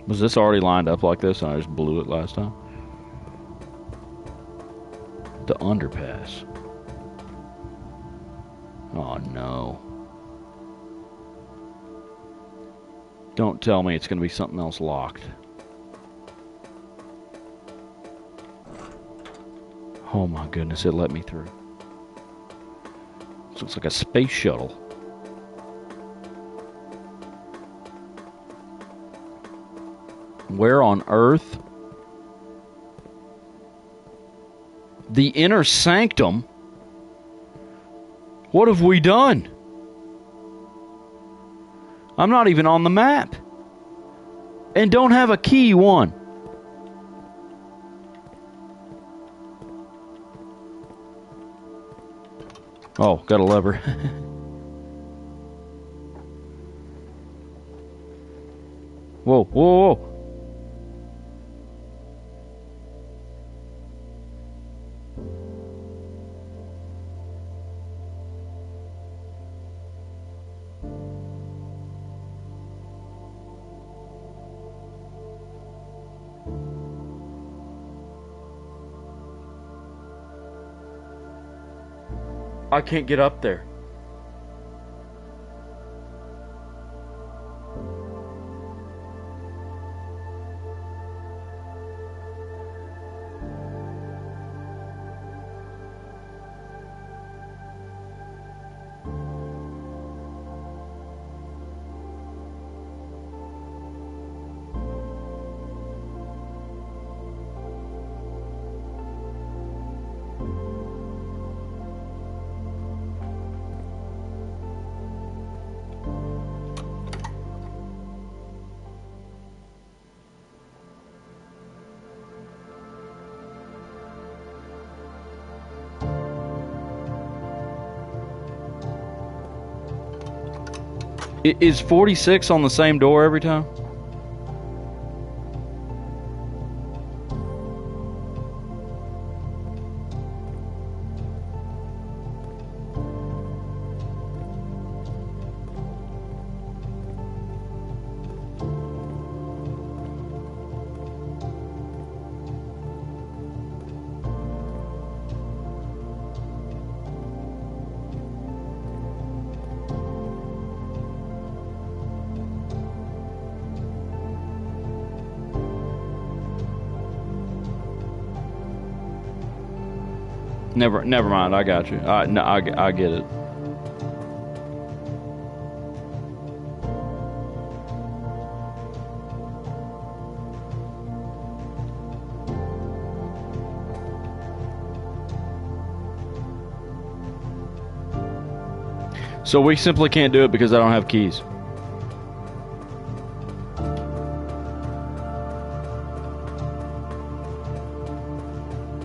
Was this already lined up like this and I just blew it last time? The underpass. Oh no. Don't tell me it's going to be something else locked. Oh my goodness, it let me through. This looks like a space shuttle. Where on earth? The inner sanctum? What have we done? I'm not even on the map. And don't have a key, one. Oh, got a lever. Whoa, whoa, whoa. I can't get up there. Is 46 on the same door every time? Never mind. I got you. No, I get it. So we simply can't do it because I don't have keys.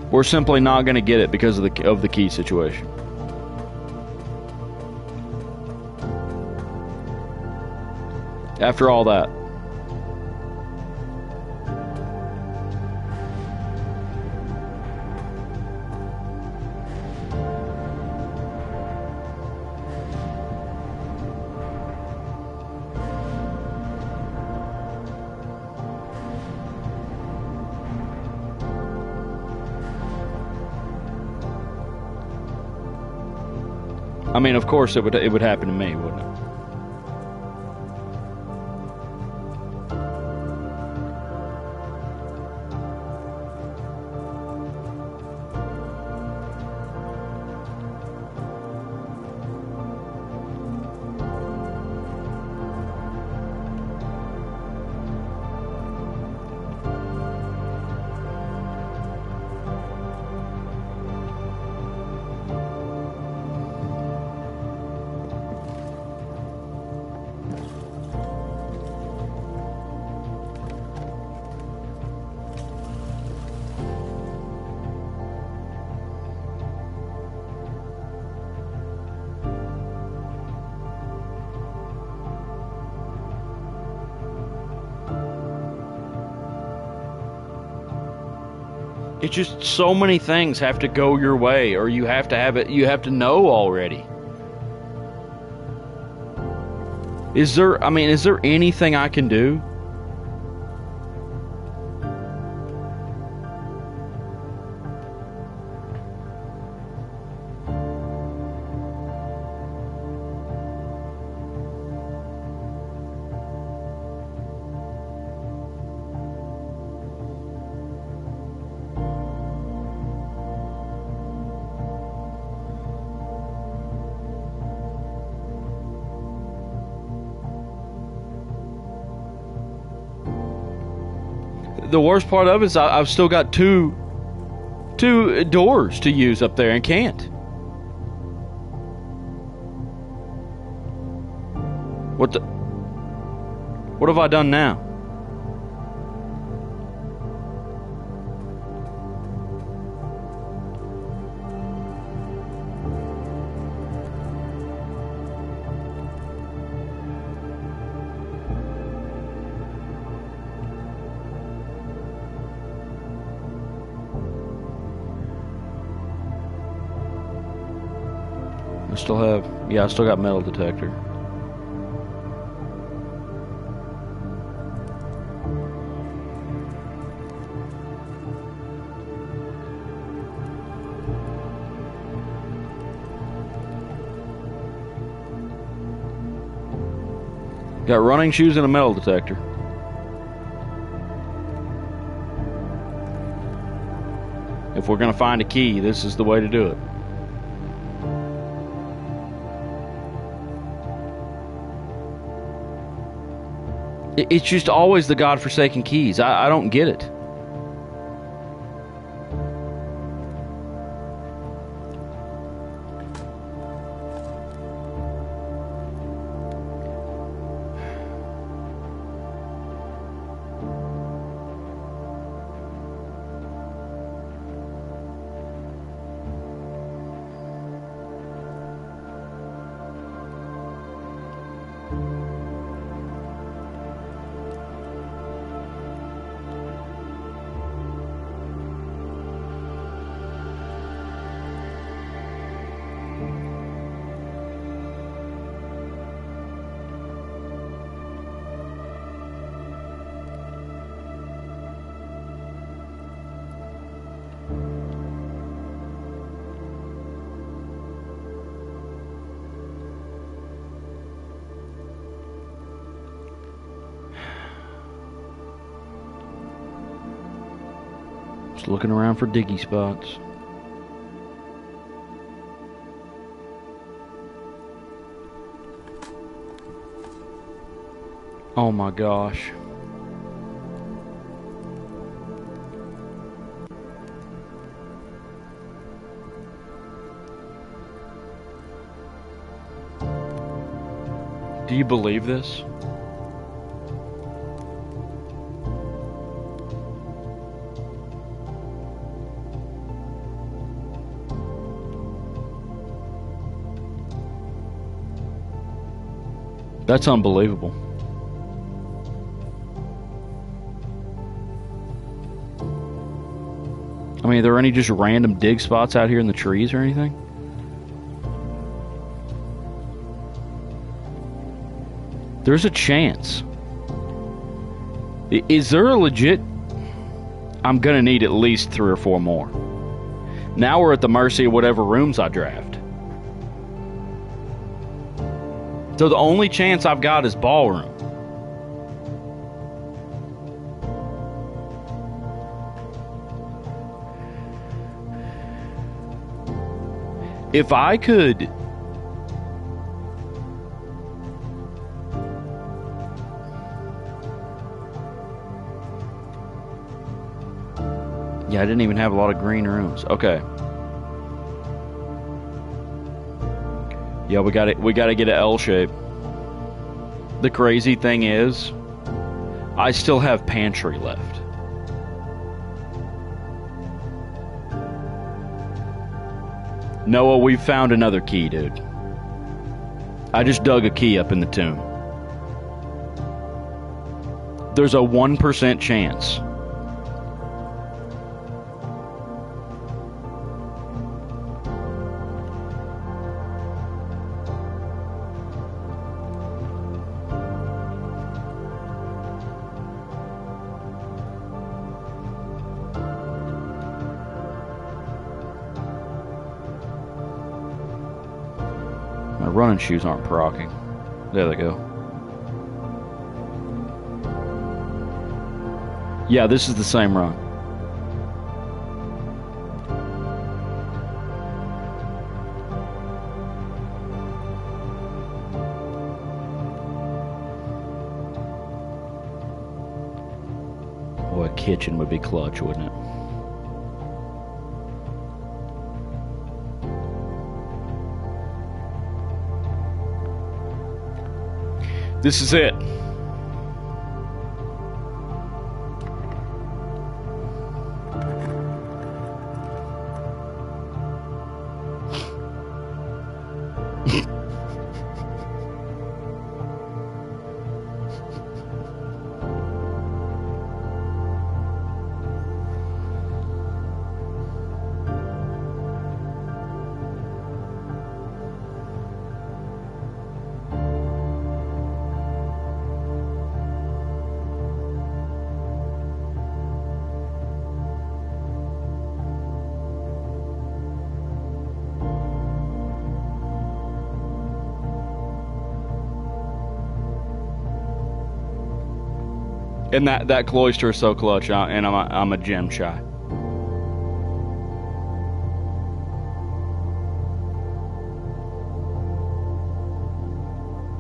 We're simply not going to get it because of the key situation. After all that. I mean, of course it would happen to me, wouldn't it? It's just so many things have to go your way, or you have to have it. You have to know already. Is there anything I can do? the worst part of it is I've still got two doors to use up there and can't. What have I done now? I still got metal detector. Got running shoes and a metal detector. If we're gonna find a key, this is the way to do it. It's just always the godforsaken keys. I don't get it. Just looking around for diggy spots. Oh my gosh. Do you believe this? That's unbelievable. I mean, are there any just random dig spots out here in the trees or anything? There's a chance. Is there a legit... I'm gonna need at least 3 or 4 more. Now we're at the mercy of whatever rooms I draft. So the only chance I've got is ballroom. If I could... Yeah, I didn't even have a lot of green rooms. Okay. Yeah, we got to get an L shape. The crazy thing is, I still have pantry left. Noah, we've found another key, dude. I just dug a key up in the tomb. There's a 1% chance. My running shoes aren't procking. There they go. Yeah, this is the same run. Boy. kitchen would be clutch, wouldn't it? This is it. And that cloister is so clutch, and I'm a gem shy.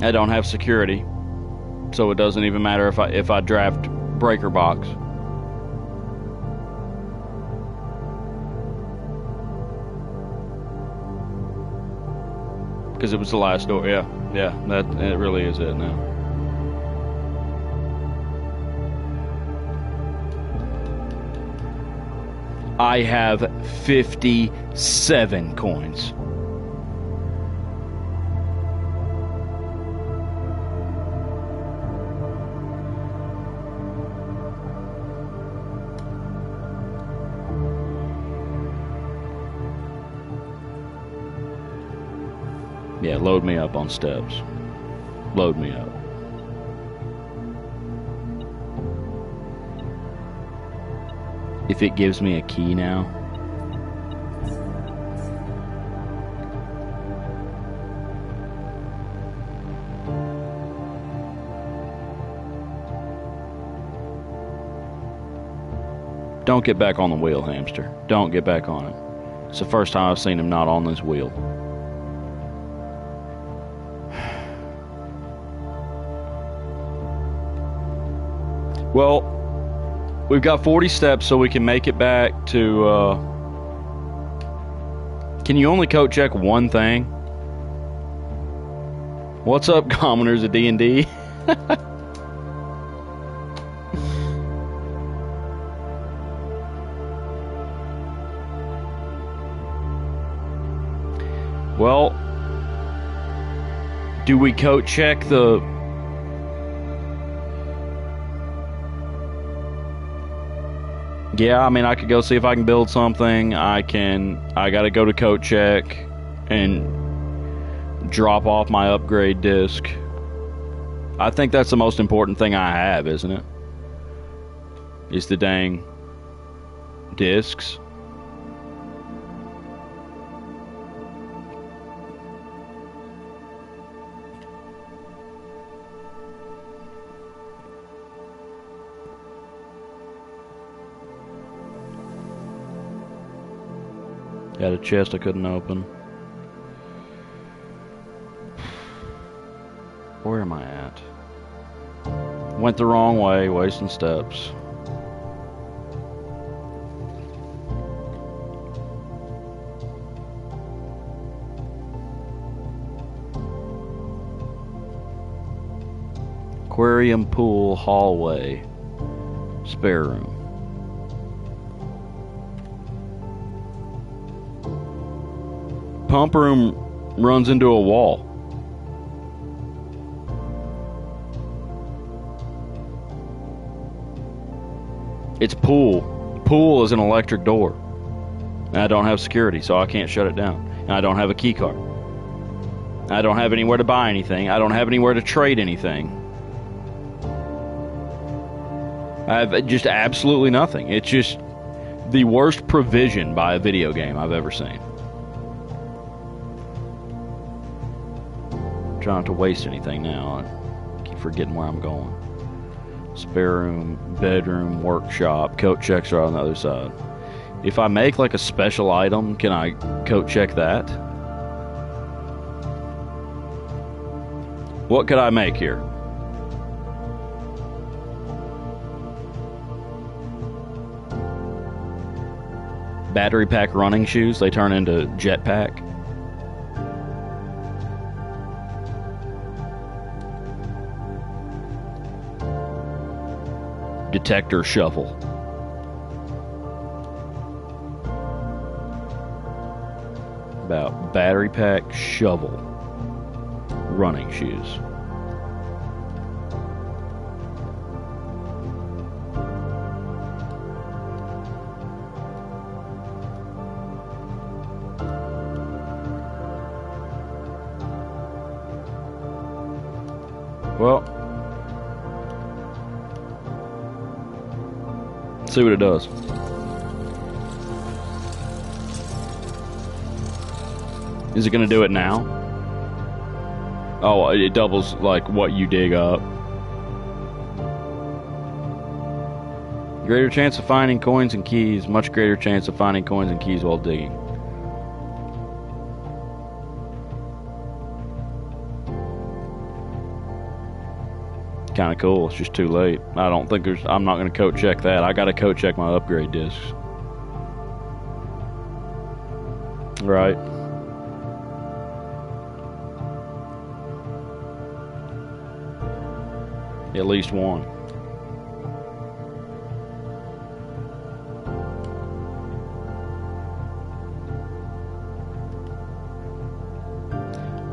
I don't have security, so it doesn't even matter if I draft breaker box. Because it was the last door. Yeah, that it really is it now. I have 57 coins. Yeah, load me up on steps. Load me up. If it gives me a key now. Don't get back on the wheel, hamster. Don't get back on it. It's the first time I've seen him not on this wheel. Well, we've got 40 steps, so we can make it back to, Can you only code check one thing? What's up, commoners of D&D? Well, do we code check the... Yeah, I mean, I could go see if I can build something. I gotta go to coat check and drop off my upgrade disc. I think that's the most important thing I have, isn't it? Is the dang discs. Got a chest I couldn't open. Where am I at? Went the wrong way, wasting steps. Aquarium pool hallway. Spare room. Pump room runs into a wall. It's pool. Pool is an electric door. And I don't have security, so I can't shut it down. And I don't have a key card. I don't have anywhere to buy anything. I don't have anywhere to trade anything. I have just absolutely nothing. It's just the worst provision by a video game I've ever seen. Trying to waste anything now. I keep forgetting where I'm going. Spare room, bedroom, workshop. Coat checks are on the other side. If I make like a special item, can I coat check that? What could I make here? battery pack running shoes. They turn into jetpack. Detector shovel. About battery pack shovel running shoes. Well, see what it does. Is it going to do it now? Oh, it doubles like what you dig up. Greater chance of finding coins and keys. Much greater chance of finding coins and keys while digging. Kind of cool. It's just too late. I don't think there's. I'm not going to code check that. I got to code check my upgrade discs. Right. At least one.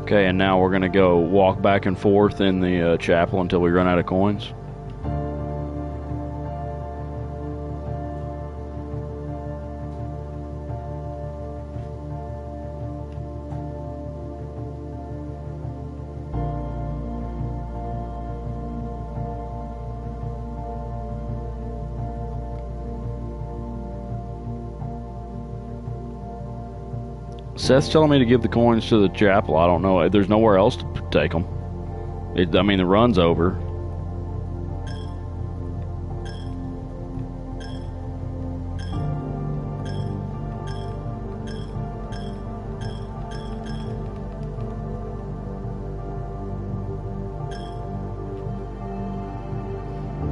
Okay, and now we're going to go walk back and forth in the chapel until we run out of coins. Seth's telling me to give the coins to the chapel. I don't know. There's nowhere else to take them. I mean, the run's over.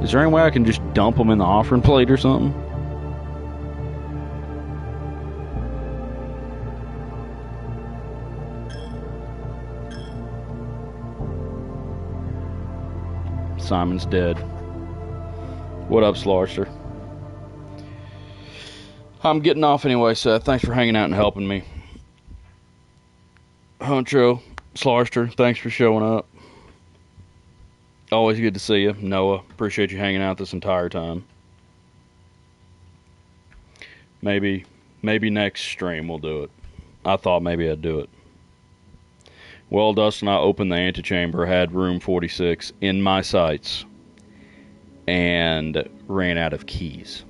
Is there any way I can just dump them in the offering plate or something? Simon's dead. What up, Slarster? I'm getting off anyway, Seth. Thanks for hanging out and helping me. Huncho, Slarster, thanks for showing up. Always good to see you. Noah, appreciate you hanging out this entire time. Maybe next stream we'll do it. I thought maybe I'd do it. Well, Dustin, I opened the antechamber, had room 46 in my sights, and ran out of keys.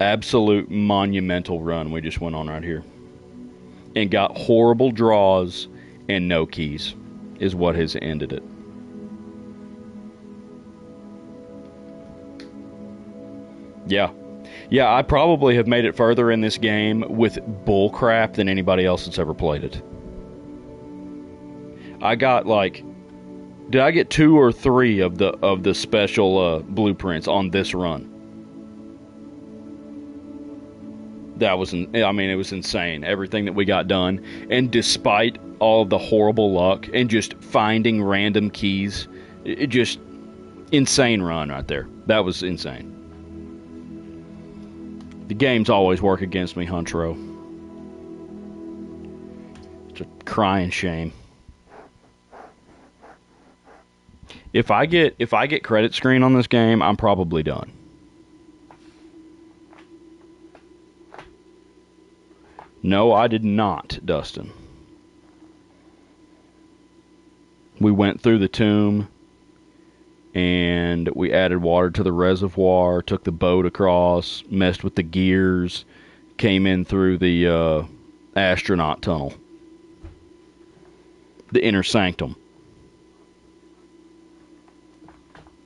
Absolute monumental run we just went on right here. And got horrible draws and no keys is what has ended it. Yeah. Yeah, I probably have made it further in this game with bullcrap than anybody else that's ever played it. I got did I get 2 or 3 of the special blueprints on this run? That was, it was insane. Everything that we got done, and despite all of the horrible luck and just finding random keys, it just insane run right there. That was insane. The games always work against me, Huntro. It's a crying shame. If I get credit screen on this game, I'm probably done. No, I did not, Dustin. We went through the tomb, and we added water to the reservoir, took the boat across, messed with the gears, came in through the astronaut tunnel. The inner sanctum.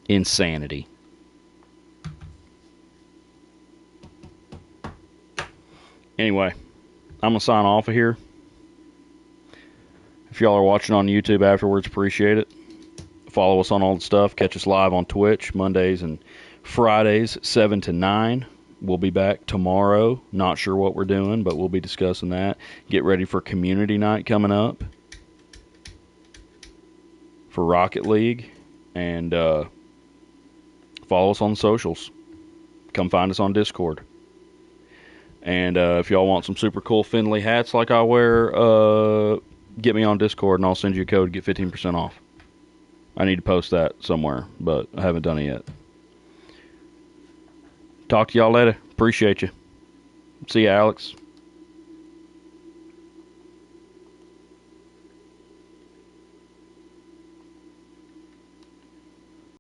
Insanity. Anyway, I'm going to sign off of here. If y'all are watching on YouTube afterwards, appreciate it. Follow us on all the stuff. Catch us live on Twitch Mondays and Fridays, 7 to 9. We'll be back tomorrow. Not sure what we're doing, but we'll be discussing that. Get ready for community night coming up for Rocket League. And follow us on the socials. Come find us on Discord. And if y'all want some super cool Finley hats like I wear, get me on Discord and I'll send you a code to get 15% off. I need to post that somewhere, but I haven't done it yet. Talk to y'all later. Appreciate you. See you, Alex.